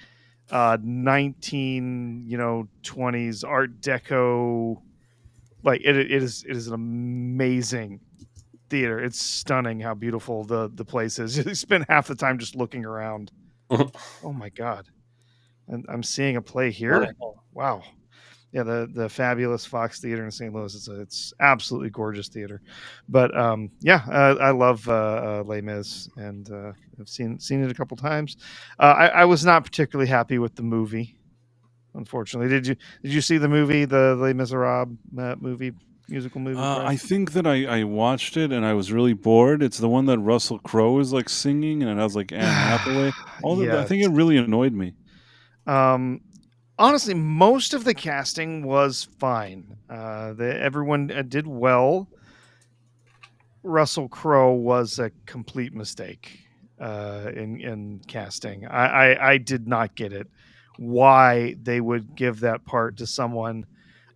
1920s Art Deco. Like it is an amazing theater. It's stunning how beautiful the place is. You spend half the time just looking around. Oh my God. And I'm seeing a play here. Wow. Yeah, the Fabulous Fox Theater in St. Louis. It's absolutely gorgeous theater. But yeah, I love Les Mis, and I've seen it a couple times. I was not particularly happy with the movie, unfortunately. Did you see the movie, the Les Miserables musical movie?
I think that I watched it and I was really bored. It's the one that Russell Crowe is like singing, and it has like Anne Hathaway. I think it really annoyed me.
Honestly, most of the casting was fine. Everyone did well. Russell Crowe was a complete mistake in casting. I did not get it. Why they would give that part to someone?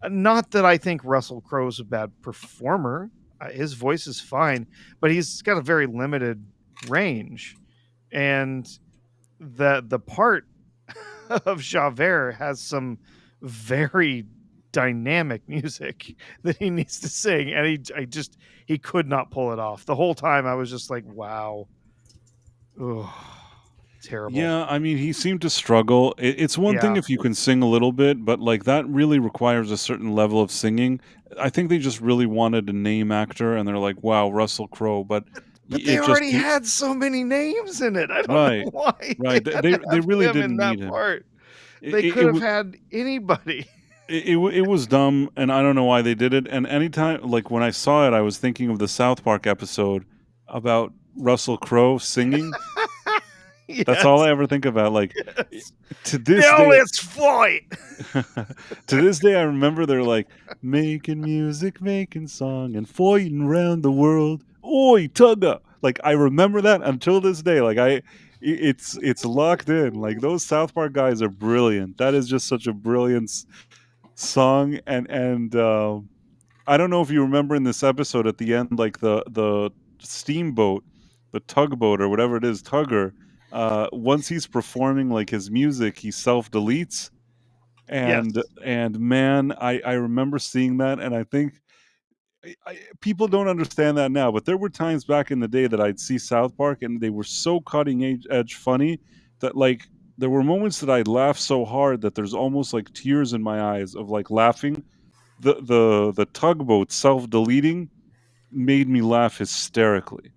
Not that I think Russell Crowe's a bad performer. His voice is fine, but he's got a very limited range, and the part of Javert has some very dynamic music that he needs to sing, and he could not pull it off. The whole time I was just like, wow. Ugh, terrible.
Yeah, I mean, he seemed to struggle. It's one thing if you can sing a little bit, but like that really requires a certain level of singing. I think they just really wanted a name actor, and they're like, "Wow, Russell Crowe," but
they already had so many names in it. I don't know why.
Right, they really didn't need him.
Part. They could have had anybody.
It was dumb, and I don't know why they did it. And anytime, like when I saw it, I was thinking of the South Park episode about Russell Crowe singing.
Yes.
That's all I ever think about. Like to this
now
day,
let's fight.
To this day, I remember they're like making music, making song, and fighting around the world. Oi, Tugga! Like I remember that until this day. Like it's locked in. Like those South Park guys are brilliant. That is just such a brilliant song. And I don't know if you remember in this episode at the end, like the steamboat, the tugboat or whatever it is, tugger. Once he's performing like his music, he self deletes, and man, I remember seeing that, and I think people don't understand that now, but there were times back in the day that I'd see South Park, and they were so cutting edge funny that like there were moments that I'd laugh so hard that there's almost like tears in my eyes of like laughing. The tugboat self deleting made me laugh hysterically.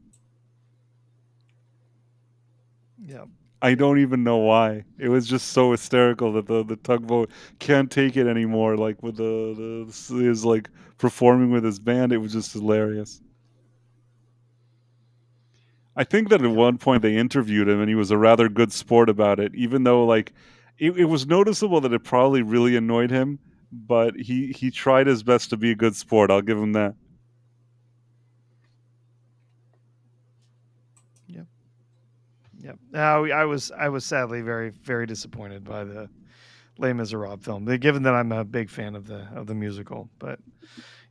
Yeah.
I don't even know why. It was just so hysterical that the tugboat can't take it anymore. Like with his like performing with his band, it was just hilarious. I think that at one point they interviewed him and he was a rather good sport about it, even though like it was noticeable that it probably really annoyed him, but he tried his best to be a good sport. I'll give him that.
Yep. I was sadly very, very disappointed by the Les Miserables film, given that I'm a big fan of the musical. But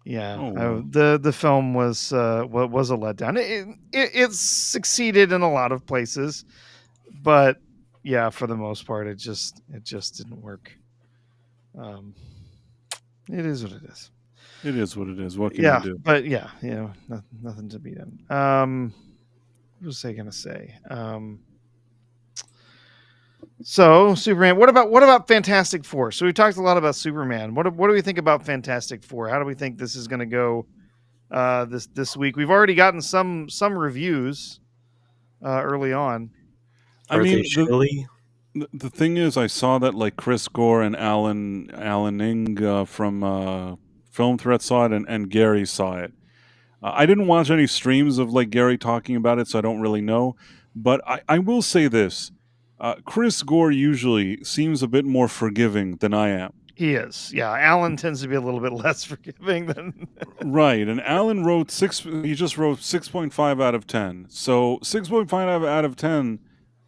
yeah,
Oh, wow.
the film was a letdown. It succeeded in a lot of places, but yeah, for the most part, it just didn't work. It is what it is.
It is what it is. What can you do?
But yeah, nothing to be done. What was I gonna say? So Superman. What about Fantastic Four? So we talked a lot about Superman. What do we think about Fantastic Four? How do we think this is going to go this week? We've already gotten some reviews early on.
I
Are
mean,
they chilly?
the thing is, I saw that like Chris Gore and Alan Ing from Film Threat saw it, and Gary saw it. I didn't watch any streams of like Gary talking about it, so I don't really know. But I will say this: Chris Gore usually seems a bit more forgiving than I am.
He is, yeah. Alan tends to be a little bit less forgiving than
Right, and Alan wrote he just wrote 6.5 out of 10. So 6.5 out of 10.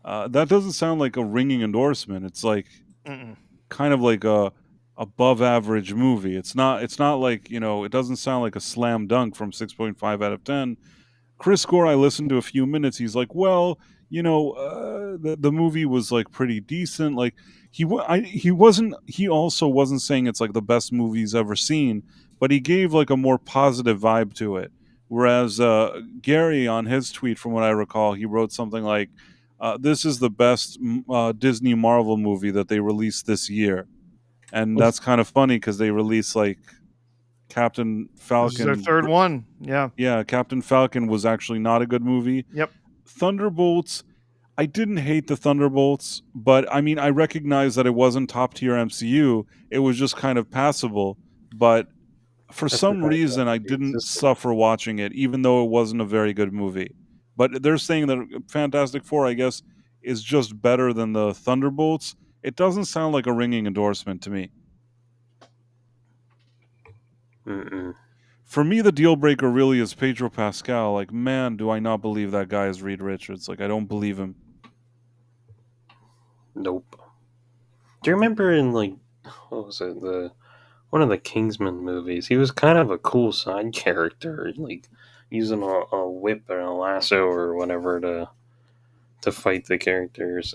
That doesn't sound like a ringing endorsement. It's like kind of like a above average movie. It's not like, it doesn't sound like a slam dunk from 6.5 out of 10. Chris Gore, I listened to a few minutes. He's like, well, the movie was like pretty decent. Like he also wasn't saying it's like the best movie he's ever seen, but he gave like a more positive vibe to it. Whereas Gary, on his tweet, from what I recall, he wrote something like, this is the best Disney Marvel movie that they released this year. And that's kind of funny because they released like Captain Falcon.
This is their third one. Yeah.
Yeah, Captain Falcon was actually not a good movie.
Yep.
Thunderbolts, I didn't hate the Thunderbolts, but I mean, I recognize that it wasn't top tier MCU. It was just kind of passable. But for some reason, I didn't suffer watching it, even though it wasn't a very good movie. But they're saying that Fantastic Four, I guess, is just better than the Thunderbolts. It doesn't sound like a ringing endorsement to me. For me, the deal breaker really is Pedro Pascal. Like, man, do I not believe that guy is Reed Richards. Like, I don't believe him.
Nope. Do you remember in, like, what was it, one of the Kingsman movies? He was kind of a cool side character, like using a whip or a lasso or whatever to fight the characters.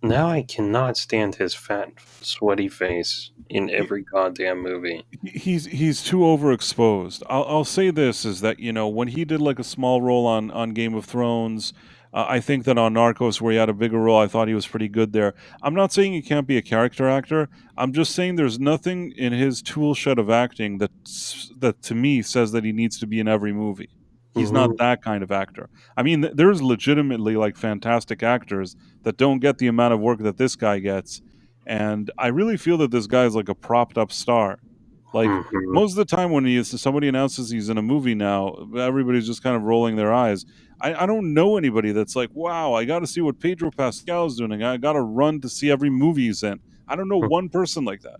Now I cannot stand his fat, sweaty face in every goddamn movie.
He's too overexposed. I'll say this is that, when he did like a small role on Game of Thrones, I think that on Narcos, where he had a bigger role, I thought he was pretty good there. I'm not saying he can't be a character actor. I'm just saying there's nothing in his tool shed of acting that to me says that he needs to be in every movie. He's not that kind of actor. I mean, there's legitimately like fantastic actors that don't get the amount of work that this guy gets. And I really feel that this guy is like a propped up star. Like most of the time when somebody announces he's in a movie now, everybody's just kind of rolling their eyes. I don't know anybody that's like, wow, I got to see what Pedro Pascal is doing. I got to run to see every movie he's in. I don't know one person like that.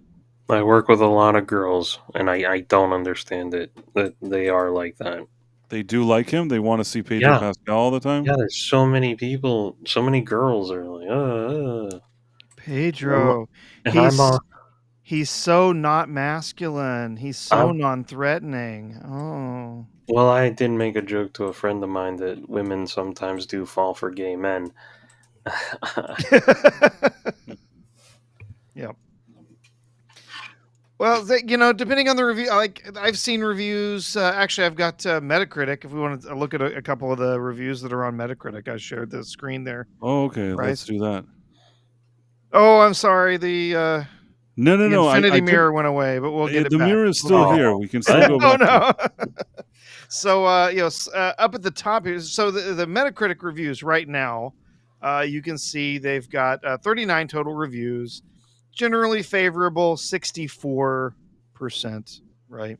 I work with a lot of girls, and I don't understand it, that they are like that.
They do like him? They want to see Pedro Pascal all the time?
Yeah, there's so many people, so many girls are like,
Pedro. He's so not masculine. He's so non-threatening. Oh.
Well, I did make a joke to a friend of mine that women sometimes do fall for gay men.
Yep. Well, depending on the review, like I've seen reviews. Actually, I've got Metacritic. If we want to look at a couple of the reviews that are on Metacritic, I shared the screen there.
Oh, okay. Right? Let's do that.
Oh, I'm sorry. The
no.
Infinity mirror went away, but we'll get it back.
The mirror is still here. We can still go back.
No. So, up at the top here. So the Metacritic reviews right now you can see they've got 39 total reviews, generally favorable, 64%, right?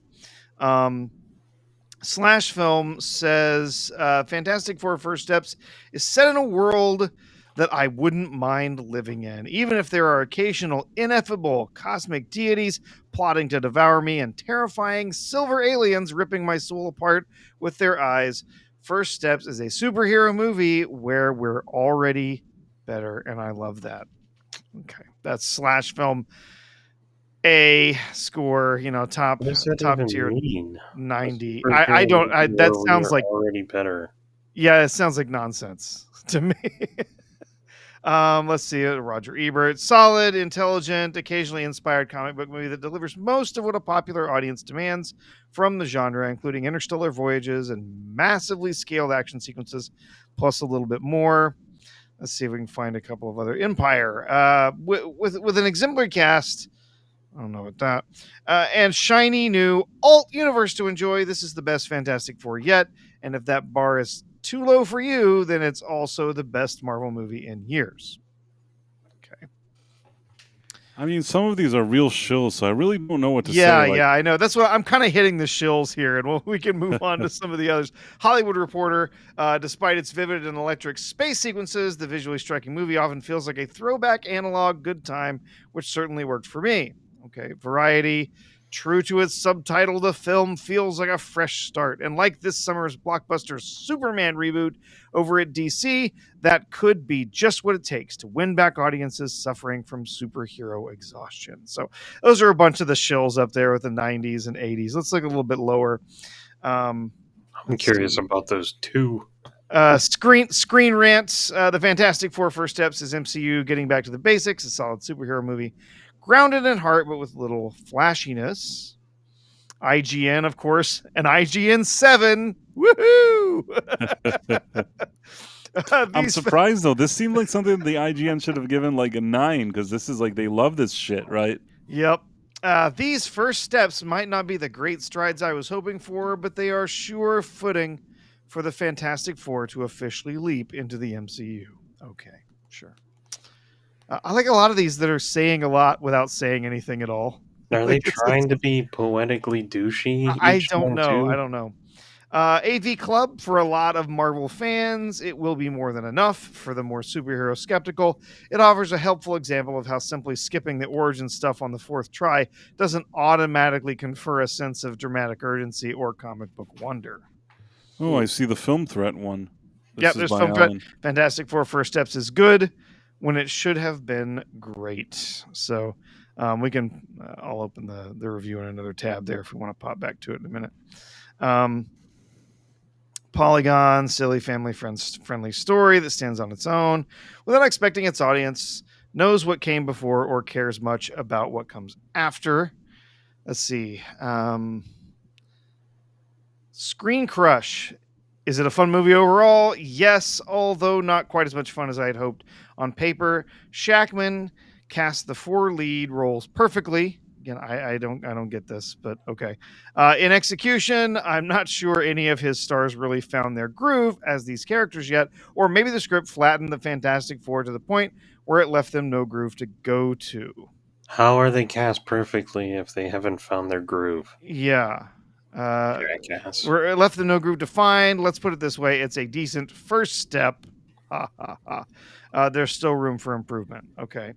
Slash Film says Fantastic Four First Steps is set in a world that I wouldn't mind living in, even if there are occasional ineffable cosmic deities plotting to devour me and terrifying silver aliens ripping my soul apart with their eyes. First Steps is a superhero movie where we're already better, and I love that. Okay, that's Slash Film. A score, top
What does that
top
even
tier
mean?
90.
A
I don't.
superhero
That
movie
sounds
where
like,
we're already better.
yeah, it sounds like nonsense to me. Let's see. Roger Ebert, solid, intelligent, occasionally inspired comic book movie that delivers most of what a popular audience demands from the genre, including interstellar voyages and massively scaled action sequences, plus a little bit more. Let's see if we can find a couple of other Empire. With an exemplary cast. I don't know about that. And shiny new alt universe to enjoy. This is the best Fantastic Four yet. And if that bar is too low for you, then it's also the best Marvel movie in years. Okay.
I mean, some of these are real shills, so I really don't know what to say.
Yeah, I know. That's what I'm kind of hitting the shills here, and we can move on to some of the others. Hollywood Reporter, despite its vivid and electric space sequences, the visually striking movie often feels like a throwback analog good time, which certainly worked for me. Okay, Variety, true to its subtitle, the film feels like a fresh start. And like this summer's blockbuster Superman reboot over at DC, that could be just what it takes to win back audiences suffering from superhero exhaustion. So those are a bunch of the shills up there with the 90s and 80s. Let's look a little bit lower.
I'm curious about those two.
Screen Rants, The Fantastic Four First Steps is MCU getting back to the basics, a solid superhero movie. Grounded in heart, but with little flashiness. IGN, of course, an IGN 7. Woohoo!
I'm surprised, though. This seemed like something the IGN should have given like a 9, because this is like, they love this shit, right?
Yep. These first steps might not be the great strides I was hoping for, but they are sure footing for the Fantastic Four to officially leap into the MCU. Okay, sure. I like a lot of these that are saying a lot without saying anything at all.
Are they trying to be poetically douchey?
I don't know. AV Club, for a lot of Marvel fans, it will be more than enough. For the more superhero skeptical, it offers a helpful example of how simply skipping the origin stuff on the fourth try doesn't automatically confer a sense of dramatic urgency or comic book wonder.
Oh, I see the Film Threat one.
Yep, there's Film Threat. Fantastic Four First Steps is good when it should have been great. So we can, I'll open the review in another tab there if we want to pop back to it in a minute. Polygon, silly family friendly story that stands on its own without expecting its audience, knows what came before or cares much about what comes after. Let's see. Screen Crush. Is it a fun movie overall? Yes, although not quite as much fun as I had hoped. On paper, Shackman cast the 4 lead roles perfectly. Again, I don't get this, but okay. In execution, I'm not sure any of his stars really found their groove as these characters yet, or maybe the script flattened the Fantastic Four to the point where it left them no groove to go to.
How are they cast perfectly if they haven't found their groove?
Yeah.
Jackass.
We're left them no groove to find. Let's put it this way: it's a decent first step. There's still room for improvement. Okay.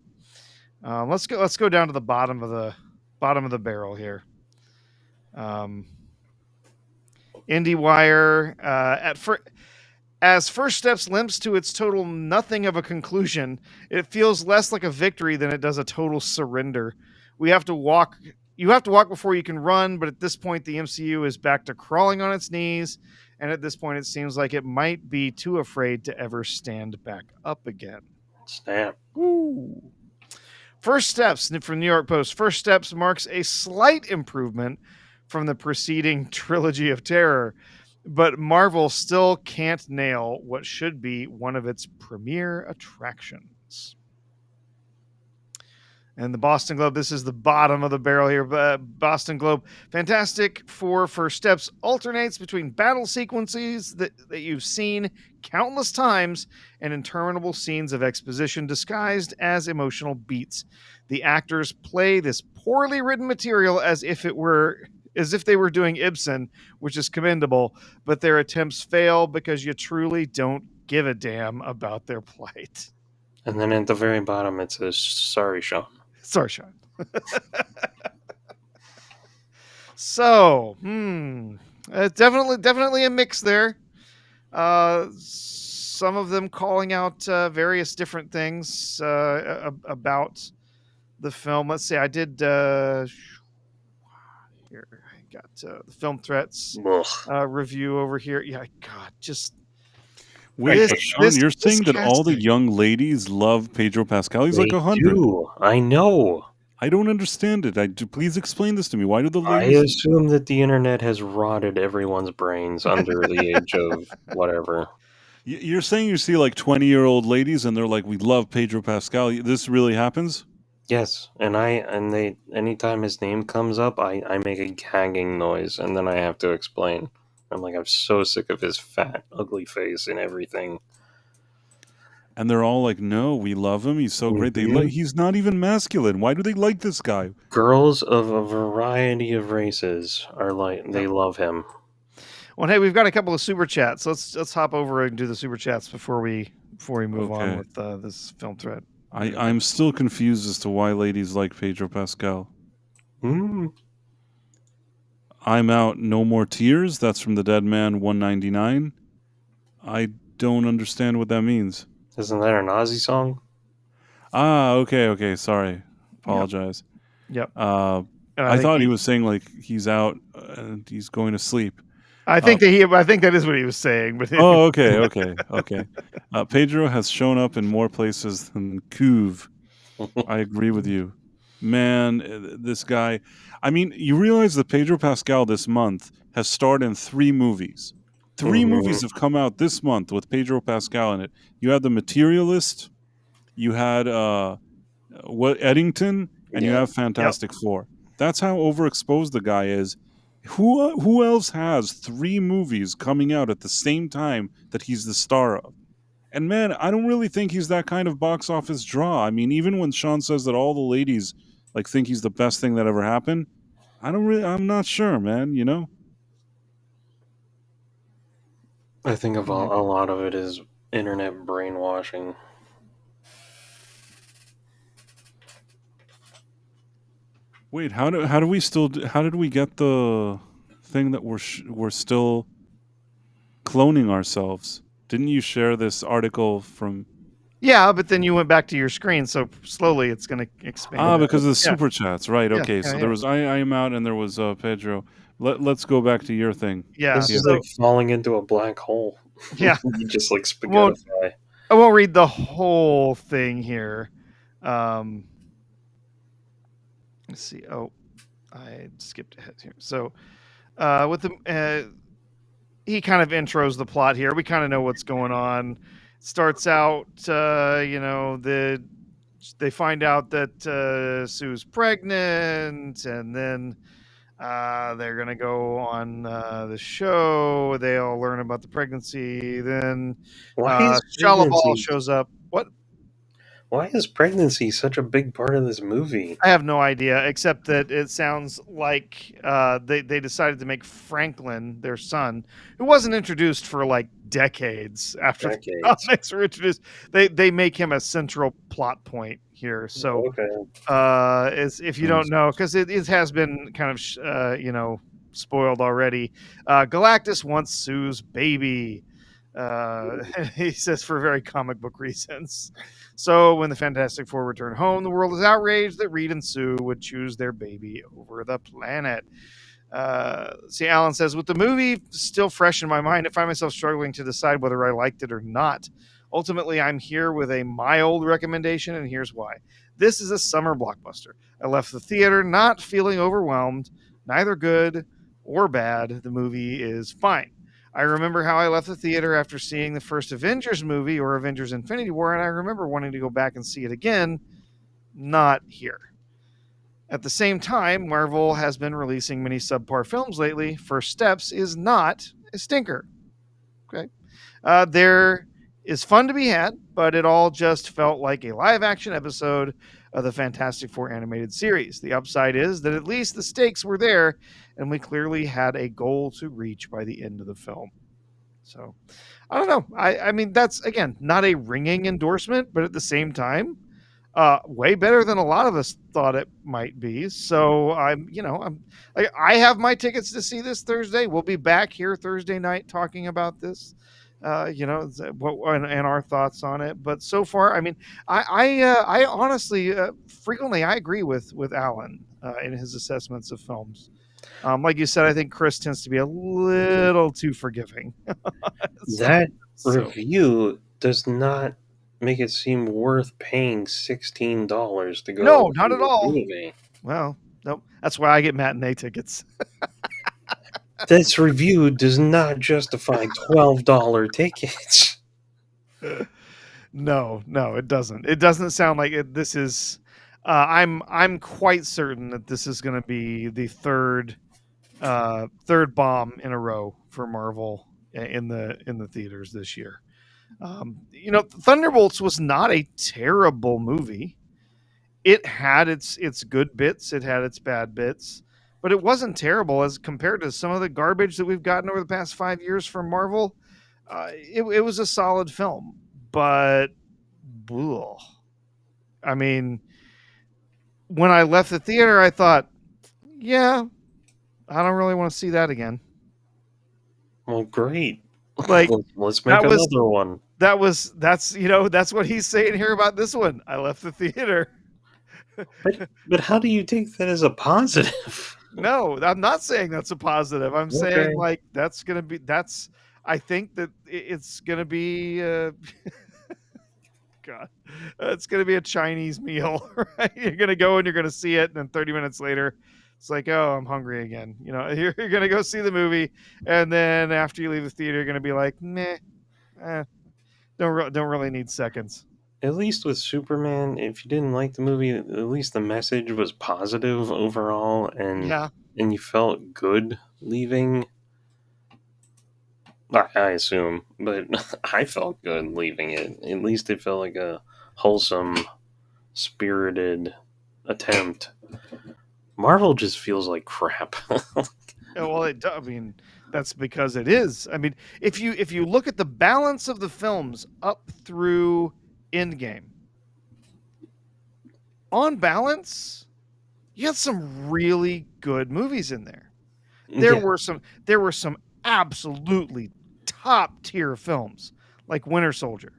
Let's go down to the bottom of the barrel here. IndieWire as First Steps limps to its total nothing of a conclusion, it feels less like a victory than it does a total surrender. You have to walk before you can run, but at this point the MCU is back to crawling on its knees, and at this point it seems like it might be too afraid to ever stand back up again.
Snap.
Woo. First Steps from New York Post. First Steps marks a slight improvement from the preceding trilogy of terror, but Marvel still can't nail what should be one of its premier attractions. And the Boston Globe, this is the bottom of the barrel here. Boston Globe, Fantastic Four First Steps alternates between battle sequences that you've seen countless times and interminable scenes of exposition disguised as emotional beats. The actors play this poorly written material as if they were doing Ibsen, which is commendable, but their attempts fail because you truly don't give a damn about their plight.
And then at the very bottom it says, "Sorry, Sean."
Sorry, Sean. So, definitely a mix there. Some of them calling out various different things about the film. Let's see. I did here. I got the Film Threats review over here. Yeah, God, just.
Wait, Sean, you're saying that all the young ladies love Pedro Pascal? He's like 100.
I know.
I don't understand it. Please explain this to me. Why do the
I
ladies...
assume that the internet has rotted everyone's brains under the age of whatever.
You're saying you see like 20-year-old ladies and they're like, we love Pedro Pascal. This really happens?
Yes, and they anytime his name comes up, I make a gagging noise and then I have to explain. I'm like, I'm so sick of his fat, ugly face and everything.
And they're all like, no, we love him. He's so great. He's not even masculine. Why do they like this guy?
Girls of a variety of races are like, they love him.
Well, hey, we've got a couple of super chats. Let's hop over and do the super chats before we move on with this film thread.
I'm still confused as to why ladies like Pedro Pascal. I'm out. No more tears. That's from the Dead Man 199. I don't understand what that means.
Isn't that an Ozzy song?
Okay. Sorry. Apologize.
Yep.
I thought he was saying like he's out and he's going to sleep.
I think that is what he was saying. But
okay. Pedro has shown up in more places than Couve. I agree with you. Man, this guy... I mean, you realize that Pedro Pascal this month has starred in 3 movies. 3 movies have come out this month with Pedro Pascal in it. You had The Materialist, you had Eddington, and you have Fantastic Four. That's how overexposed the guy is. Who else has 3 movies coming out at the same time that he's the star of? And man, I don't really think he's that kind of box office draw. I mean, even when Sean says that all the ladies like think he's the best thing that ever happened, I'm not sure, man, you know?
I think a lot of it is internet brainwashing.
Wait, how did we get the thing that we're still cloning ourselves? Didn't you share this article from...
Yeah, but then you went back to your screen, so slowly it's going to expand.
Because of the super chats, right? Okay, so there was I am out, and there was Pedro. Let's go back to your thing.
Yeah,
this is like falling into a black hole.
Yeah,
you just like spaghettify.
I won't read the whole thing here. Let's see. Oh, I skipped ahead here. So, with the he kind of intros the plot here. We kind of know what's going on. Starts out, they find out that Sue's pregnant, and then they're gonna go on the show. They all learn about the pregnancy. Then Shalabal shows up. What?
Why is pregnancy such a big part of this movie?
I have no idea, except that it sounds like they decided to make Franklin, their son, who wasn't introduced for like decades after the comics were introduced. They make him a central plot point here. So, if you don't know, because it has been kind of spoiled already. Galactus wants Sue's baby. He says for very comic book reasons. So when the Fantastic Four return home, the world is outraged that Reed and Sue would choose their baby over the planet. Alan says, with the movie still fresh in my mind, I find myself struggling to decide whether I liked it or not. Ultimately, I'm here with a mild recommendation, and here's why. This is a summer blockbuster. I left the theater not feeling overwhelmed, neither good or bad. The movie is fine. I remember how I left the theater after seeing the first Avengers movie or Avengers Infinity War, and I remember wanting to go back and see it again, not here. At the same time, Marvel has been releasing many subpar films lately. First Steps is not a stinker. Okay. There is fun to be had, but it all just felt like a live action episode of the Fantastic Four animated series. The upside is that at least the stakes were there, and we clearly had a goal to reach by the end of the film. So, I don't know. I mean, that's, again, not a ringing endorsement, but at the same time, way better than a lot of us thought it might be. So I have my tickets to see this Thursday. We'll be back here Thursday night talking about this, and our thoughts on it. But so far, I mean, I honestly, frequently, I agree with Alan in his assessments of films. Like you said, I think Chris tends to be a little too forgiving.
That review does not make it seem worth paying $16 to go.
No, not at all.
Movie.
Well, nope. That's why I get matinee tickets.
This review does not justify $12 tickets.
No, it doesn't. It doesn't sound like it. This is. I'm quite certain that this is going to be the third bomb in a row for Marvel in the theaters this year. Thunderbolts was not a terrible movie. It had its good bits, it had its bad bits, but it wasn't terrible as compared to some of the garbage that we've gotten over the past 5 years from Marvel. It was a solid film, but ugh. I mean, when I left the theater, I thought, yeah, I don't really want to see that again.
Well, great.
Like,
let's make another one.
That's what he's saying here about this one. I left the theater.
But how do you take that as a positive?
No, I'm not saying that's a positive. I'm saying like I think that it's gonna be God, it's gonna be a Chinese meal, right? You're gonna go and you're gonna see it, and then 30 minutes later, it's like, oh, I'm hungry again. You're gonna go see the movie, and then after you leave the theater, you're gonna be like, meh, don't really need seconds.
At least with Superman, if you didn't like the movie, at least the message was positive overall, and you felt good leaving. I assume, but I felt good leaving it. At least it felt like a wholesome, spirited attempt. Marvel just feels like crap.
Well, I mean, that's because it is. I mean, if you look at the balance of the films up through Endgame, on balance, you had some really good movies in there. There were some absolutely top tier films like Winter Soldier.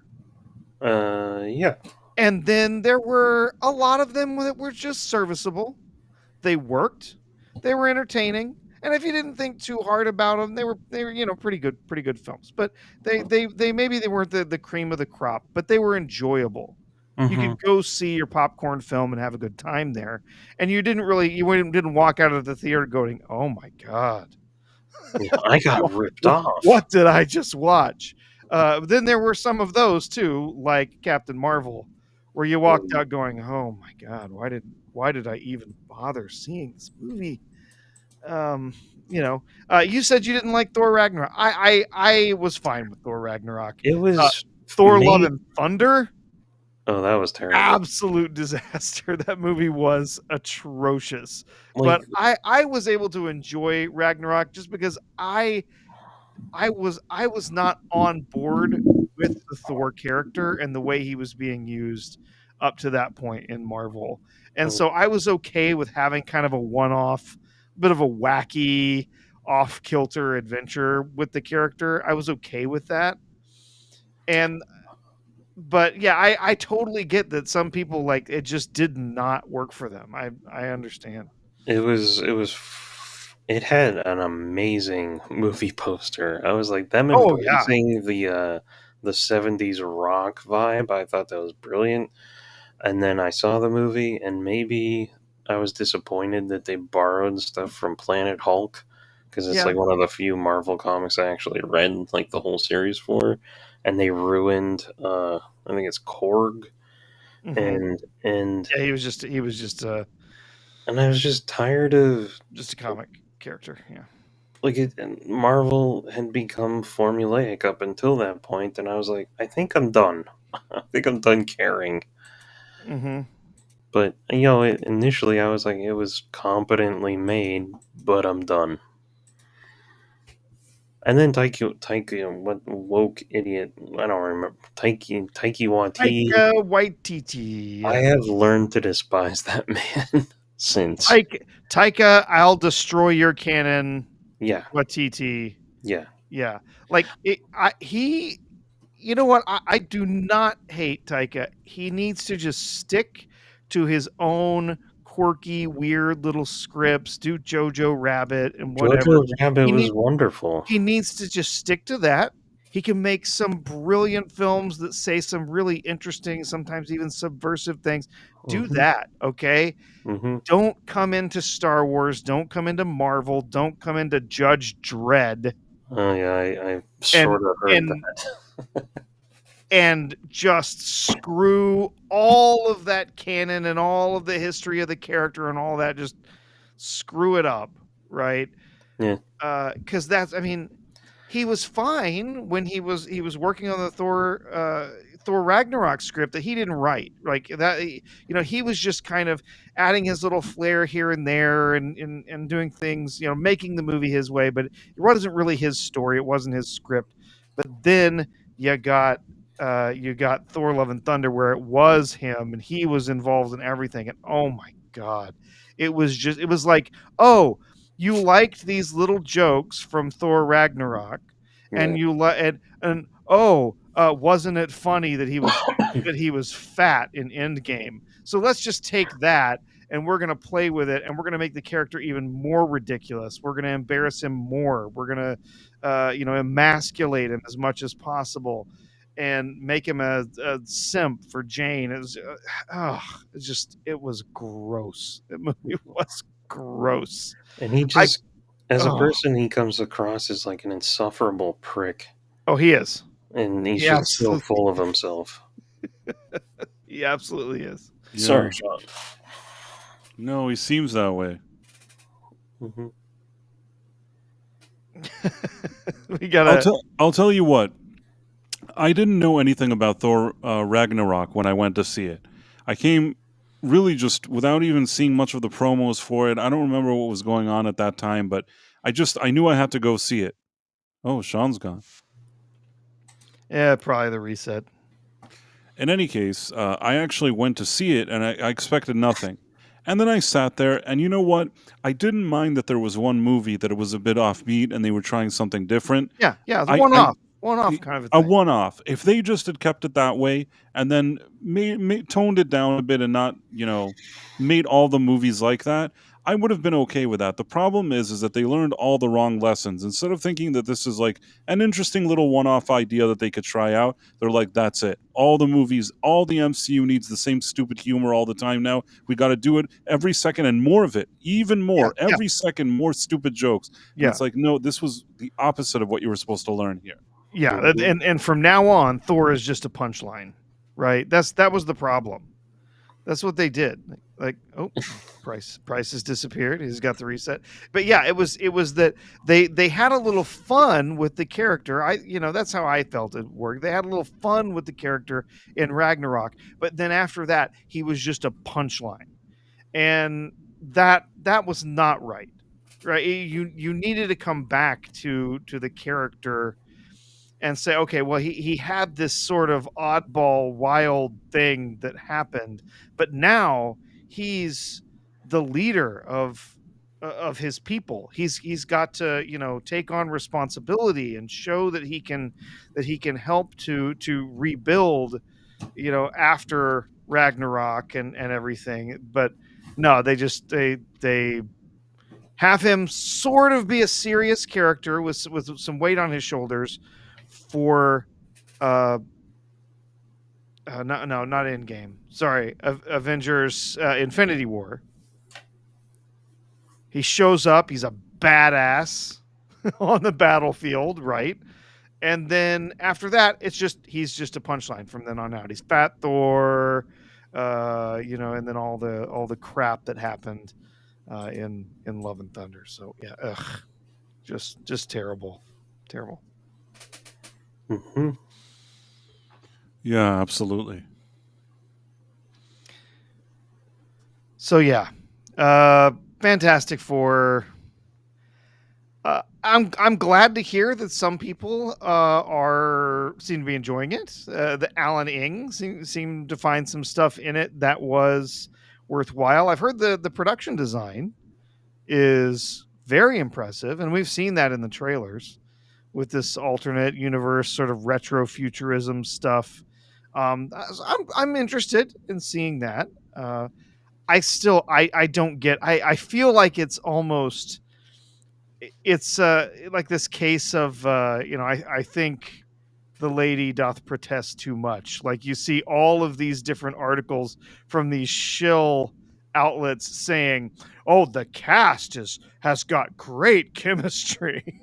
Yeah.
And then there were a lot of them that were just serviceable. They worked. They were entertaining. And if you didn't think too hard about them, they were pretty good films. But they maybe they weren't the cream of the crop, but they were enjoyable. Mm-hmm. You could go see your popcorn film and have a good time there, and you didn't walk out of the theater going, "Oh my God,
I got ripped off.
What did I just watch?" Then there were some of those too, like Captain Marvel, where you walked out going, "Oh my God, why did I even bother seeing this movie?" You said you didn't like Thor Ragnarok. I was fine with Thor Ragnarok.
It was
Thor Love and Thunder.
Oh, that was terrible.
Absolute disaster. That movie was atrocious. But I was able to enjoy Ragnarok just because I was not on board with the Thor character and the way he was being used up to that point in Marvel. And so I was okay with having kind of a one-off, bit of a wacky, off-kilter adventure with the character. I was okay with that. But yeah, I totally get that some people, like, it just did not work for them. I understand.
It had an amazing movie poster. I was like, them embracing the 70s rock vibe. I thought that was brilliant. And then I saw the movie, and maybe I was disappointed that they borrowed stuff from Planet Hulk, because it's like one of the few Marvel comics I actually read like the whole series for, and they ruined I think it's Korg, and
Yeah, he was just
and I was just tired of
a comic character. Yeah.
like it. And Marvel had become formulaic up until that point, and I was like, I think I'm done. I think I'm done caring.
Mm-hmm.
But initially I was like, it was competently made, but I'm done. And then Taiki, what woke idiot? I don't remember. Taiki Waititi.
Taika Waititi.
I have learned to despise that man since.
Taika, I'll destroy your cannon.
Yeah,
Waititi.
yeah.
Yeah. Like he, you know what? I do not hate Taika. He needs to just stick to his own quirky, weird little scripts, do Jojo Rabbit and whatever.
Jojo Rabbit
He
was
needs-
wonderful.
He needs to just stick to that. He can make some brilliant films that say some really interesting, sometimes even subversive things. Do that, okay?
Mm-hmm.
Don't come into Star Wars. Don't come into Marvel. Don't come into Judge Dredd.
Oh yeah, I sort of heard that.
And just screw all of that canon and all of the history of the character and all that. Just screw it up, right?
Yeah.
Because he was fine when he was working on the Thor Ragnarok script that he didn't write. Like that, he was just kind of adding his little flair here and there and doing things, making the movie his way. But it wasn't really his story. It wasn't his script. But then you got Thor: Love and Thunder, where it was him and he was involved in everything. And oh my God, it was like, oh, you liked these little jokes from Thor Ragnarok, and you wasn't it funny that he was fat in Endgame? So let's just take that and we're gonna play with it, and we're gonna make the character even more ridiculous. We're gonna embarrass him more. We're gonna emasculate him as much as possible, and make him a simp for Jane. It was it was gross. The movie was gross.
And he just, as a person, he comes across as like an insufferable prick.
Oh, he is.
And he's just so full of himself.
He absolutely is.
Yeah.
Sorry, Sean.
No, he seems that way.
Mm-hmm.
We gotta.
I'll tell you what. I didn't know anything about Thor Ragnarok when I went to see it. I came really just without even seeing much of the promos for it. I don't remember what was going on at that time, but I knew I had to go see it. Oh, Sean's gone.
Yeah, probably the reset.
In any case, I actually went to see it, and I expected nothing. And then I sat there, and you know what? I didn't mind that there was one movie that it was a bit offbeat, and they were trying something different.
Yeah, the one-off kind of a thing.
A one-off. If they just had kept it that way, and then toned it down a bit, and not, made all the movies like that, I would have been okay with that. The problem is that they learned all the wrong lessons. Instead of thinking that this is like an interesting little one-off idea that they could try out, they're like, that's it. All the movies, all the MCU needs the same stupid humor all the time now. We got to do it every second and more of it. Even more. Every second, more stupid jokes. And it's like, no, this was the opposite of what you were supposed to learn here.
Yeah, and from now on, Thor is just a punchline, right? That was the problem. That's what they did. Like, oh, Price has disappeared. He's got the reset. But yeah, it was that they had a little fun with the character. That's how I felt it worked. They had a little fun with the character in Ragnarok, but then after that, he was just a punchline, and that was not right. Right? You needed to come back to the character and say, okay, well, he had this sort of oddball, wild thing that happened, but now he's the leader of his people. He's got to take on responsibility and show that he can help to rebuild, after Ragnarok and everything. But no, they have him sort of be a serious character with some weight on his shoulders for not Endgame. Sorry, Avengers Infinity War. He shows up, he's a badass on the battlefield, right? And then after that, he's just a punchline from then on out. He's Fat Thor, and then all the crap that happened in Love and Thunder. So yeah, just terrible.
Mm-hmm.
Yeah, absolutely.
So yeah, Fantastic Four. I'm glad to hear that some people seem to be enjoying it. The Alan Ing seemed to find some stuff in it that was worthwhile. I've heard the production design is very impressive, and we've seen that in the trailers with this alternate universe sort of retro futurism stuff. I'm interested in seeing that. I don't get. I feel like it's almost it's like this case of I think the lady doth protest too much. Like, you see all of these different articles from these shill outlets saying, "Oh, the cast has got great chemistry."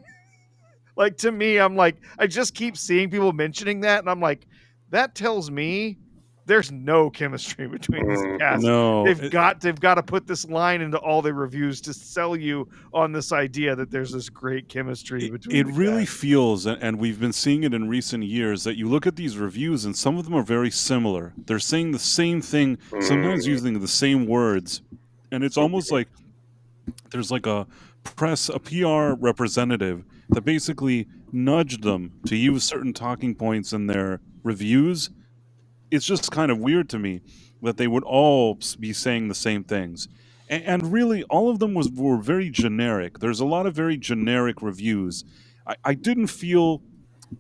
Like, to me, I'm like, I just keep seeing people mentioning that, and I'm like, that tells me there's no chemistry between this cast.
No,
They've got to put this line into all their reviews to sell you on this idea that there's this great chemistry between
it
the
really
cast.
feels, and we've been seeing it in recent years, that you look at these reviews and some of them are very similar. They're saying the same thing, sometimes using the same words, and it's almost like there's like a PR representative that basically nudged them to use certain talking points in their reviews. It's just kind of weird to me that they would all be saying the same things. And really, all of them were very generic. There's a lot of very generic reviews. I didn't feel,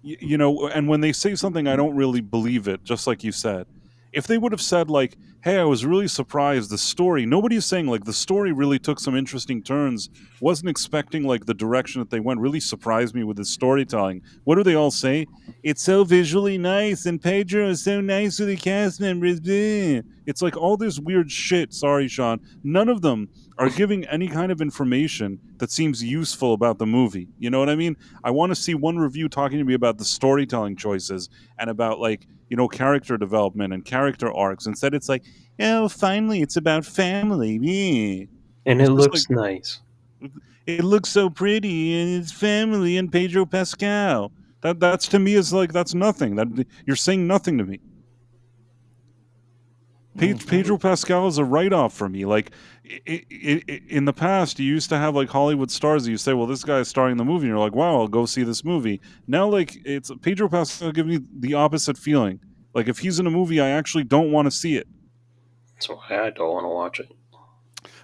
and when they say something, I don't really believe it, just like you said. If they would have said, like, hey, I was really surprised, the story, nobody's saying, like, the story really took some interesting turns, wasn't expecting, like, the direction that they went, really surprised me with the storytelling. What do they all say? It's so visually nice, and Pedro is so nice with the cast members. Bleh. It's like all this weird shit. Sorry, Sean. None of them are giving any kind of information that seems useful about the movie. You know what I mean? I want to see one review talking to me about the storytelling choices and about, like, character development and character arcs. Instead, it's like, oh, finally, it's about family. Yeah.
And
It's
it
just
looks
like,
nice.
it looks so pretty, and it's family and Pedro Pascal. That's to me is like, that's nothing. That you're saying nothing to me. Pedro Pascal is a write-off for me. Like, in the past, you used to have, like, Hollywood stars. You say, well, this guy is starring in the movie, and you're like, wow, I'll go see this movie. Now, like, it's Pedro Pascal giving me the opposite feeling. Like, if he's in a movie, I actually don't want to see it.
That's why I don't want to watch it.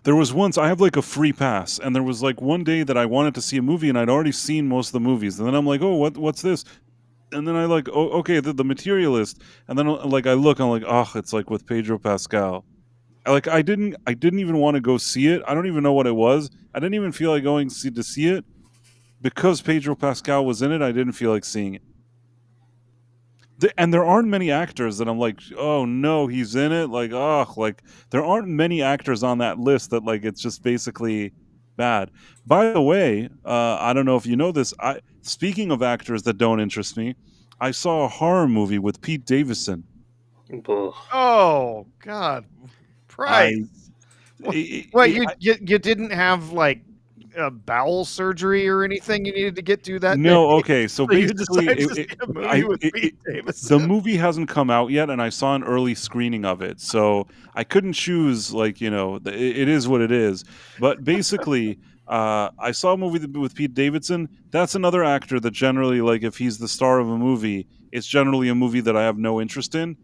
There was once, I have, like, a free pass, and there was, like, one day that I wanted to see a movie, and I'd already seen most of the movies. And then I'm like, oh, what's this? And then I like, oh, okay, the Materialist. And then, like, I look, I'm like, oh, it's like with Pedro Pascal. Like, I didn't even want to go see it. I don't even know what it was. I didn't even feel like going to see it because Pedro Pascal was in it. I didn't feel like seeing it. And there aren't many actors that I'm like, oh no, he's in it. Like, oh, like, there aren't many actors on that list that, like, it's just basically bad. By the way, I don't know if you know this. Speaking of actors that don't interest me, I saw a horror movie with Pete Davidson.
Ugh.
Oh God, Price! What, you didn't have, like, a bowel surgery or anything you needed to get to that
No,
day?
okay. So
you
basically,
decided to see a movie with Pete Davidson.
the movie hasn't come out yet, and I saw an early screening of it, so I couldn't choose. Like, it is what it is. But basically, I saw a movie with Pete Davidson. That's another actor that generally, like, if he's the star of a movie, it's generally a movie that I have no interest in.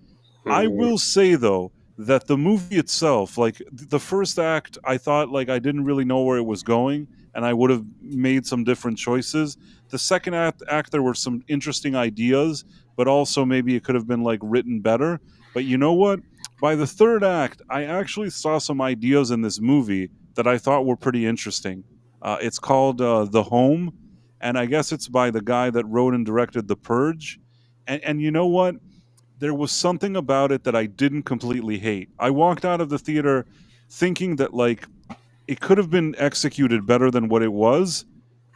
I will say, though, that the movie itself, like, the first act, I thought, like, I didn't really know where it was going, and I would have made some different choices. The second act, there were some interesting ideas, but also maybe it could have been, like, written better. But you know what? By the third act, I actually saw some ideas in this movie that I thought were pretty interesting. It's called The Home, and I guess it's by the guy that wrote and directed The Purge. And you know what? There was something about it that I didn't completely hate. I walked out of the theater thinking that, like, it could have been executed better than what it was,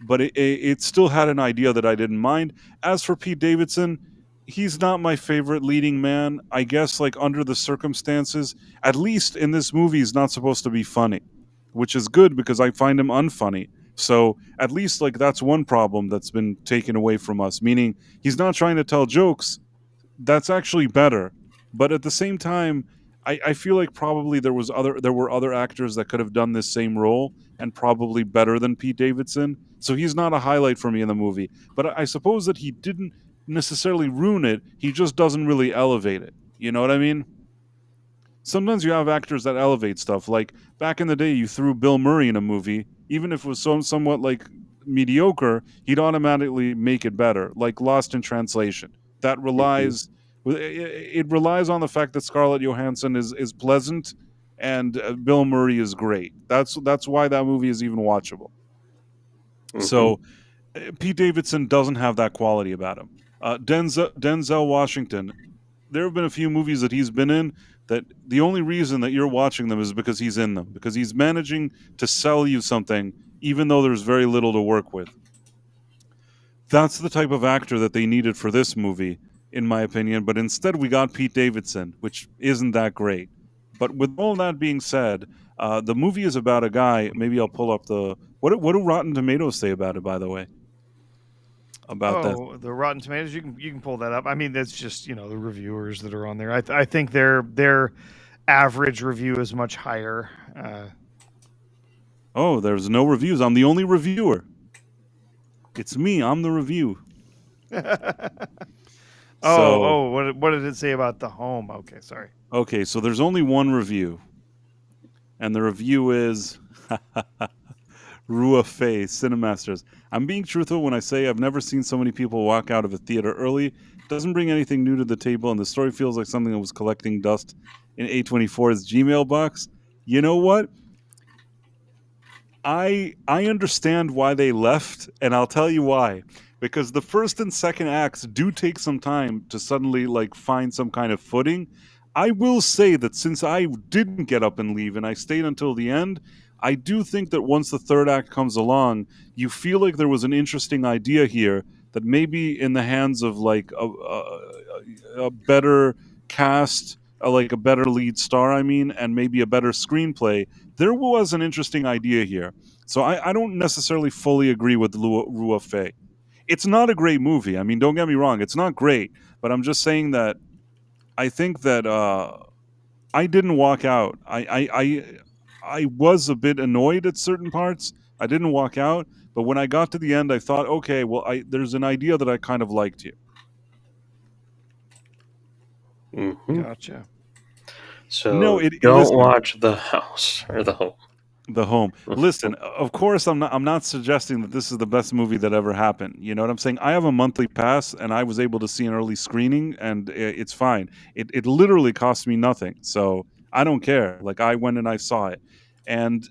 but it still had an idea that I didn't mind. As for Pete Davidson, he's not my favorite leading man. I guess, like, under the circumstances, at least in this movie, he's not supposed to be funny, which is good because I find him unfunny. So at least, like, that's one problem that's been taken away from us, meaning he's not trying to tell jokes. That's actually better. But at the same time, I feel like probably there were other actors that could have done this same role and probably better than Pete Davidson. So he's not a highlight for me in the movie. But I suppose that he didn't necessarily ruin it. He just doesn't really elevate it. You know what I mean? Sometimes you have actors that elevate stuff. Like back in the day, you threw Bill Murray in a movie, even if it was somewhat like mediocre, he'd automatically make it better. Like Lost in Translation, that relies it relies on the fact that Scarlett Johansson is pleasant and Bill Murray is great. That's why that movie is even watchable. So Pete Davidson doesn't have that quality about him. Denzel Washington, there have been a few movies that he's been in that the only reason that you're watching them is because he's in them, because he's managing to sell you something even though there's very little to work with. That's the type of actor that they needed for this movie, in my opinion, but instead we got Pete Davidson, which isn't that great. But with all that being said, the movie is about a guy. Maybe I'll pull up the what do Rotten Tomatoes say about it, by the way? About that.
The Rotten Tomatoes, you can pull that up. I mean, that's just the reviewers that are on there. I think their average review is much higher.
Oh, there's no reviews. I'm the only reviewer. It's me. I'm the review.
What did it say about The Home? Okay, sorry.
Okay, so there's only one review, and the review is Rua Fei, Cinemasters. I'm being truthful when I say I've never seen so many people walk out of a theater early. It doesn't bring anything new to the table, and the story feels like something that was collecting dust in A24's Gmail box. You know what? I understand why they left, and I'll tell you why. Because the first and second acts do take some time to suddenly like find some kind of footing. I will say that since I didn't get up and leave and I stayed until the end, I do think that once the third act comes along, you feel like there was an interesting idea here that maybe in the hands of like a better cast, like a better lead star, I mean, and maybe a better screenplay, there was an interesting idea here. So I don't necessarily fully agree with Rua Fei. It's not a great movie. I mean, don't get me wrong, it's not great, but I'm just saying that I think that I didn't walk out. I was a bit annoyed at certain parts. I didn't walk out, but when I got to the end, I thought, okay, well, there's an idea that I kind of liked here.
Gotcha.
So
No,
don't watch The House or The Home.
The Home. Listen, of course, I'm not suggesting that this is the best movie that ever happened. You know what I'm saying? I have a monthly pass, and I was able to see an early screening, and it's fine. It literally cost me nothing, so I don't care. Like, I went and I saw it, and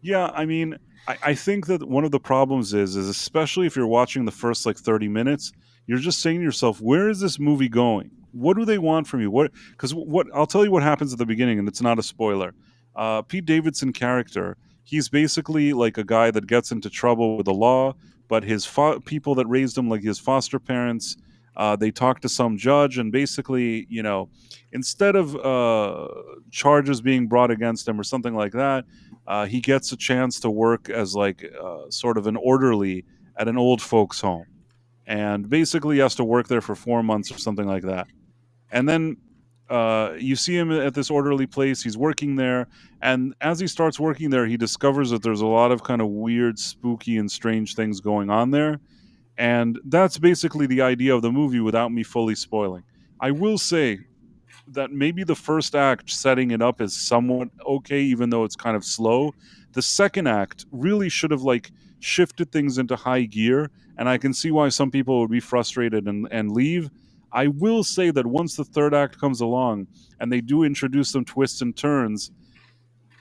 yeah, I mean, I think that one of the problems is especially if you're watching the first like 30 minutes, you're just saying to yourself, where is this movie going? What do they want from you? Because I'll tell you what happens at the beginning, and it's not a spoiler. Pete Davidson character, he's basically like a guy that gets into trouble with the law, but his people that raised him, like his foster parents, they talk to some judge, and basically, instead of charges being brought against him or something like that, he gets a chance to work as like sort of an orderly at an old folks home, and basically he has to work there for 4 months or something like that. And then you see him at this orderly place. He's working there, and as he starts working there, he discovers that there's a lot of kind of weird, spooky, and strange things going on there. And that's basically the idea of the movie without me fully spoiling. I will say that maybe the first act setting it up is somewhat okay, even though it's kind of slow. The second act really should have like shifted things into high gear, and I can see why some people would be frustrated and leave. I will say that once the third act comes along and they do introduce some twists and turns,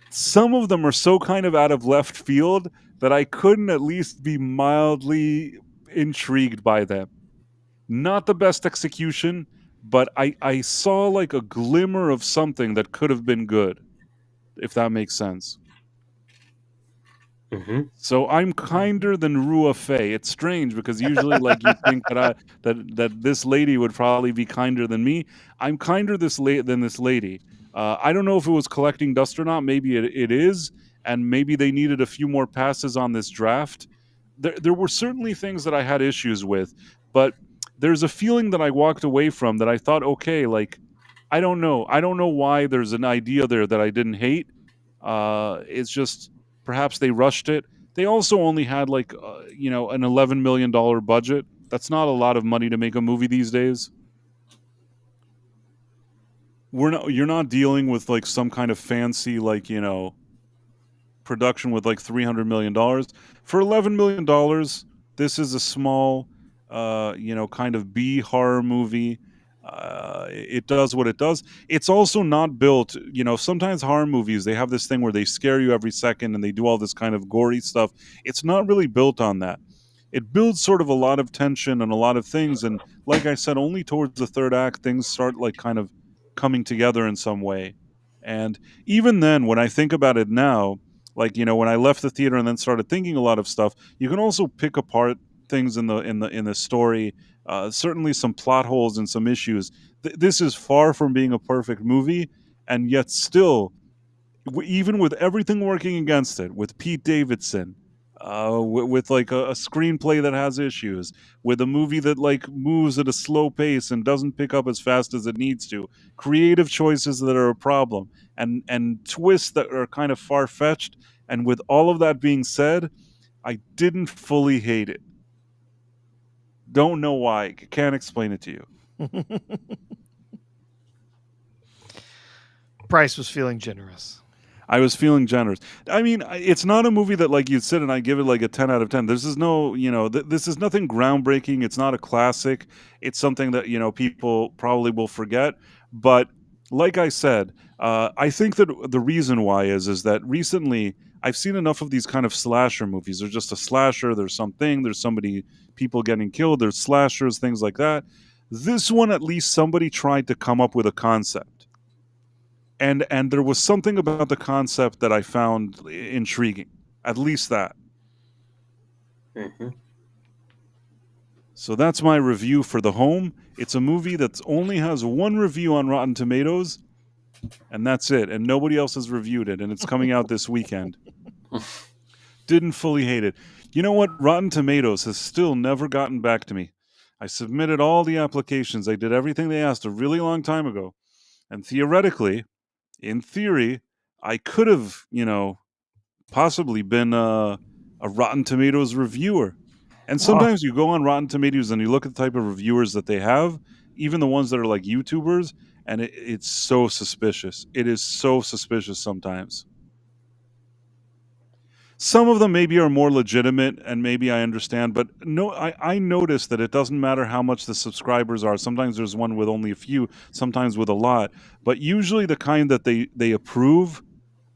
some of them are so kind of out of left field that I couldn't at least be mildly intrigued by them. Not the best execution, but I saw like a glimmer of something that could have been good, if that makes sense.
Mm-hmm.
So I'm kinder than Rua Fei. It's strange because usually, like, you think that this lady would probably be kinder than me. I'm kinder than this lady. I don't know if it was collecting dust or not. Maybe it is, and maybe they needed a few more passes on this draft. There were certainly things that I had issues with, but there's a feeling that I walked away from that I thought, okay, like, I don't know. I don't know why there's an idea there that I didn't hate. It's just perhaps they rushed it. They also only had like an $11 million budget. That's not a lot of money to make a movie these days. You're not dealing with like some kind of fancy like production with like $300 million. For $11 million, this is a small kind of B horror movie. It does what it does. It's also not built, sometimes horror movies, they have this thing where they scare you every second and they do all this kind of gory stuff. It's not really built on that. It builds sort of a lot of tension and a lot of things, and like I said, only towards the third act things start like kind of coming together in some way. And even then, when I think about it now, like when I left the theater and then started thinking a lot of stuff, you can also pick apart things in the story, certainly some plot holes and some issues. This is far from being a perfect movie, and yet still, even with everything working against it, with Pete Davidson, with like a screenplay that has issues, with a movie that like moves at a slow pace and doesn't pick up as fast as it needs to, creative choices that are a problem, and twists that are kind of far fetched. And with all of that being said, I didn't fully hate it. Don't know why. Can't explain it to you.
Price was feeling generous.
I was feeling generous. I mean, it's not a movie that like you'd sit and I give it like a 10 out of 10. This is no, this is nothing groundbreaking. It's not a classic. It's something that, people probably will forget. But like I said, I think that the reason why is that recently I've seen enough of these kind of slasher movies. There's just a slasher, there's something, there's people getting killed, there's slashers, things like that. This one, at least somebody tried to come up with a concept. And there was something about the concept that I found intriguing. At least that.
Mm-hmm.
So that's my review for The Home. It's a movie that only has one review on Rotten Tomatoes, and that's it. And nobody else has reviewed it, and it's coming out this weekend. Didn't fully hate it. You know what? Rotten Tomatoes has still never gotten back to me. I submitted all the applications. I did everything they asked a really long time ago. And theoretically, in theory, I could have, possibly been a Rotten Tomatoes reviewer. And sometimes you go on Rotten Tomatoes and you look at the type of reviewers that they have, even the ones that are like YouTubers, and it's so suspicious. It is so suspicious sometimes. Some of them maybe are more legitimate, and maybe I understand, but no, I noticed that it doesn't matter how much the subscribers are. Sometimes there's one with only a few, sometimes with a lot, but usually the kind that they approve,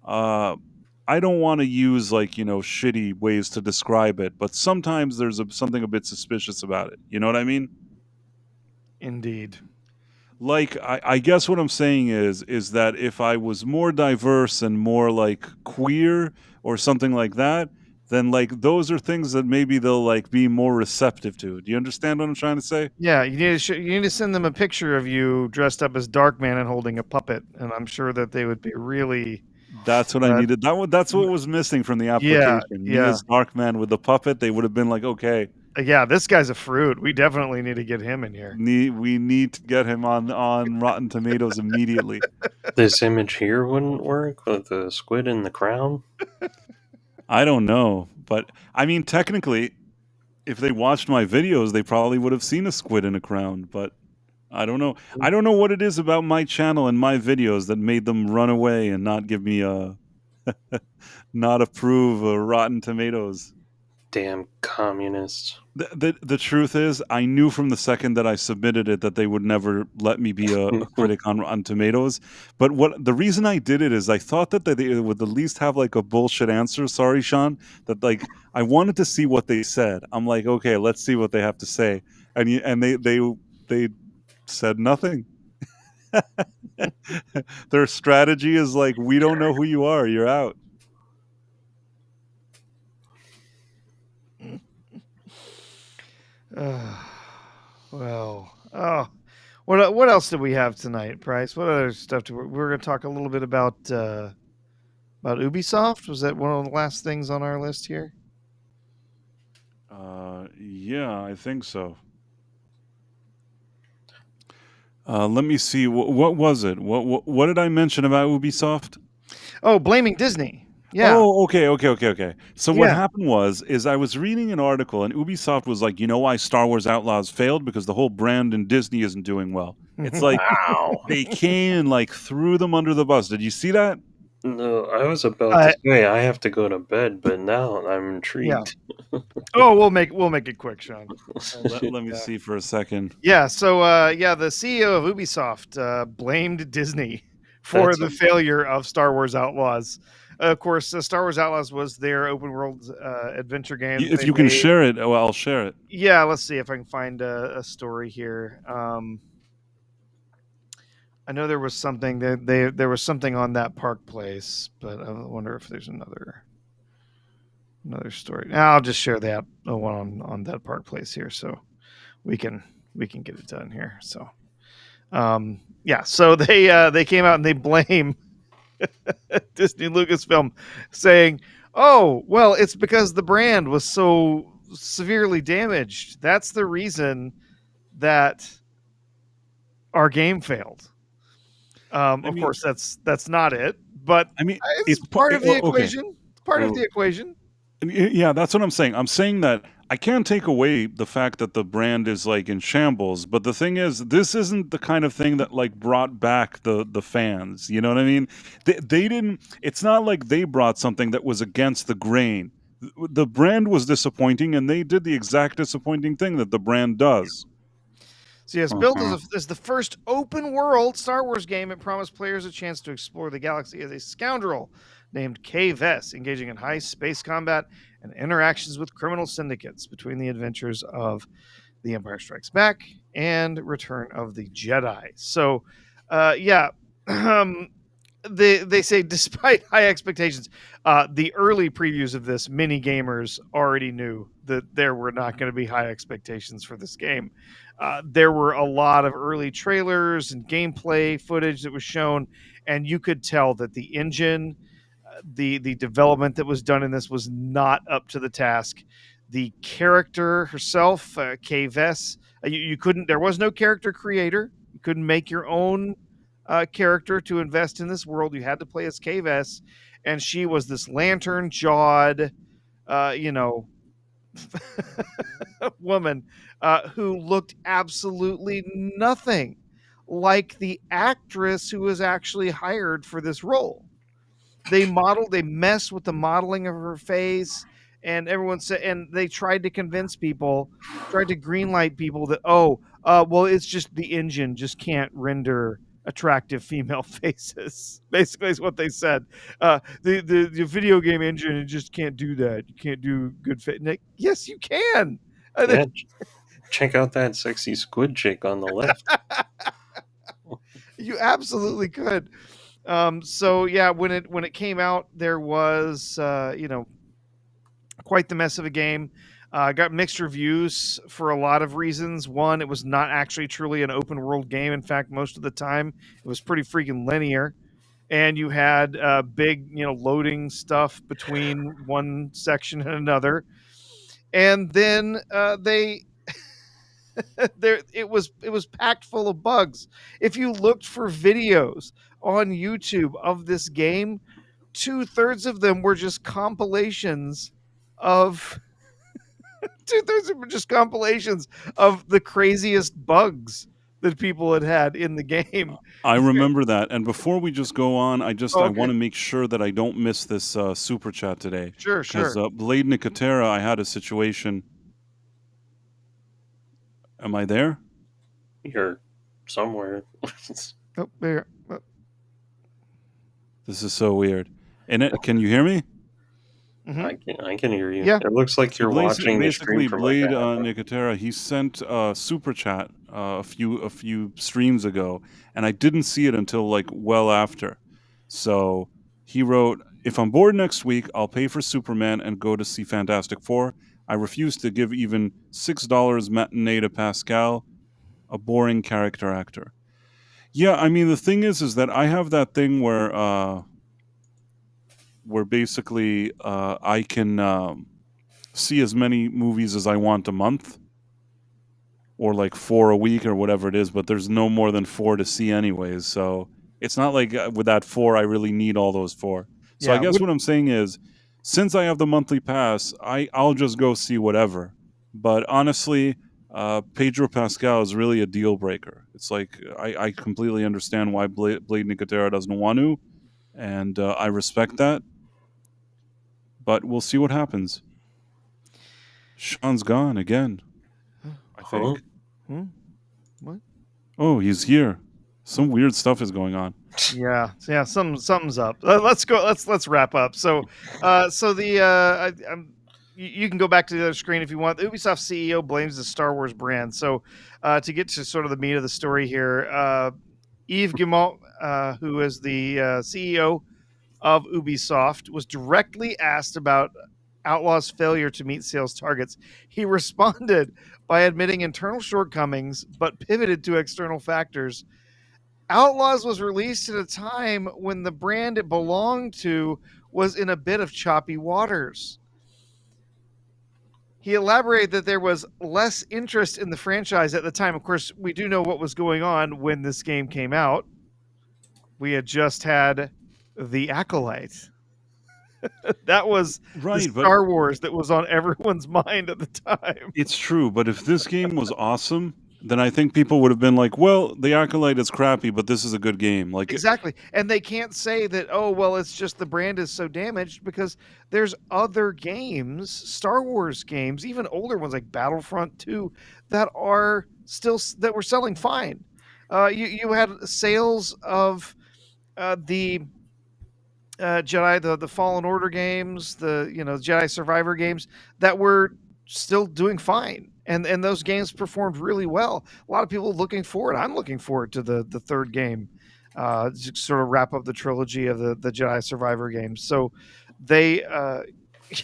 I don't want to use like, shitty ways to describe it, but sometimes there's something a bit suspicious about it. You know what I mean?
Indeed.
Like, I guess what I'm saying is that if I was more diverse and more like queer or something like that, then like those are things that maybe they'll like be more receptive to. Do you understand what I'm trying to say?
Yeah, you need to send them a picture of you dressed up as Darkman and holding a puppet, and I'm sure that they would be really.
That's what I needed. That's what was missing from the application. Me
yeah.
as Darkman with the puppet, they would have been like, okay,
Yeah, this guy's a fruit. We definitely need to get him in here.
we need to get him on Rotten Tomatoes immediately.
This image here wouldn't work with the squid in the crown.
I don't know, but I mean, technically, if they watched my videos, they probably would have seen a squid in a crown. But I don't know. I don't know what it is about my channel and my videos that made them run away and not give me a not approve Rotten Tomatoes.
Damn communists.
The truth is, I knew from the second that I submitted it that they would never let me be a critic on Tomatoes. But the reason I did it is I thought that they would at least have like a bullshit answer. Sorry, Sean. That like I wanted to see what they said. I'm like, okay, let's see what they have to say. And they said nothing. Their strategy is like, we don't know who you are. You're out.
Well, what else did we have tonight, Price? What other stuff? We're going to talk a little bit about Ubisoft. Was that one of the last things on our list here?
Yeah, I think so. Let me see. What was it? What did I mention about Ubisoft?
Oh, blaming Disney. Yeah.
Oh, okay. So what
Yeah.
happened is I was reading an article and Ubisoft was like, you know why Star Wars Outlaws failed? Because the whole brand in Disney isn't doing well. It's like
Wow.
they came and like threw them under the bus. Did you see that?
No, I was about to say I have to go to bed, but now I'm intrigued.
Oh, we'll make it quick, Sean.
Let me see for a second.
Yeah. So the CEO of Ubisoft blamed Disney for
That's
the failure of Star Wars Outlaws. Of course, Star Wars Outlaws was their open world adventure game.
If you can share it, well, I'll share it.
Yeah, let's see if I can find a story here. I know there was something there was something on that park place, but I wonder if there's another story. Now I'll just share that one on that park place here, so we can get it done here. So, yeah, so they came out and they blame Disney Lucasfilm, saying, "Oh, well, it's because the brand was so severely damaged. That's the reason that our game failed." Of course, that's not it, but
I mean,
it's part of the equation.
Okay.
It's part of the equation.
Yeah, that's what I'm saying. I'm saying that I can't take away the fact that the brand is like in shambles, but the thing is, this isn't the kind of thing that like brought back the fans. You know what I mean? They didn't. It's not like they brought something that was against the grain. The brand was disappointing, and they did the exact disappointing thing that the brand does.
So yes, built as the first open world Star Wars game, it promised players a chance to explore the galaxy as a scoundrel named Kay Vess, engaging in high space combat and interactions with criminal syndicates between the adventures of The Empire Strikes Back and Return of the Jedi. So, yeah, they say despite high expectations, the early previews of this, many gamers already knew that there were not going to be high expectations for this game. There were a lot of early trailers and gameplay footage that was shown, and you could tell that the engine, the development that was done in this was not up to the task. The character herself, Kay Vess, you couldn't. There was no character creator. You couldn't make your own character to invest in this world. You had to play as Kay Vess, and she was this lantern-jawed, woman who looked absolutely nothing like the actress who was actually hired for this role. They messed with the modeling of her face, and everyone said, and they tried to convince people, tried to greenlight people that, well, it's just the engine just can't render attractive female faces. Basically, is what they said. The video game engine, it just can't do that. You can't do good fit. Yes, you can.
Yeah, check out that sexy squid chick on the left.
You absolutely could. So yeah, when it came out, there was quite the mess of a game. Got mixed reviews for a lot of reasons. One, it was not actually truly an open world game. In fact, most of the time, it was pretty freaking linear. And you had big, loading stuff between one section and another. And then it was packed full of bugs. If you looked for videos on YouTube of this game, 2/3 of them were just compilations of 2/3 of them were just compilations of the craziest bugs that people had in the game.
I remember that. And before we just go on, I want to make sure that I don't miss this super chat today.
Sure.
Because Blade Nicotera, I had a situation. Am I there?
You're somewhere.
There.
This is so weird. And can you hear me?
Mm-hmm.
I can hear you.
Yeah.
It looks like you're watching the stream from
Blade Nicotera, he sent a super chat a few streams ago, and I didn't see it until like well after. So he wrote, "If I'm bored next week, I'll pay for Superman and go to see Fantastic Four. I refuse to give even $6 matinee to Pascal, a boring character actor. Yeah, I mean the thing is that I have that thing where basically I can see as many movies as I want a month, or like 4 a week or whatever it is, but there's no more than 4 to see anyways. So it's not like with that 4 I really need all those 4. So I
Yeah,
guess what I'm saying is, since I have the monthly pass, I'll just go see whatever. But honestly, Pedro Pascal is really a deal breaker. It's like I completely understand why Blade Nicotero doesn't want to, and I respect that. But we'll see what happens. Sean's gone again, I think.
Hmm? What?
Oh, he's here. Some weird stuff is going on.
Yeah, something's up. Let's go. Let's wrap up. So, you can go back to the other screen if you want. The Ubisoft CEO blames the Star Wars brand. So, to get to sort of the meat of the story here, Yves Guillemot, who is the CEO of Ubisoft, was directly asked about Outlaw's failure to meet sales targets. He responded by admitting internal shortcomings, but pivoted to external factors. Outlaws was released at a time when the brand it belonged to was in a bit of choppy waters. He elaborated that there was less interest in the franchise at the time. Of course, we do know what was going on when this game came out. We had just had The Acolyte. That was
Right,
the
but
Star Wars that was on everyone's mind at the time.
it's true. But if this game was awesome, then I think people would have been like, well, The Acolyte is crappy, but this is a good game. Like,
Exactly. And they can't say that, oh, well, it's just the brand is so damaged, because there's other games, Star Wars games, even older ones like Battlefront 2, that are still, that were selling fine. You had sales of the Jedi, the Fallen Order games, the Jedi Survivor games that were still doing fine, and those games performed really well. A lot of people looking forward. I'm looking forward to the third game, to sort of wrap up the trilogy of the Jedi Survivor games. So they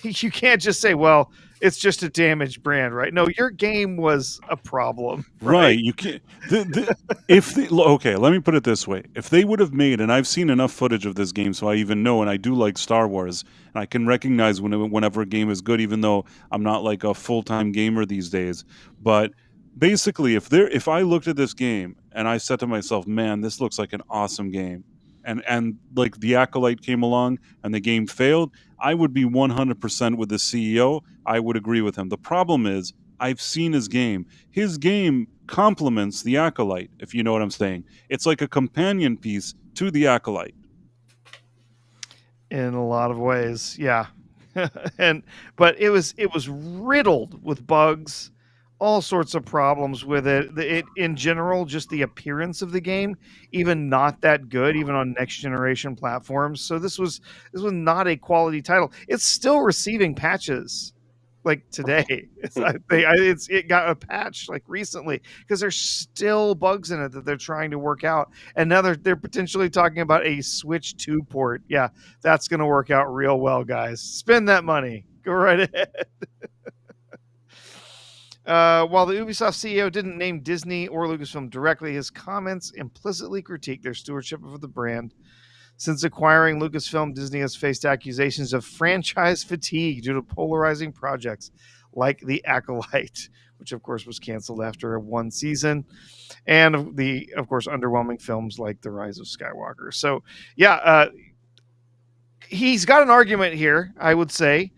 you can't just say, well, it's just a damaged brand, right? No, your game was a problem,
right? You can't. Okay, let me put it this way: if they would have made, and I've seen enough footage of this game, so I even know, and I do like Star Wars, and I can recognize whenever a game is good, even though I'm not like a full-time gamer these days. But basically, if I looked at this game and I said to myself, "Man, this looks like an awesome game," and like The Acolyte came along and the game failed, I would be 100% with the CEO. I would agree with him. The problem is, I've seen his game. His game complements The Acolyte, if you know what I'm saying. It's like a companion piece to The Acolyte.
In a lot of ways, yeah. But it was riddled with bugs, all sorts of problems with it. It in general, just the appearance of the game, even not that good, even on next generation platforms. So this was not a quality title. It's still receiving patches like today. It got a patch like recently, because there's still bugs in it that they're trying to work out. And now they're potentially talking about a Switch 2 port. Yeah, that's going to work out real well, guys. Spend that money. Go right ahead. While the Ubisoft CEO didn't name Disney or Lucasfilm directly, his comments implicitly critique their stewardship of the brand. Since acquiring Lucasfilm, Disney has faced accusations of franchise fatigue due to polarizing projects like The Acolyte, which of course was canceled after one season, and of course underwhelming films like The Rise of Skywalker. So yeah, he's got an argument here, I would say.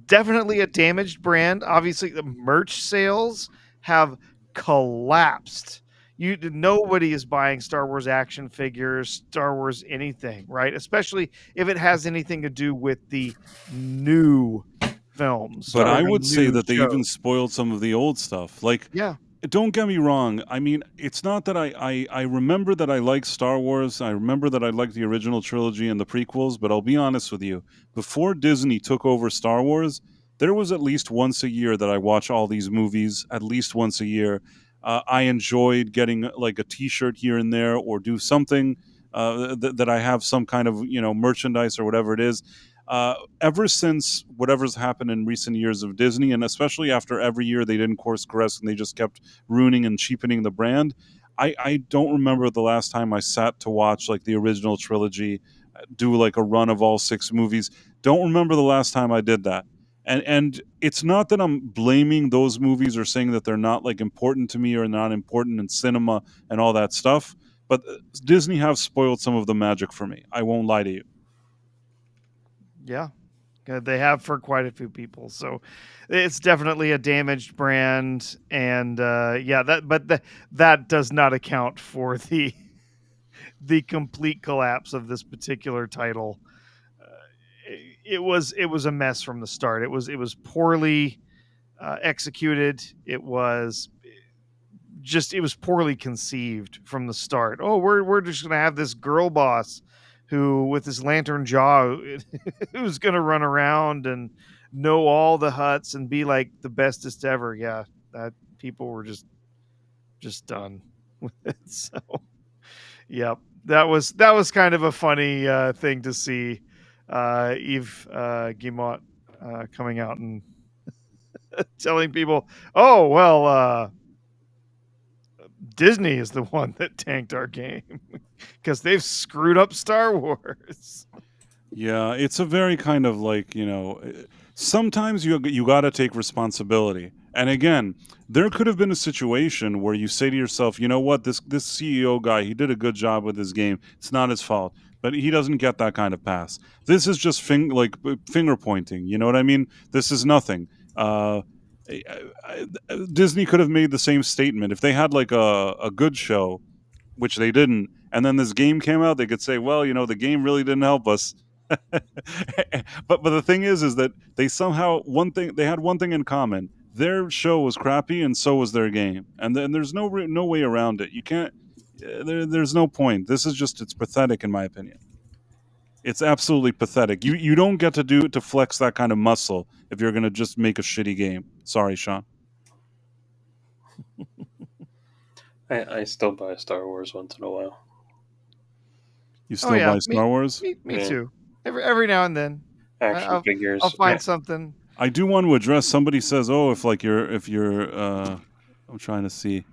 Definitely a damaged brand. Obviously, the merch sales have collapsed. Nobody is buying Star Wars action figures, Star Wars anything, right? Especially if it has anything to do with the new films.
But I
or
would say
new
that they
shows.
even spoiled some of the old stuff. Like,
Yeah.
don't get me wrong. I mean, it's not that I remember that I like Star Wars. I remember that I liked the original trilogy and the prequels, but I'll be honest with you. Before Disney took over Star Wars, there was at least once a year that I watch all these movies, at least once a year. I enjoyed getting like a T-shirt here and there, or do something that I have some kind of merchandise or whatever it is. Ever since whatever's happened in recent years of Disney, and especially after every year they didn't course correct and they just kept ruining and cheapening the brand, I don't remember the last time I sat to watch like the original trilogy, do like a run of all 6 movies. Don't remember the last time I did that. And it's not that I'm blaming those movies or saying that they're not like important to me or not important in cinema and all that stuff, but Disney have spoiled some of the magic for me. I won't lie to you.
Yeah. They have for quite a few people. So it's definitely a damaged brand. And that does not account for the complete collapse of this particular title. It was a mess from the start. It was poorly executed. It was poorly conceived from the start. Oh, we're just gonna have this girl boss who, with his lantern jaw, who's gonna run around and know all the huts and be like the bestest ever. Yeah, that people were just done with it. So, yep, that was kind of a funny thing to see. Yves Guillemot coming out and telling people, "Oh well, Disney is the one that tanked our game because they've screwed up Star Wars."
Yeah, it's a very kind of like, sometimes you got to take responsibility. And again, there could have been a situation where you say to yourself, you know what, this CEO guy, he did a good job with his game. It's not his fault, but he doesn't get that kind of pass. This is just finger pointing. You know what I mean? This is nothing. Disney could have made the same statement if they had like a good show, which they didn't, and then this game came out. They could say, well, the game really didn't help us. but the thing is that they somehow they had one thing in common. Their show was crappy, and so was their game. And then there's no way around it. You can't. There's no point. This is just it's pathetic, in my opinion. It's absolutely pathetic. You don't get to flex that kind of muscle if you're gonna just make a shitty game. Sorry, Sean.
I still buy Star Wars once in a while.
You still buy Star Wars?
Me yeah. Too. Every now and then.
Action figures.
I'll find something.
I do want to address. Somebody says, "Oh, if you're," I'm trying to see.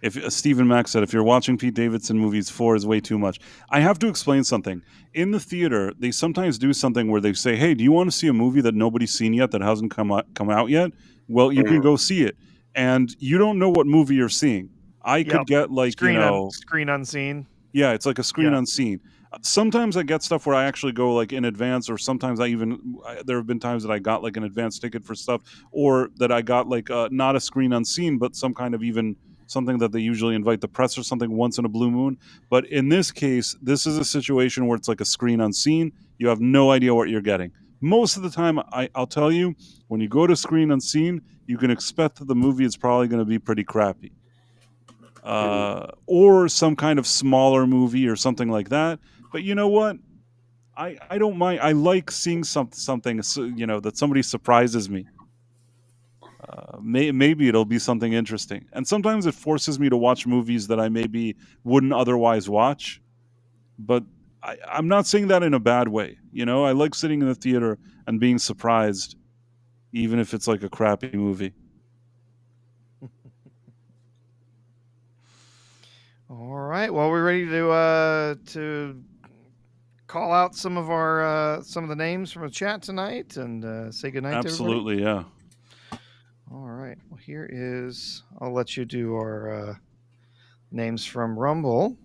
If Stephen Mack said, if you're watching Pete Davidson movies, 4 is way too much. I have to explain something. In the theater, they sometimes do something where they say, "Hey, do you want to see a movie that nobody's seen yet, that hasn't come out yet? Well, you can go see it." And you don't know what movie you're seeing. I could get like
screen unseen.
Yeah, it's like a screen unseen. Sometimes I get stuff where I actually go like in advance, or sometimes there have been times that I got like an advance ticket for stuff, or that I got like not a screen unseen, but some kind of even something that they usually invite the press or something once in a blue moon. But in this case, this is a situation where it's like a screen unseen. You have no idea what you're getting. Most of the time, I'll tell you, when you go to screen unseen, you can expect that the movie is probably going to be pretty crappy. Or some kind of smaller movie or something like that. But you know what? I don't mind. I like seeing something that somebody surprises me. Maybe it'll be something interesting. And sometimes it forces me to watch movies that I maybe wouldn't otherwise watch. But I'm not saying that in a bad way. I like sitting in the theater and being surprised, even if it's like a crappy movie.
All right. Well, we're ready to call out some of the names from the chat tonight and say goodnight.
Absolutely,
to everybody. Yeah. All right. Well, here is. I'll let you do our names from Rumble.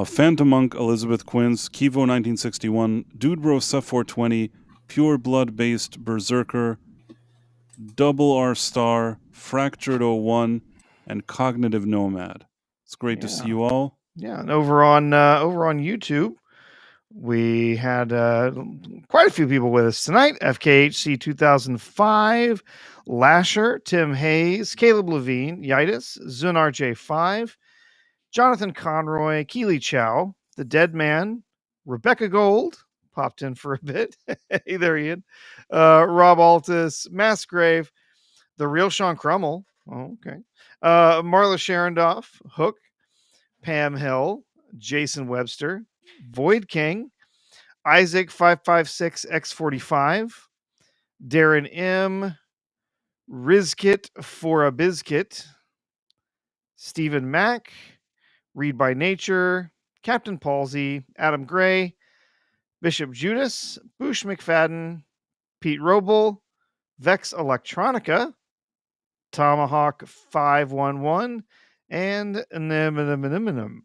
Phantom Monk, Elizabeth Quince, Kivo 1961, Dude Bro Seth 420, Pure Blood Based Berserker, Double R Star, Fractured 01, and Cognitive Nomad. It's great to see you all.
Yeah, and over on YouTube, we had quite a few people with us tonight. FKHC 2005, Lasher, Tim Hayes, Caleb Levine, Yitis, Zunar J5, Jonathan Conroy, Keely Chow, The Dead Man, Rebecca Gold, popped in for a bit. Hey there, Ian. Rob Altus, Massgrave, The Real Sean Crummell. Oh, okay. Marla Sharondoff, Hook, Pam Hill, Jason Webster, Void King, Isaac 556X45, Darren M, Rizkit for a Bizkit, Stephen Mack, Read by Nature, Captain Palsy, Adam Gray, Bishop Judas, Boosh McFadden, Pete Roble, Vex Electronica, Tomahawk 511, and Nim.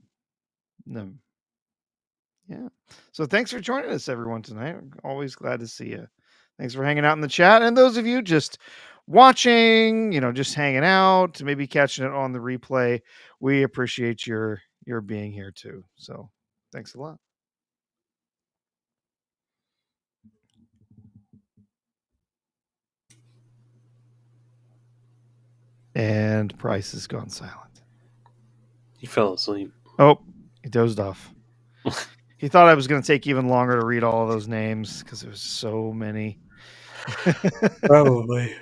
Yeah. So thanks for joining us, everyone, tonight. I'm always glad to see you. Thanks for hanging out in the chat. And those of you just watching, just hanging out, maybe catching it on the replay, we appreciate your being here too. So thanks a lot. And Price has gone silent.
He fell asleep.
Oh, he dozed off. He thought I was going to take even longer to read all of those names because there was so many.
Probably.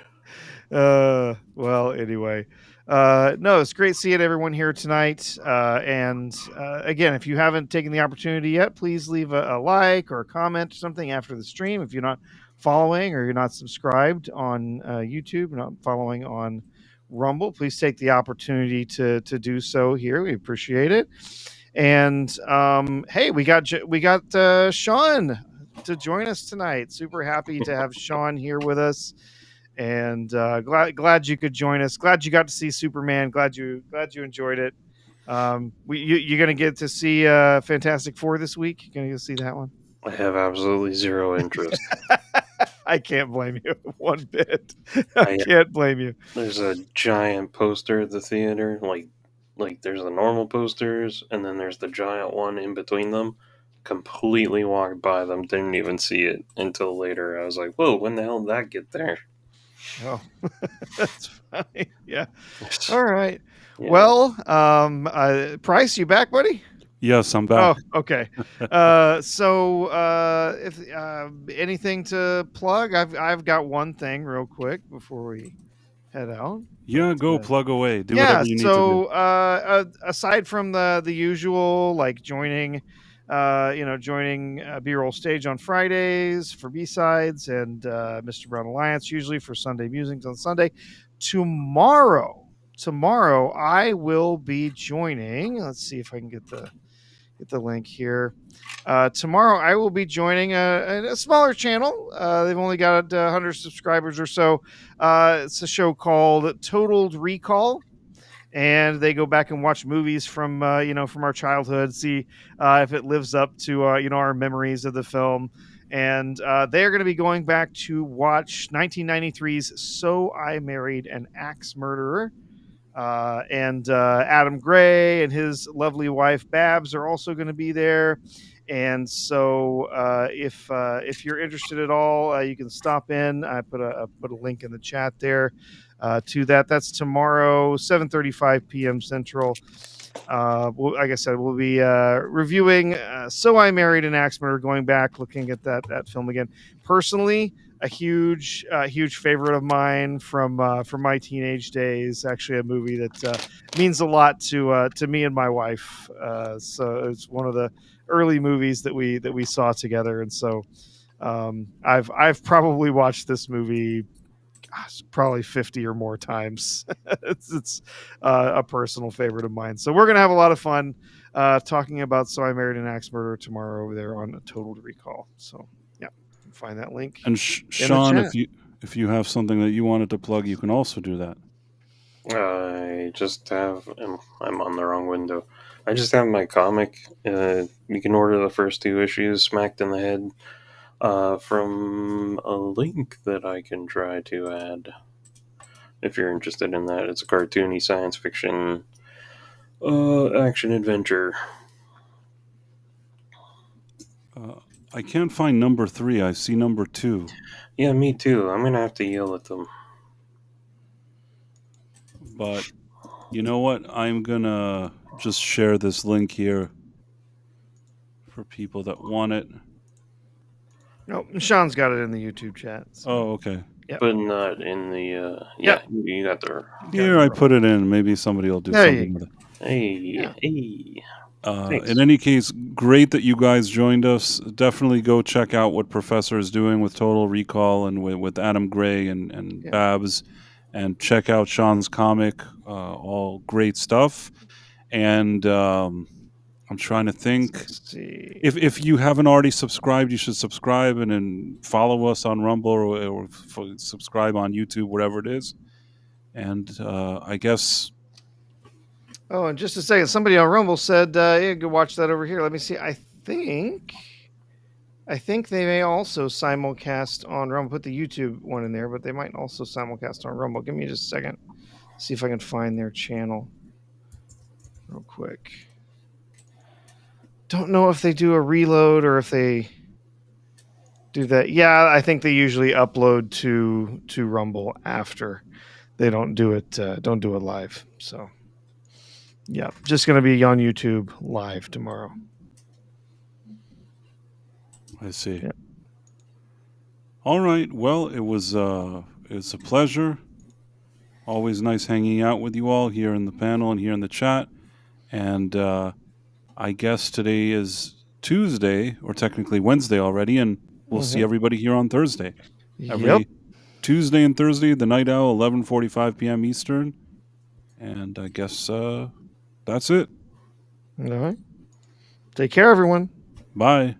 Well, anyway, no, it's great seeing everyone here tonight. And again, if you haven't taken the opportunity yet, please leave a like or a comment or something after the stream. If you're not following or you're not subscribed on YouTube, not following on Rumble, please take the opportunity to do so here. We appreciate it. And hey, we got Sean to join us tonight. Super happy to have Sean here with us. And glad you could join us. Glad you got to see Superman. Glad you enjoyed it. You're gonna get to see Fantastic Four this week. You're gonna go see that one.
I have absolutely zero interest.
I can't blame you one bit. I can't blame you.
There's a giant poster at the theater, like there's the normal posters, and then there's the giant one in between them. Completely walked by them, didn't even see it until later. I was like, whoa, when the hell did that get there?
Oh, that's funny. Yeah. All right.
Yeah.
Well, Price, you back, buddy?
Yes, I'm back.
Oh, okay. If anything to plug, I've got one thing real quick before we head out.
Yeah, go plug away. Do whatever you need to do.
Aside from the usual, like joining B-Roll Stage on Fridays for B-Sides and Mr. Brown Alliance usually for Sunday Musings on Sunday. Tomorrow I will be joining. Let's see if I can get the link here. Tomorrow I will be joining a smaller channel. They've only got 100 subscribers or so. It's a show called Totaled Recall. And they go back and watch movies from our childhood, see if it lives up to our memories of the film. And they're going to be going back to watch 1993's So I Married an Axe Murderer. And Adam Gray and his lovely wife Babs are also going to be there. And so if you're interested at all, you can stop in. I put a link in the chat there to that. That's tomorrow, 7:35 p.m. Central. Like I said, we'll be reviewing So I Married an Axe Murderer, going back, looking at that film again. Personally, a huge favorite of mine from my teenage days. Actually, a movie that means a lot to me and my wife. So it's one of the early movies that we saw together, and so I've probably watched this movie probably 50 or more times. It's a personal favorite of mine. So we're gonna have a lot of fun talking about So I Married an Axe Murderer tomorrow over there on Total Recall. So yeah, you can find that link.
And Sean, if you have something that you wanted to plug, you can also do that.
I just have. I'm on the wrong window. I just have my comic. You can order the first 2 issues, Smacked in the Head, from a link that I can try to add. If you're interested in that, it's a cartoony science fiction action adventure.
I can't find number 3. I see number 2.
Yeah, me too. I'm gonna have to yell at them.
But you know what? I'm gonna just share this link here for people that want it.
No, Sean's got it in the YouTube chat. So.
Oh, okay.
Yep. But not in the you got the
here. I put it in. Maybe somebody will do something with it.
Hey. Thanks.
In any case, great that you guys joined us. Definitely go check out what Professor is doing with Total Recall and with Adam Gray and
Yeah.
Babs, and check out Sean's comic. All great stuff. And I'm trying to think.
Let's see.
If you haven't already subscribed, you should subscribe and then follow us on Rumble or subscribe on YouTube, whatever it is. And I guess.
Oh, and just a second, somebody on Rumble said, "Yeah, go watch that over here." Let me see. I think they may also simulcast on Rumble. Put the YouTube one in there, but they might also simulcast on Rumble. Give me just a second. See if I can find their channel real quick. Don't know if they do a reload or if they do that. Yeah, I think they usually upload to Rumble after. They don't do it live. So yeah, just going to be on YouTube live tomorrow.
I see.
Yeah.
All right. Well, it's a pleasure. Always nice hanging out with you all here in the panel and here in the chat. And I guess today is Tuesday, or technically Wednesday already, and we'll see everybody here on Thursday. Every Tuesday and Thursday, the Night Owl, 11:45 p.m. Eastern. And I guess that's it.
All right. Take care, everyone.
Bye.